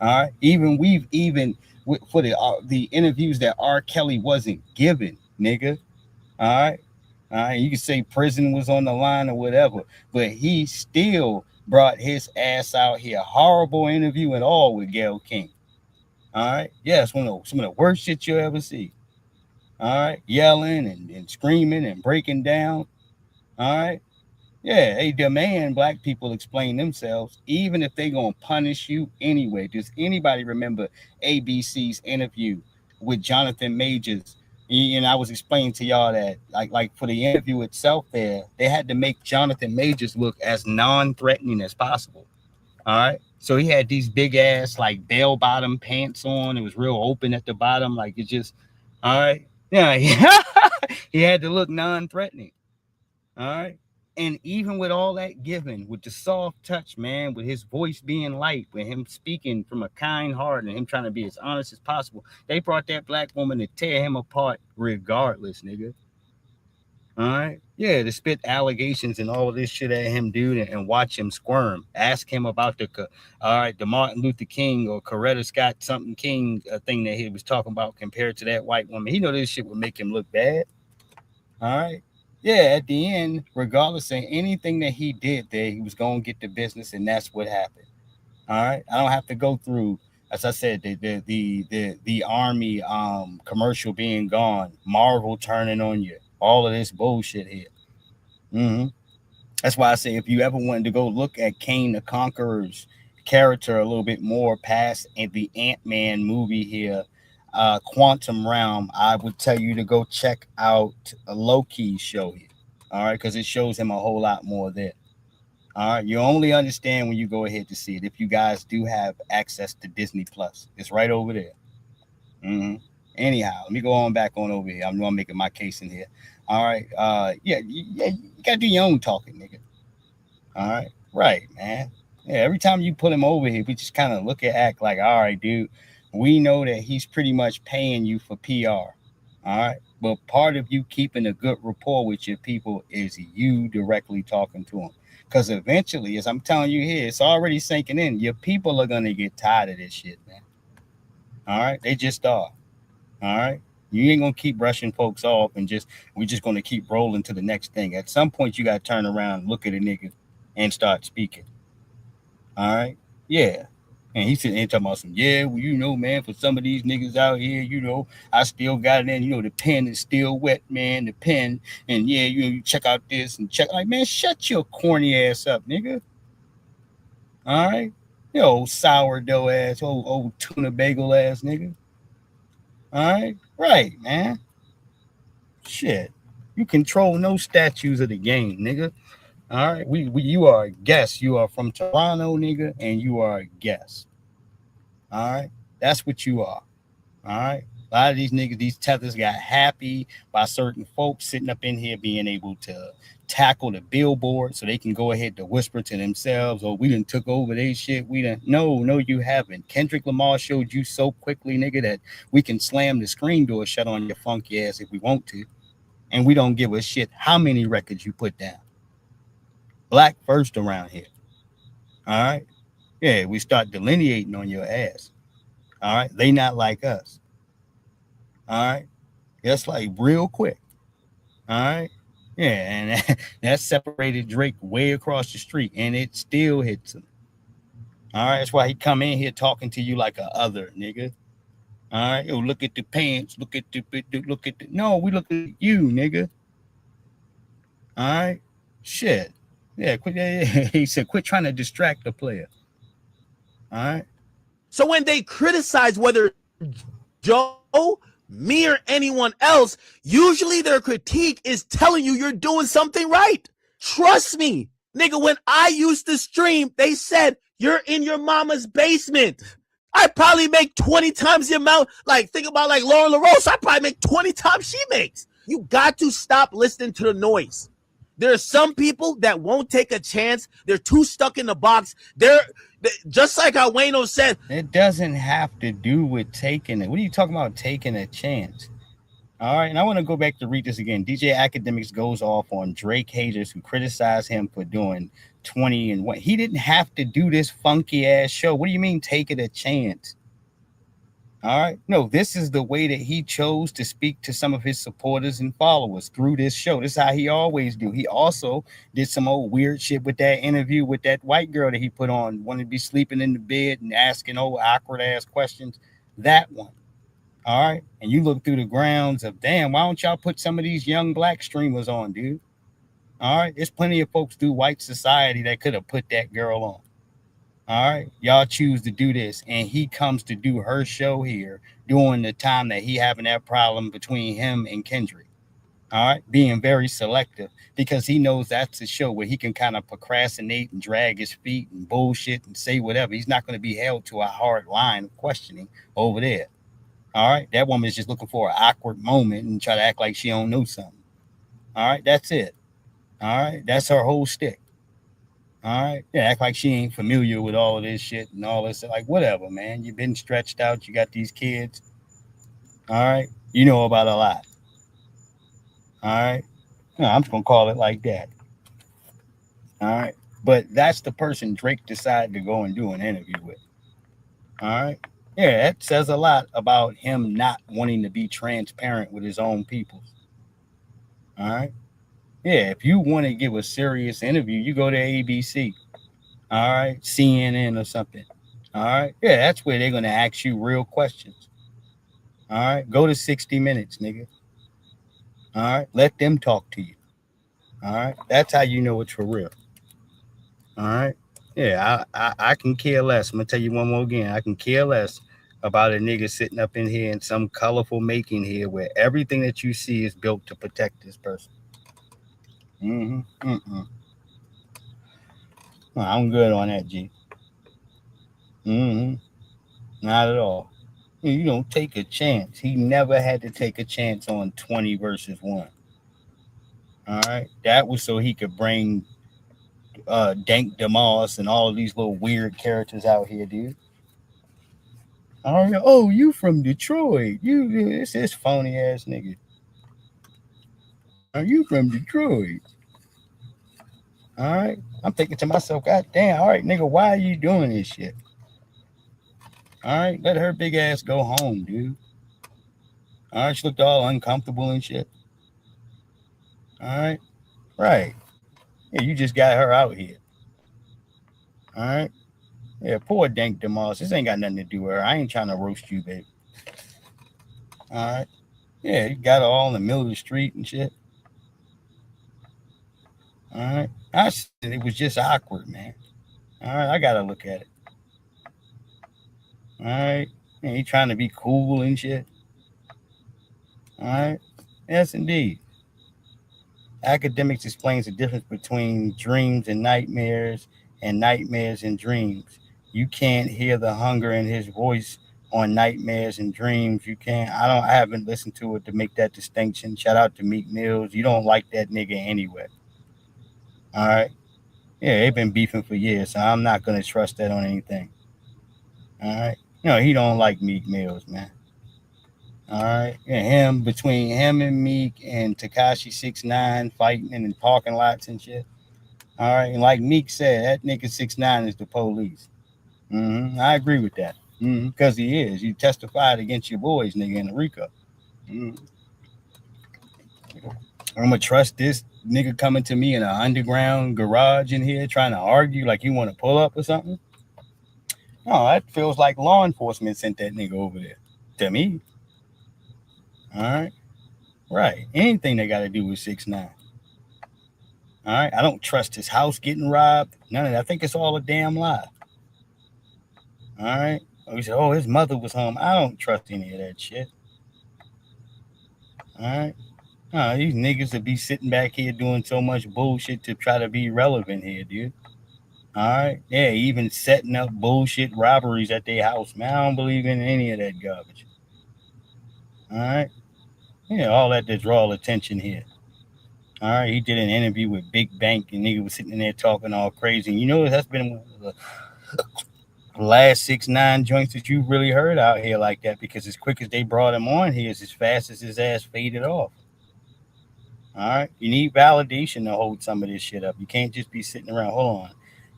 All right, even for the interviews that R. Kelly wasn't given, nigga. All right, you can say prison was on the line or whatever, but he still brought his ass out here. Horrible interview and all with Gayle King. All right, yeah, it's some of the worst shit you'll ever see. All right, yelling and screaming and breaking down. All right, yeah, they demand black people explain themselves, even if they gonna punish you anyway. Does anybody remember ABC's interview with Jonathan Majors? And I was explaining to y'all that, like for the interview itself, they had to make Jonathan Majors look as non-threatening as possible. All right, so he had these big ass like bell-bottom pants on. It was real open at the bottom, like it just. All right, yeah, he had to look non-threatening. All right. And even with all that given, with the soft touch, man, with his voice being light, with him speaking from a kind heart and him trying to be as honest as possible, they brought that black woman to tear him apart regardless, nigga. All right? Yeah, to spit allegations and all of this shit at him, dude, and watch him squirm. Ask him about the Martin Luther King or Coretta Scott something King thing that he was talking about compared to that white woman. He know this shit would make him look bad. All right? Yeah, at the end, regardless of anything that he did there, he was going to get the business, and that's what happened. All right, I don't have to go through, as I said, the Army commercial being gone, Marvel turning on you, all of this bullshit here. That's why I say if you ever wanted to go look at Kane the Conqueror's character a little bit more past the Ant-Man movie here, Quantum Realm, I would tell you to go check out a Loki's show here. All right, because it shows him a whole lot more there. All right, you only understand when you go ahead to see it. If you guys do have access to Disney Plus, it's right over there. Mm-hmm. Anyhow, let me go on back on over here. I'm making my case in here. All right. Yeah, you gotta do your own talking, nigga. All right. Right, man. Yeah, every time you put him over here, we just kind of look at act like, all right, dude, we know that he's pretty much paying you for PR. All right. But part of you keeping a good rapport with your people is you directly talking to them. Because eventually, as I'm telling you here, it's already sinking in. Your people are gonna get tired of this shit, man. All right. They just are. All right. You ain't gonna keep brushing folks off and we're just gonna keep rolling to the next thing. At some point you gotta turn around, look at a nigga and start speaking. All right. Yeah. And he's sitting there talking about some, yeah, well, man, for some of these niggas out here, I still got it in, the pen is still wet, man, the pen. And yeah, you check out this and check. Like, man, shut your corny ass up, nigga. All right. You old sourdough ass, old tuna bagel ass nigga. All right. Right, man. Shit. You control no statues of the game, nigga. All right. You are a guest. You are from Toronto, nigga, and you are a guest. All right. That's what you are. All right. A lot of these niggas, these tethers got happy by certain folks sitting up in here being able to tackle the billboard so they can go ahead to whisper to themselves, oh, we done took over they shit. No, you haven't. Kendrick Lamar showed you so quickly, nigga, that we can slam the screen door shut on your funky ass if we want to. And we don't give a shit how many records you put down. Black first around here. All right. Yeah, we start delineating on your ass. All right. They not like us. All right. That's like real quick. All right. Yeah. And that separated Drake way across the street and it still hits him. All right. That's why he come in here talking to you like a other nigga. All right. Yo, look at the pants. Look at the. No, we look at you, nigga. All right. Shit. Yeah. He said, quit trying to distract the player. All right. So when they criticize whether Joe, me, or anyone else, usually their critique is telling you you're doing something right. Trust me, nigga, when I used to stream, they said you're in your mama's basement. I probably make 20 times the amount. Like, think about like Lauren LaRose. I probably make 20 times she makes. You got to stop listening to the noise. There are some people that won't take a chance. They're too stuck in the box. They're just like how Wayno said. It doesn't have to do with taking it. What are you talking about taking a chance? All right. And I want to go back to read this again. DJ Academics goes off on Drake haters who criticize him for doing 20 and 1. He didn't have to do this funky ass show. What do you mean taking a chance? All right. No, this is the way that he chose to speak to some of his supporters and followers through this show. This is how he always do. He also did some old weird shit with that interview with that white girl that he put on, wanted to be sleeping in the bed and asking old awkward ass questions. That one. All right. And you look through the grounds of, damn, why don't y'all put some of these young black streamers on, dude? All right. There's plenty of folks through white society that could have put that girl on. All right, y'all choose to do this, and he comes to do her show here during the time that he having that problem between him and Kendrick. All right, being very selective because he knows that's a show where he can kind of procrastinate and drag his feet and bullshit and say whatever. He's not going to be held to a hard line of questioning over there. All right, that woman is just looking for an awkward moment and try to act like she don't know something. All right, that's it. All right, that's her whole stick. All right. Yeah, act like she ain't familiar with all of this shit and all this. Like, whatever, man. You've been stretched out. You got these kids. All right. You know about a lot. All right. No, I'm just going to call it like that. All right. But that's the person Drake decided to go and do an interview with. All right. Yeah, that says a lot about him not wanting to be transparent with his own people. All right. Yeah, if you want to give a serious interview, you go to ABC, all right, CNN or something, all right? Yeah, that's where they're going to ask you real questions, all right? Go to 60 Minutes, nigga, all right? Let them talk to you, all right? That's how you know it's for real, all right? Yeah, I can care less. I'm going to tell you one more again. I can care less about a nigga sitting up in here in some colorful making here where everything that you see is built to protect this person. I'm good on that, G. Not at all. You don't take a chance. He never had to take a chance on 20 versus 1. All right. That was so he could bring Dank DeMoss and all of these little weird characters out here, dude. All right. Oh, you from Detroit. It's this phony ass nigga. Are you from Detroit? All right. I'm thinking to myself, God damn, all right, nigga, why are you doing this shit? All right, let her big ass go home, dude. All right, she looked all uncomfortable and shit. All right. Right. Yeah, you just got her out here. All right. Yeah, poor Dank DeMoss. This ain't got nothing to do with her. I ain't trying to roast you, baby. All right. Yeah, you got her all in the middle of the street and shit. All right. I said it was just awkward, man. All right, I gotta look at it. All right. Man, he trying to be cool and shit. All right. Yes, indeed. Academics explains the difference between dreams and nightmares and dreams. You can't hear the hunger in his voice on nightmares and dreams. You can't. I haven't listened to it to make that distinction. Shout out to Meek Mills. You don't like that nigga anyway. All right. Yeah, they've been beefing for years, so I'm not gonna trust that on anything. All right. He don't like Meek Mills, man. All right. Yeah, between him and Meek and Tekashi 6ix9ine fighting in the parking lots and shit. All right. And like Meek said, that nigga 6ix9ine is the police. I agree with that. Because he is. You testified against your boys, nigga, in the RICO. I'm going to trust this nigga coming to me in an underground garage in here trying to argue like you want to pull up or something. No, that feels like law enforcement sent that nigga over there. To me. All right. Right. Anything they got to do with 6ix9ine. All right. I don't trust his house getting robbed. None of that. I think it's all a damn lie. All right. We said, his mother was home. I don't trust any of that shit. All right. These niggas would be sitting back here doing so much bullshit to try to be relevant here, dude. All right. Yeah, even setting up bullshit robberies at their house. Man, I don't believe in any of that garbage. All right. Yeah, all that to draw attention here. All right. He did an interview with Big Bank and nigga was sitting there talking all crazy. And you know, that's been one of the last 6ix9ine joints that you've really heard out here like that, because as quick as they brought him on here is as fast as his ass faded off. All right. You need validation to hold some of this shit up. You can't just be sitting around. Hold on.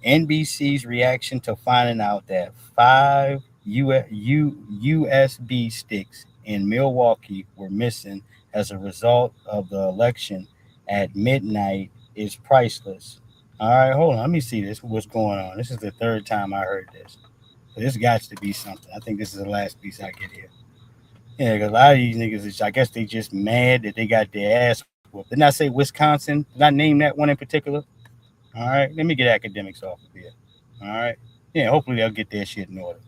NBC's reaction to finding out that 5 USB sticks in Milwaukee were missing as a result of the election at midnight is priceless. All right, hold on. Let me see this. What's going on? This is the third time I heard this. So this got to be something. I think this is the last piece I get here. Yeah, because a lot of these niggas, I guess they just mad that they got their ass whooped. Didn't I say Wisconsin? Did I name that one in particular? All right, let me get academics off of here. All right. Yeah, hopefully they'll get their shit in order.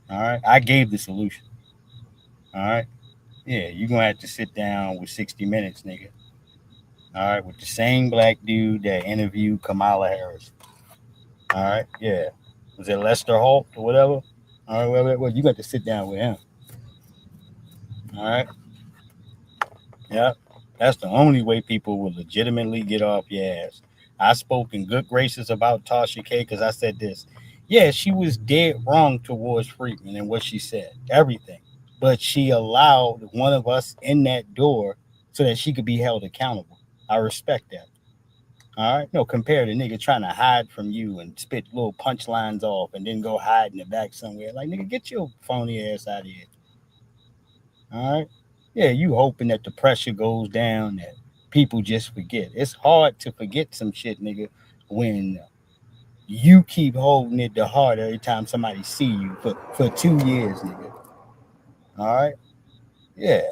All right. I gave the solution. All right. Yeah, you're going to have to sit down with 60 Minutes, nigga. All right, with the same black dude that interviewed Kamala Harris. All right, yeah. Was it Lester Holt or whatever? All right, well, you got to sit down with him. All right. Yeah, that's the only way people will legitimately get off your ass. I spoke in good graces about Tasha K because I said this. Yeah, she was dead wrong towards Friedman and what she said, everything. But she allowed one of us in that door so that she could be held accountable. I respect that. All right? No, compare the nigga trying to hide from you and spit little punchlines off and then go hide in the back somewhere. Like, nigga, get your phony ass out of here. All right? Yeah, you hoping that the pressure goes down, that people just forget. It's hard to forget some shit, nigga, when you keep holding it to heart every time somebody see you for 2 years, nigga. All right? Yeah.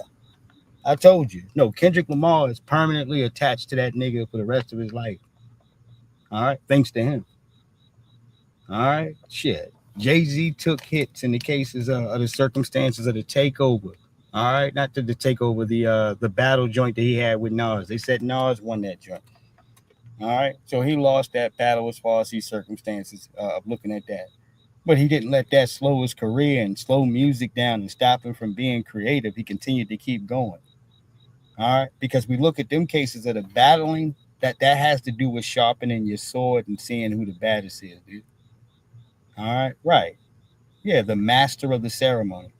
I told you. No, Kendrick Lamar is permanently attached to that nigga for the rest of his life. All right? Thanks to him. All right? Shit. Jay-Z took hits in the cases of the circumstances of the takeover. All right? Not the takeover, the battle joint that he had with Nas. They said Nas won that joint. All right. So he lost that battle as far as these circumstances of looking at that. But he didn't let that slow his career and slow music down and stop him from being creative. He continued to keep going. All right. Because we look at them cases that are battling, that has to do with sharpening your sword and seeing who the baddest is, dude. All right. Right. Yeah. The master of the ceremony.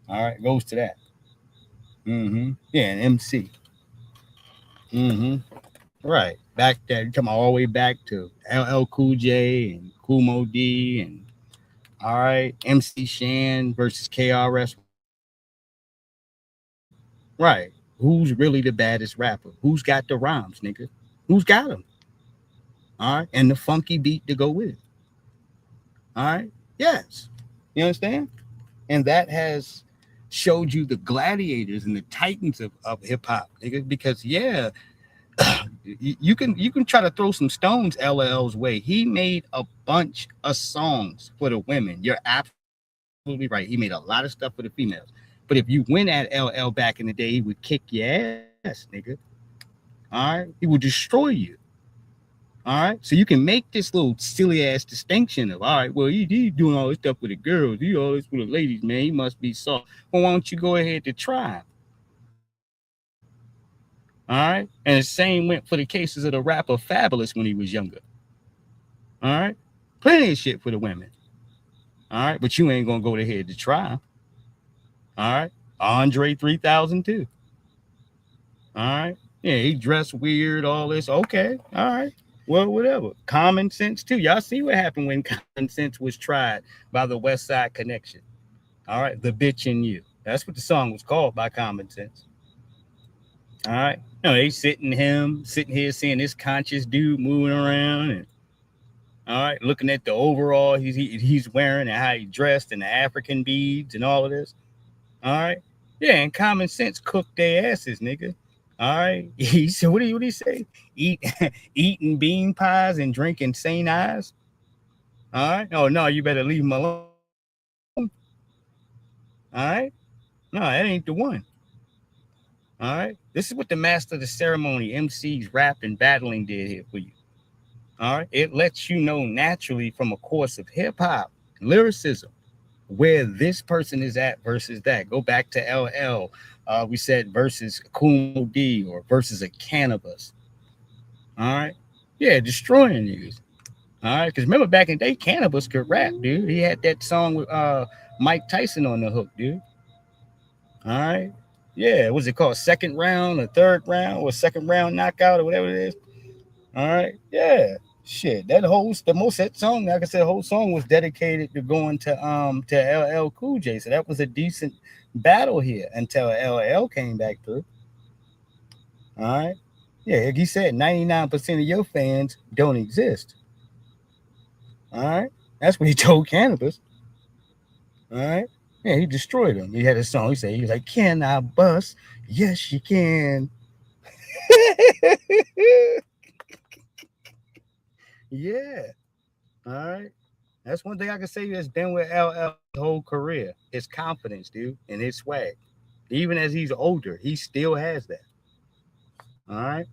All right. Goes to that. Mm-hmm. Yeah. An MC. Mm-hmm. Right. Back there, you come all the way back to LL Cool J and Kool Moe D and all right, MC Shan versus KRS. Right. Who's really the baddest rapper? Who's got the rhymes, nigga? Who's got them? All right. And the funky beat to go with it. All right. Yes. You understand? And that has showed you the gladiators and the titans of hip hop, nigga. Because yeah, you can try to throw some stones LL's way. He made a bunch of songs for the women. You're absolutely right. He made a lot of stuff for the females. But if you went at LL back in the day, he would kick your ass, nigga. All right, he would destroy you. All right, so you can make this little silly ass distinction of, all right, well, he doing all this stuff with the girls, he all this with the ladies, man. He must be soft. Well, why don't you go ahead to try? All right. And the same went for the cases of the rapper Fabulous when he was younger. All right. Plenty of shit for the women. All right. But you ain't going to go ahead to try. All right. Andre 3000 too. All right. Yeah. He dressed weird, all this. Okay. All right. Well, whatever. Common Sense too. Y'all see what happened when Common Sense was tried by the West Side Connection. All right. The Bitch in You. That's what the song was called, by Common Sense. All right. You know, they sitting here seeing this conscious dude moving around and all right, looking at the overall he's wearing and how he dressed and the African beads and all of this. All right. Yeah, and Common Sense cooked their asses, nigga. All right. He said, what do he say? Eating bean pies and drinking St. Ives. All right. Oh no, you better leave him alone. All right. No, that ain't the one. All right. This is what the master of the ceremony, MCs, rap, and battling did here for you. All right. It lets you know naturally from a course of hip hop, lyricism, where this person is at versus that. Go back to LL. We said versus Kool Moe D or versus a Cannabis. All right. Yeah. Destroying niggas. All right. Because remember back in the day, Cannabis could rap, dude. He had that song with Mike Tyson on the hook, dude. All right. Yeah, what's it called? Second round or third round or second round knockout or whatever it is. All right. Yeah. Shit. That song, like I said, the whole song was dedicated to going to LL Cool J. So that was a decent battle here until LL came back through. All right. Yeah, like he said, 99% of your fans don't exist. All right. That's what he told Cannabis. All right. Yeah, he destroyed him. He had a song. He was like, "Can I bust? Yes, you can." Yeah. All right. That's one thing I can say that's been with LL his whole career. His confidence, dude, and his swag. Even as he's older, he still has that. All right.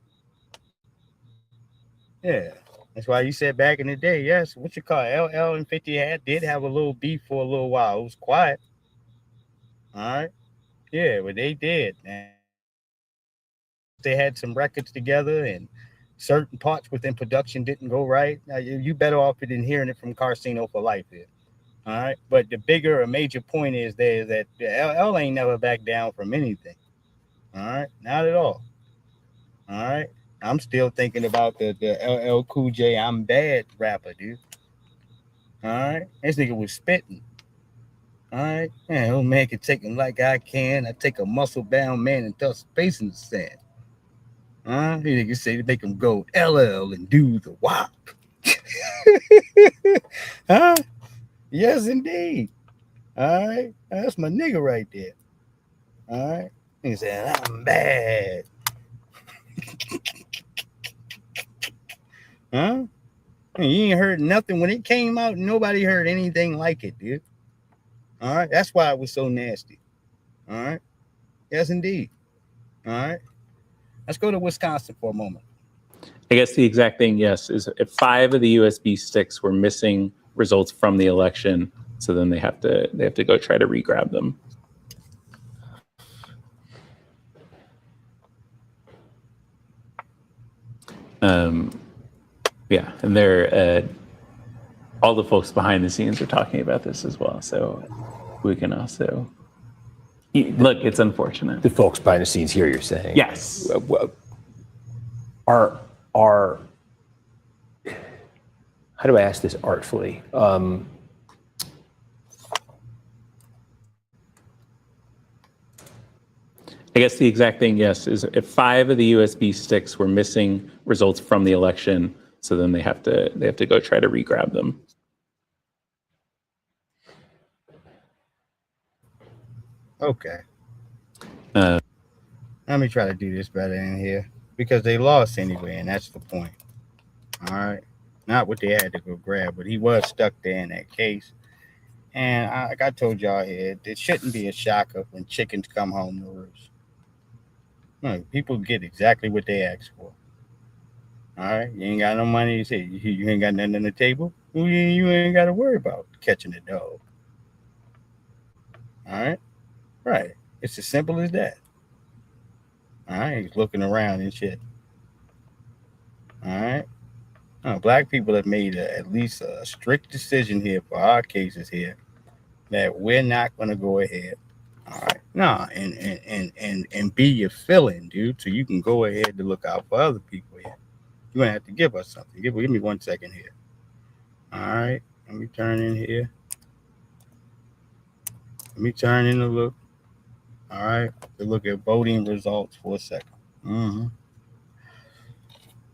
Yeah. That's why you said back in the day, yes, what you call it? LL and 50 did have a little beef for a little while. It was quiet. All right. Yeah, but they did, man. They had some records together and certain parts within production didn't go right. Now, you better off than hearing it from Carcino for life here. All right. But the bigger or major point is that LL ain't never back down from anything. All right. Not at all. All right. I'm still thinking about the LL Cool J I'm Bad rapper, dude. All right. This nigga was spitting. All right. Man, old man can take him like I can. I take a muscle-bound man and throw space in the sand. He niggas say to make him go LL and do the WAP. Huh? Yes, indeed. All right. That's my nigga right there. All right. He said, I'm bad. Huh? You ain't heard nothing. When it came out, nobody heard anything like it, dude. All right. That's why it was so nasty. All right. Yes, indeed. All right. Let's go to Wisconsin for a moment. I guess the exact thing, yes, is if 5 of the USB sticks were missing results from the election, so then they have to go try to re-grab them. Yeah, and they're all the folks behind the scenes are talking about this as well, so we can also look. It's unfortunate. The folks behind the scenes here, you're saying? Yes. Are how do I ask this artfully? I guess the exact thing, yes, is if 5 of the USB sticks were missing results from the election, so then they have to go try to re-grab them. Okay. Let me try to do this better in here because they lost anyway, and that's the point. All right. Not what they had to go grab, but he was stuck there in that case. And like I told y'all here, it shouldn't be a shocker when chickens come home to roost. People get exactly what they ask for. All right, you ain't got no money. You say you ain't got nothing on the table. You ain't got to worry about catching a dog. All right. It's as simple as that. All right, he's looking around and shit. All right. Black people have made at least a strict decision here for our cases here that we're not going to go ahead. All right. No, and be your filling, dude, so you can go ahead to look out for other people here. You're going to have to give us something. Give me 1 second here. All right. Let me turn in here. Let me turn in the look. All right. To look at voting results for a second.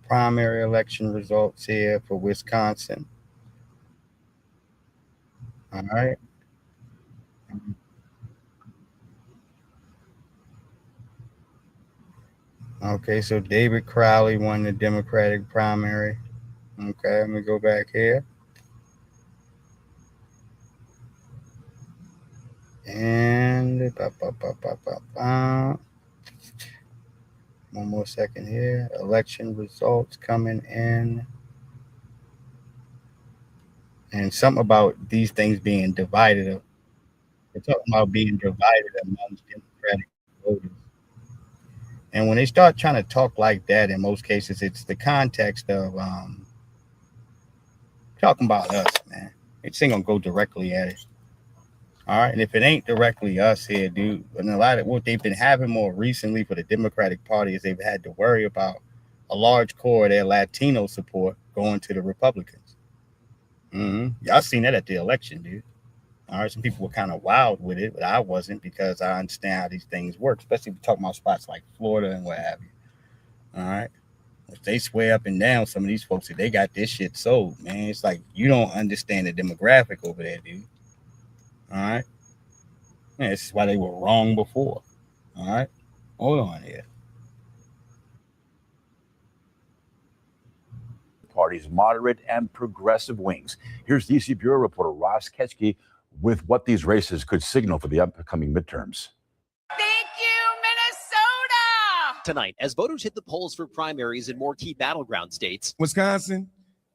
Primary election results here for Wisconsin. All right. Okay, so David Crowley won the Democratic primary. Okay, let me go back here. And one more second here. Election results coming in. And something about these things being divided. They're talking about being divided amongst Democratic voters. And when they start trying to talk like that, in most cases, it's the context of talking about us, man. It's ain't gonna go directly at it. All right. And if it ain't directly us here, dude, and a lot of what they've been having more recently for the Democratic Party is they've had to worry about a large core of their Latino support going to the Republicans. Y'all seen that at the election, dude. All right, some people were kind of wild with it, but I wasn't because I understand how these things work, especially if we're talking about spots like Florida and what have you. All right. If they swear up and down, some of these folks, if they got this shit sold, man, it's like you don't understand the demographic over there, dude. All right. Yeah, this is why they were wrong before. All right. Hold on here. Party's moderate and progressive wings. Here's DC Bureau reporter Ross Ketchke with what these races could signal for the upcoming midterms. Thank you, Minnesota! Tonight, as voters hit the polls for primaries in more key battleground states, Wisconsin,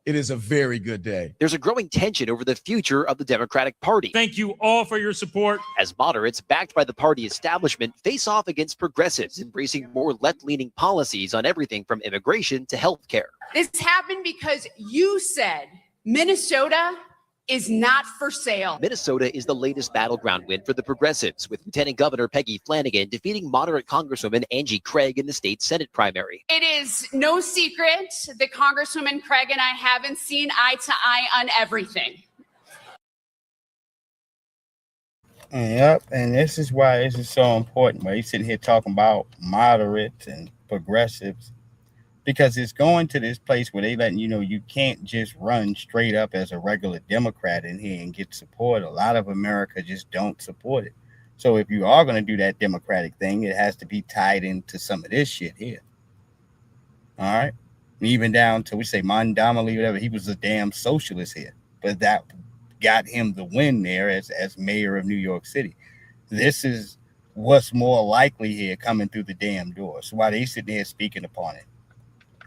it is a very good day. there's a growing tension over the future of the Democratic Party. Thank you all for your support. As moderates backed by the party establishment face off against progressives embracing more left-leaning policies on everything from immigration to health care. This happened because you said Minnesota is not for sale. Minnesota is the latest battleground win for the progressives, with Lieutenant Governor Peggy Flanagan defeating moderate Congresswoman Angie Craig in the state Senate primary. It is no secret that Congresswoman Craig and I haven't seen eye to eye on everything. Yep, and this is why this is so important. Where he's sitting here talking about moderates and progressives, because it's going to this place where they letting you know you can't just run straight up as a regular Democrat in here and get support. A lot of America just don't support it. So if you are going to do that Democratic thing, it has to be tied into some of this shit here. All right, and even down to, we say Mondamali, whatever. He was a damn socialist here, but that got him the win there as mayor of New York City. This is what's more likely here coming through the damn door. So why they sitting there speaking upon it?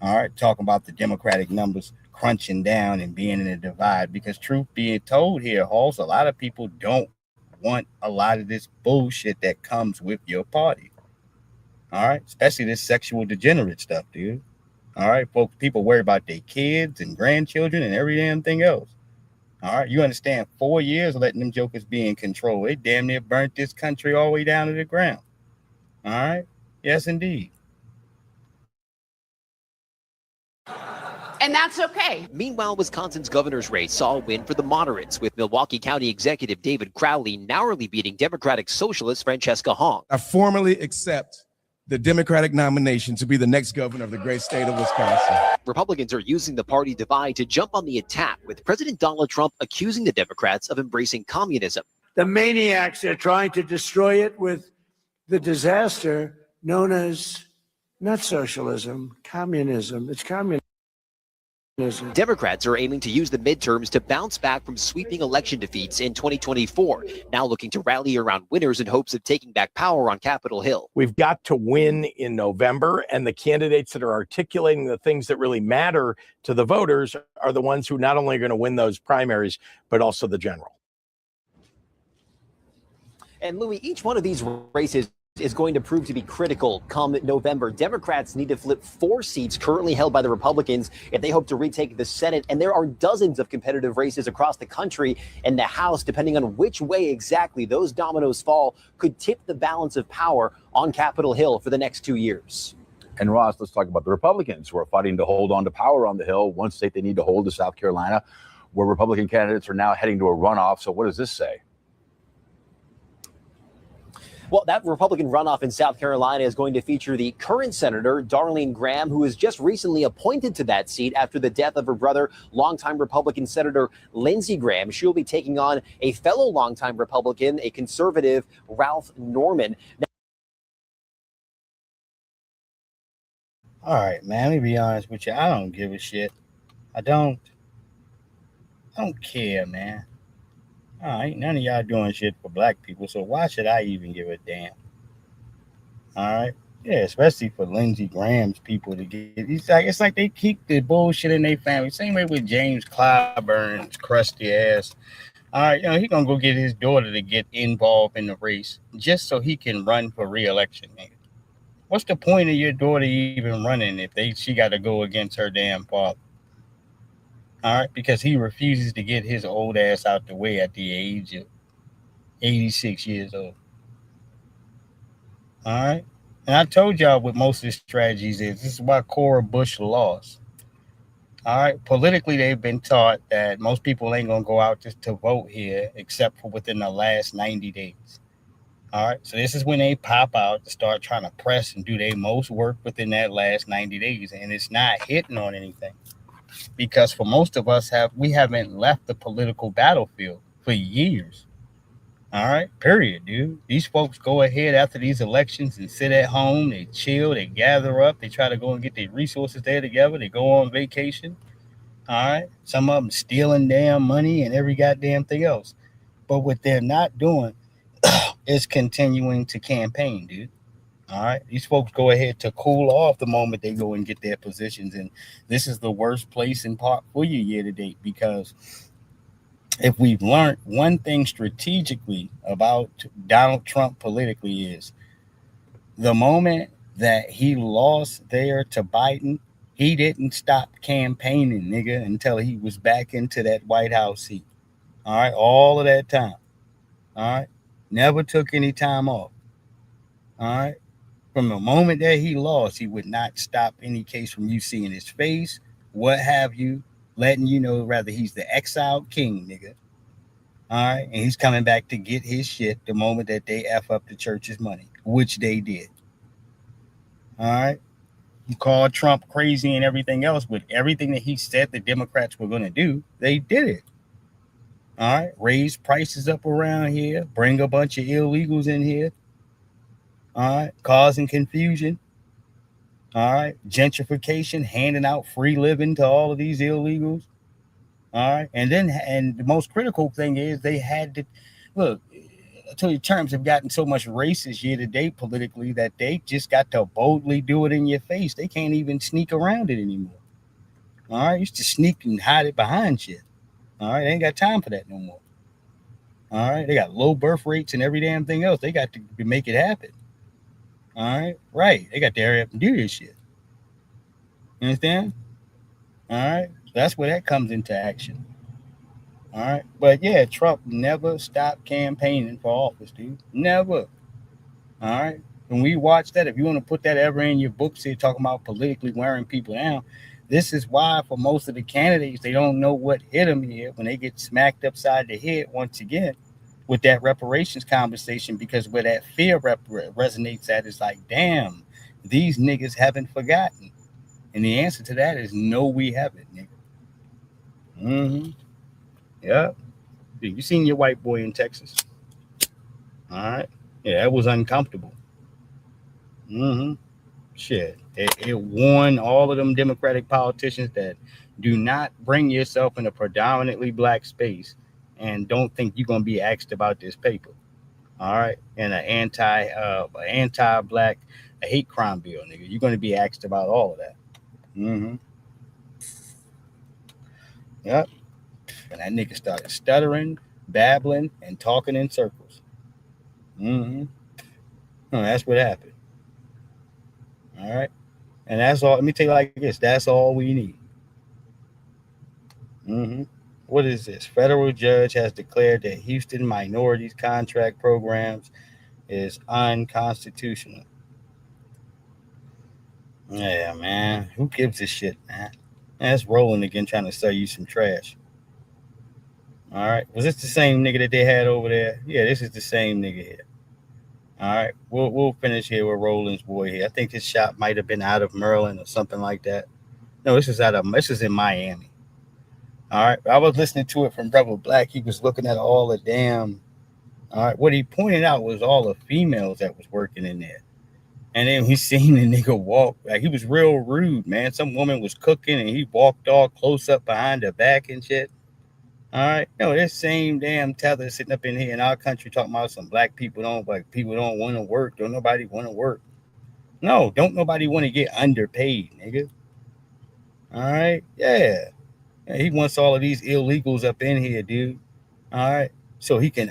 All right, talking about the Democratic numbers crunching down and being in a divide, because truth being told here, Halls, a lot of people don't want a lot of this bullshit that comes with your party. All right, especially this sexual degenerate stuff, dude. All right, folks, people worry about their kids and grandchildren and every damn thing else. All right, you understand? 4 years letting them jokers be in control. They damn near burnt this country all the way down to the ground. All right, yes, indeed. And that's okay. Meanwhile, Wisconsin's governor's race saw a win for the moderates, with Milwaukee County Executive David Crowley narrowly beating Democratic Socialist Francesca Hong. I formally accept the Democratic nomination to be the next governor of the great state of Wisconsin. Republicans are using the party divide to jump on the attack, with President Donald Trump accusing the Democrats of embracing communism. The maniacs are trying to destroy it with the disaster known as not socialism, communism. It's communism. Democrats are aiming to use the midterms to bounce back from sweeping election defeats in 2024, now looking to rally around winners in hopes of taking back power on Capitol Hill. We've got to win in November, and the candidates that are articulating the things that really matter to the voters are the ones who not only are going to win those primaries, but also the general. And Louis, each one of these races is going to prove to be critical come November. Democrats need to flip 4 seats currently held by the Republicans if they hope to retake the Senate. And there are dozens of competitive races across the country, and the House, depending on which way exactly those dominoes fall, could tip the balance of power on Capitol Hill for the next 2 years. And Ross, let's talk about the Republicans who are fighting to hold on to power on the Hill. One state they need to hold is South Carolina, where Republican candidates are now heading to a runoff. So what does this say? Well, that Republican runoff in South Carolina is going to feature the current Senator, Darlene Graham, who was just recently appointed to that seat after the death of her brother, longtime Republican Senator Lindsey Graham. She'll be taking on a fellow longtime Republican, a conservative, Ralph Norman. All right, man, let me be honest with you. I don't give a shit. I don't care, man. All right, none of y'all doing shit for black people, so why should I even give a damn? All right, yeah, especially for Lindsey Graham's people to get. It's like they keep the bullshit in their family. Same way with James Clyburn's crusty ass. All right, he gonna go get his daughter to get involved in the race just so he can run for re-election, nigga. What's the point of your daughter even running if she got to go against her damn father? All right, because he refuses to get his old ass out the way at the age of 86 years old. All right, and I told y'all what most of his strategies is. This is why Cora Bush lost. All right, politically, they've been taught that most people ain't gonna go out to vote here except for within the last 90 days. All right, so this is when they pop out to start trying to press and do their most work within that last 90 days, and it's not hitting on anything. Because for most of us, we haven't left the political battlefield for years. All right, period, dude. These folks go ahead after these elections and sit at home. They chill, they gather up, they try to go and get their resources there together. They go on vacation. All right, some of them stealing damn money and every goddamn thing else. But what they're not doing is continuing to campaign, dude. All right, these folks go ahead to cool off the moment they go and get their positions, and this is the worst place in part for you year to date, because if we've learned one thing strategically about Donald Trump politically is the moment that he lost there to Biden, he didn't stop campaigning, nigga, until he was back into that White House seat. All right, all of that time. All right, never took any time off. All right. From the moment that he lost, he would not stop any case from you seeing his face, what have you, letting you know rather he's the exiled king, nigga. All right, and he's coming back to get his shit the moment that they F up the church's money, which they did. All right, you called Trump crazy and everything else, but everything that he said the Democrats were going to do, they did it. All right, raise prices up around here, bring a bunch of illegals in here. All right, causing confusion. All right, gentrification, handing out free living to all of these illegals. All right, and the most critical thing is they had to look. until the terms have gotten so much racist year to date politically that they just got to boldly do it in your face. They can't even sneak around it anymore. All right, used to sneak and hide it behind shit. All right, they ain't got time for that no more. All right, they got low birth rates and every damn thing else. They got to make it happen. All right, they got to hurry up and do this shit. You understand? All right, so that's where that comes into action. All right, but yeah, Trump never stopped campaigning for office, dude. Never. All right, when we watch that, if you want to put that ever in your books here, talking about politically wearing people down, this is why for most of the candidates, they don't know what hit them here when they get smacked upside the head once again with that reparations conversation, because where that fear resonates at is like, damn, these niggas haven't forgotten. And the answer to that is no, we haven't, nigga. Mm-hmm. Yeah. Dude, you seen your white boy in Texas? All right. Yeah, that was uncomfortable. Mm-hmm. Shit. It warned all of them Democratic politicians that do not bring yourself in a predominantly black space and don't think you're going to be asked about this paper. All right. And an anti-black hate crime bill, nigga. You're going to be asked about all of that. Mm-hmm. Yep. And that nigga started stuttering, babbling, and talking in circles. Mm-hmm. No, that's what happened. All right. And that's all. Let me tell you like this. That's all we need. Mm-hmm. What is this? Federal judge has declared that Houston minorities contract programs is unconstitutional. Yeah, man. Who gives a shit, man? That's Roland again trying to sell you some trash. All right. Was this the same nigga that they had over there? Yeah, this is the same nigga here. All right. We'll finish here with Roland's boy here. I think his shop might have been out of Maryland or something like that. No, this is in Miami. All right. I was listening to it from Brother Black. He was looking at all the damn. All right. What he pointed out was all the females that was working in there. And then he seen the nigga walk. Like, he was real rude, man. Some woman was cooking and he walked all close up behind her back and shit. All right. No, this same damn tether sitting up in here in our country talking about some black people don't want to work. Don't nobody want to work. No, don't nobody want to get underpaid, nigga. All right. Yeah. He wants all of these illegals up in here, dude. All right. So he can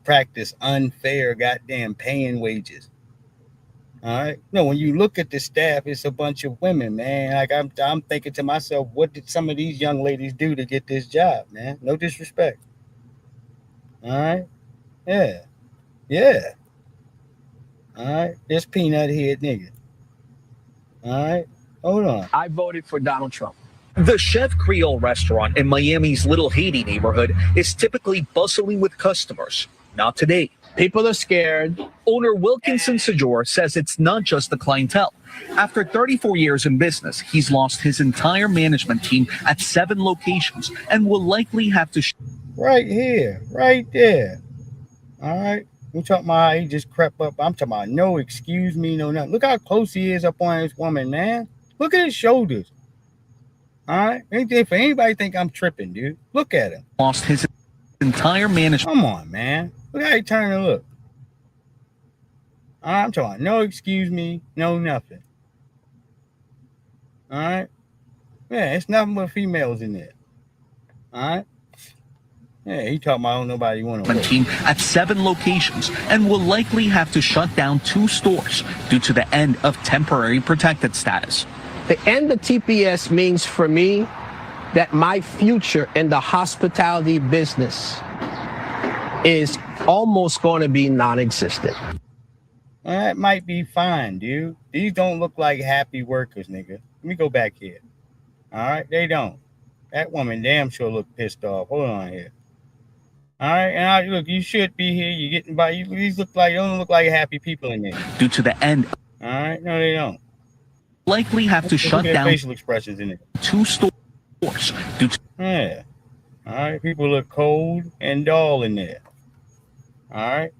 practice unfair goddamn paying wages. All right. No, when you look at the staff, it's a bunch of women, man. Like I'm thinking to myself, what did some of these young ladies do to get this job, man? No disrespect. All right. Yeah. Yeah. All right. This peanut head nigga. All right. Hold on. I voted for Donald Trump. The Chef Creole restaurant in Miami's Little Haiti neighborhood is typically bustling with customers. Not today. People are scared. Owner Wilkinson Sajor says it's not just the clientele. After 34 years in business, he's lost his entire management team at 7 locations and will likely have to... Right here. Right there. All right. We're talking about how he just crept up. I'm talking about no excuse me, no nothing. Look how close he is up on this woman, man. Look at his shoulders. All right. If anybody think I'm tripping, dude, look at him. Lost his entire management. Come on, man. Look how he turned to look. All right, I'm talking about no excuse me, no nothing. All right. Yeah, it's nothing but females in there. All right. Yeah, he talking about nobody want to work. Team at 7 locations and will likely have to shut down 2 stores due to the end of temporary protected status. The end of TPS means for me that my future in the hospitality business is almost going to be non-existent. That might be fine, dude. These don't look like happy workers, nigga. Let me go back here. All right, they don't. That woman damn sure look pissed off. Hold on here. All right, and look, you should be here. You're getting by. These don't look like happy people in there. Due to the end. All right, no, they don't. Likely have to shut down facial expressions in there. 2 stores due to. Yeah. All right, people look cold and dull in there. All right.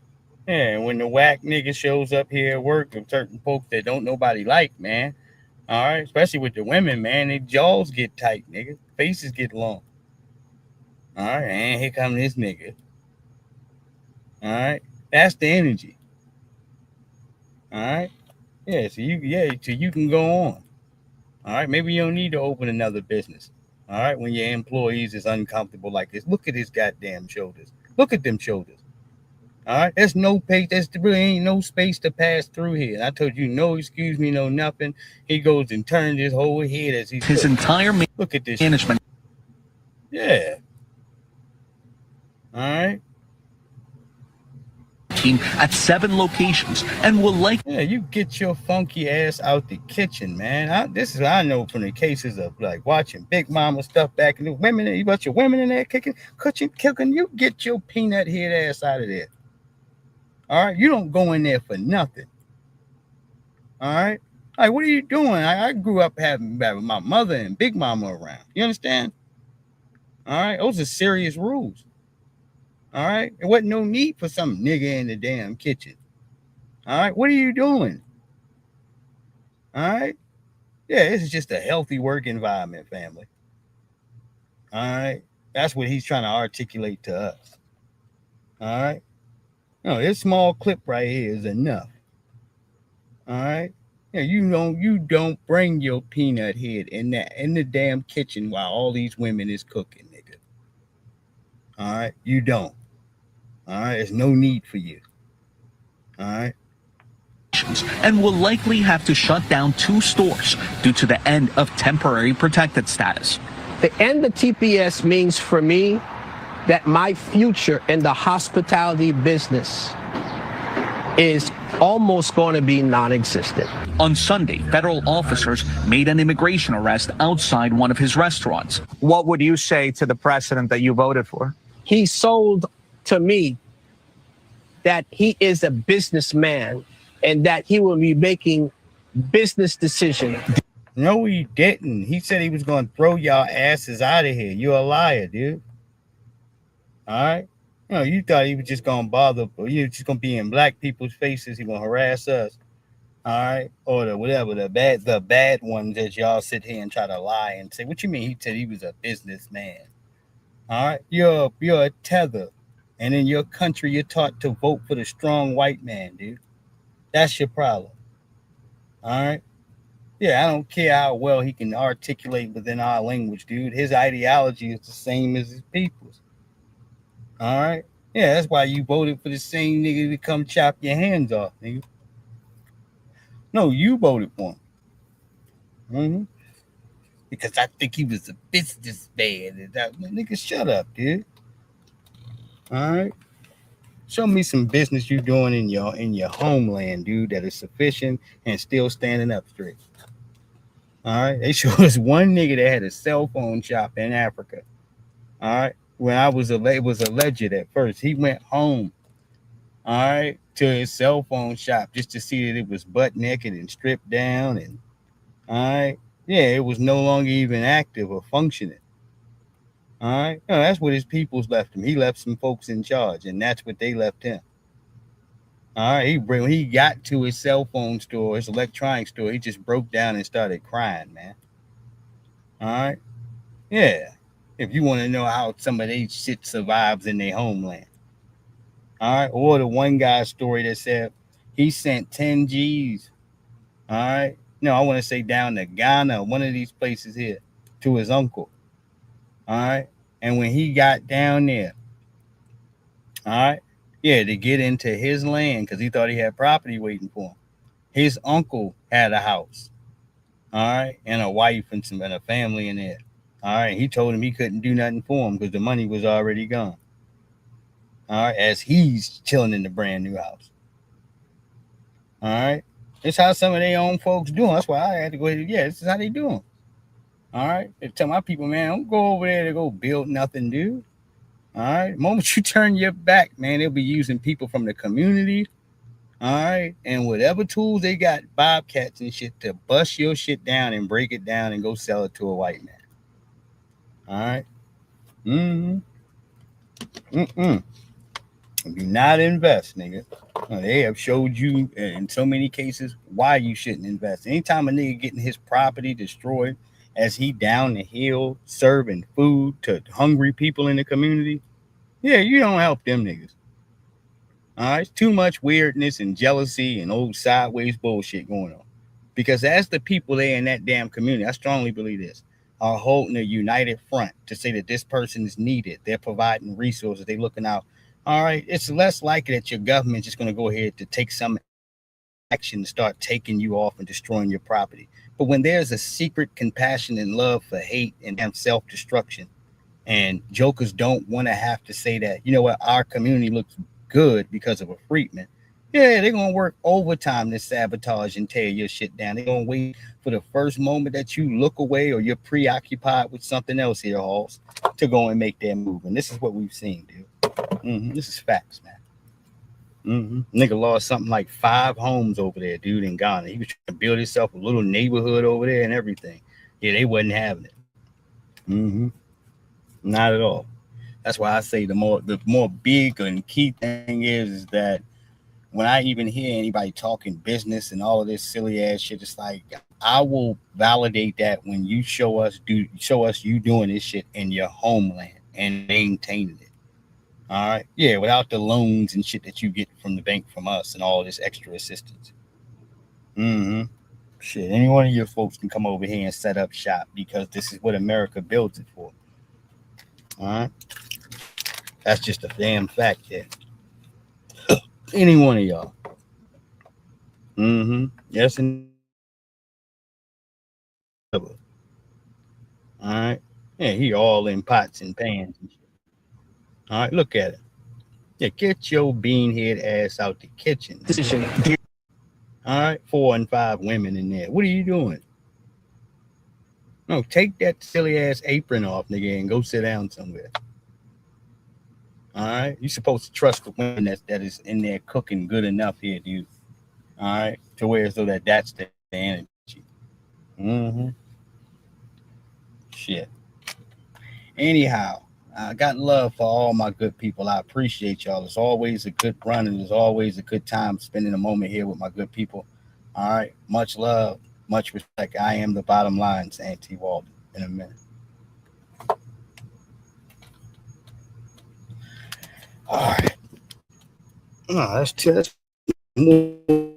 Yeah, when the whack nigga shows up here at work with certain folks that don't nobody like, man. All right, especially with the women, man, their jaws get tight, nigga. Faces get long. All right, and here comes this nigga. All right. That's the energy. All right. Yeah. So you can go on. All right. Maybe you don't need to open another business. All right. When your employees is uncomfortable like this, look at his goddamn shoulders. Look at them shoulders. All right. There's no space. There's really ain't no space to pass through here. And I told you, no excuse me, no nothing. He goes and turns his whole head as he's His entire look at this management. Yeah. All right. Team at 7 locations and will you get your funky ass out the kitchen, man. This is what I know from the cases of like watching Big Mama stuff back in the women. You got your women in there cooking. You get your peanut head ass out of there. All right, you don't go in there for nothing. All right, like what are you doing? I grew up having my mother and Big Mama around. You understand? All right, those are serious rules. All right, there wasn't no need for some nigga in the damn kitchen. All right, what are you doing? All right, yeah, this is just a healthy work environment, family. All right, that's what he's trying to articulate to us. All right, no, this small clip right here is enough. All right, yeah, you don't bring your peanut head in the damn kitchen while all these women is cooking, nigga. All right, you don't. All right, there's no need for you. All right. And will likely have to shut down 2 stores due to the end of temporary protected status. The end of TPS means for me that my future in the hospitality business is almost going to be non-existent. On Sunday, federal officers made an immigration arrest outside one of his restaurants. What would you say to the president that you voted for? He sold to me that he is a businessman and that he will be making business decisions. No, he didn't. He said he was going to throw y'all asses out of here. You're a liar, dude. All right? No, you thought he was just going to bother. You were just going to be in black people's faces. He going to harass us. All right? Or the bad ones that y'all sit here and try to lie and say, what you mean? He said he was a businessman. All right? You're a tether. And in your country, you're taught to vote for the strong white man, dude. That's your problem. All right? Yeah, I don't care how well he can articulate within our language, dude. His ideology is the same as his people's. All right? Yeah, that's why you voted for the same nigga to come chop your hands off, nigga. No, you voted for him. Mm-hmm. Because I think he was a businessman. Nigga, shut up, dude. All right? Show me some business you're doing in your homeland, dude, that is sufficient and still standing up straight. All right. They showed us one nigga that had a cell phone shop in Africa. All right. When it was alleged at first. He went home, all right, to his cell phone shop just to see that it was butt naked and stripped down. And all right. Yeah, it was no longer even active or functioning. All right. No, that's what his peoples left him. He left some folks in charge, and that's what they left him. All right. When he got to his cell phone store, his electronics store, he just broke down and started crying, man. All right. Yeah. If you want to know how some of their shit survives in their homeland. All right. Or the one guy's story that said he sent 10 G's. All right. No, I want to say down to Ghana, one of these places here, to his uncle. All right. And when he got down there, all right, yeah, to get into his land because he thought he had property waiting for him. His uncle had a house, all right, and a wife and a family in there. All right. He told him he couldn't do nothing for him because the money was already gone. All right. As he's chilling in the brand new house. All right. It's how some of their own folks doing. That's why I had to go ahead. Yeah, this is how they doing. All right. They tell my people, man, don't go over there to go build nothing, dude. All right. The moment you turn your back, man, they'll be using people from the community. All right. And whatever tools they got, bobcats and shit, to bust your shit down and break it down and go sell it to a white man. All right. Do not invest, nigga. They have showed you in so many cases why you shouldn't invest. Anytime a nigga getting his property destroyed as he down the hill serving food to hungry people in the community, yeah, you don't help them niggas. All right, too much weirdness and jealousy and old sideways bullshit going on. Because as the people there in that damn community, I strongly believe this, are holding a united front to say that this person is needed. They're providing resources. They're looking out. All right, it's less likely that your government's just going to go ahead to take some action and start taking you off and destroying your property. But when there's a secret compassion and love for hate and self-destruction, and jokers don't want to have to say that, you know what, our community looks good because of a freedman. Yeah, they're going to work overtime to sabotage and tear your shit down. They're going to wait for the first moment that you look away or you're preoccupied with something else here, Halls, to go and make their move. And this is what we've seen, dude. This is facts, man. Nigga lost something like 5 homes over there, dude, in Ghana. He was trying to build himself a little neighborhood over there and everything. Yeah, they wasn't having it. Not at all. That's why I say the more big and key thing is that when I even hear anybody talking business and all of this silly ass shit, it's like I will validate that when you show us you doing this shit in your homeland and maintaining it. All right, yeah, without the loans and shit that you get from the bank from us and all this extra assistance. Shit, any one of your folks can come over here and set up shop because this is what America builds it for. All right, that's just a damn fact there. Any one of y'all. Yes, and all right. Yeah, he all in pots and pans and shit. All right, look at it. Yeah, get your beanhead ass out the kitchen. All right, 4 and 5 women in there. What are you doing? No, take that silly ass apron off, nigga, and go sit down somewhere. All right, you're supposed to trust the women that is in there cooking good enough here, dude. All right, to where as though that's the energy. Shit. Anyhow, I got love for all my good people. I appreciate y'all. It's always a good run, and it's always a good time spending a moment here with my good people. All right, much love, much respect. I am the bottom line, Santee Walden. In a minute. All right. Let's more.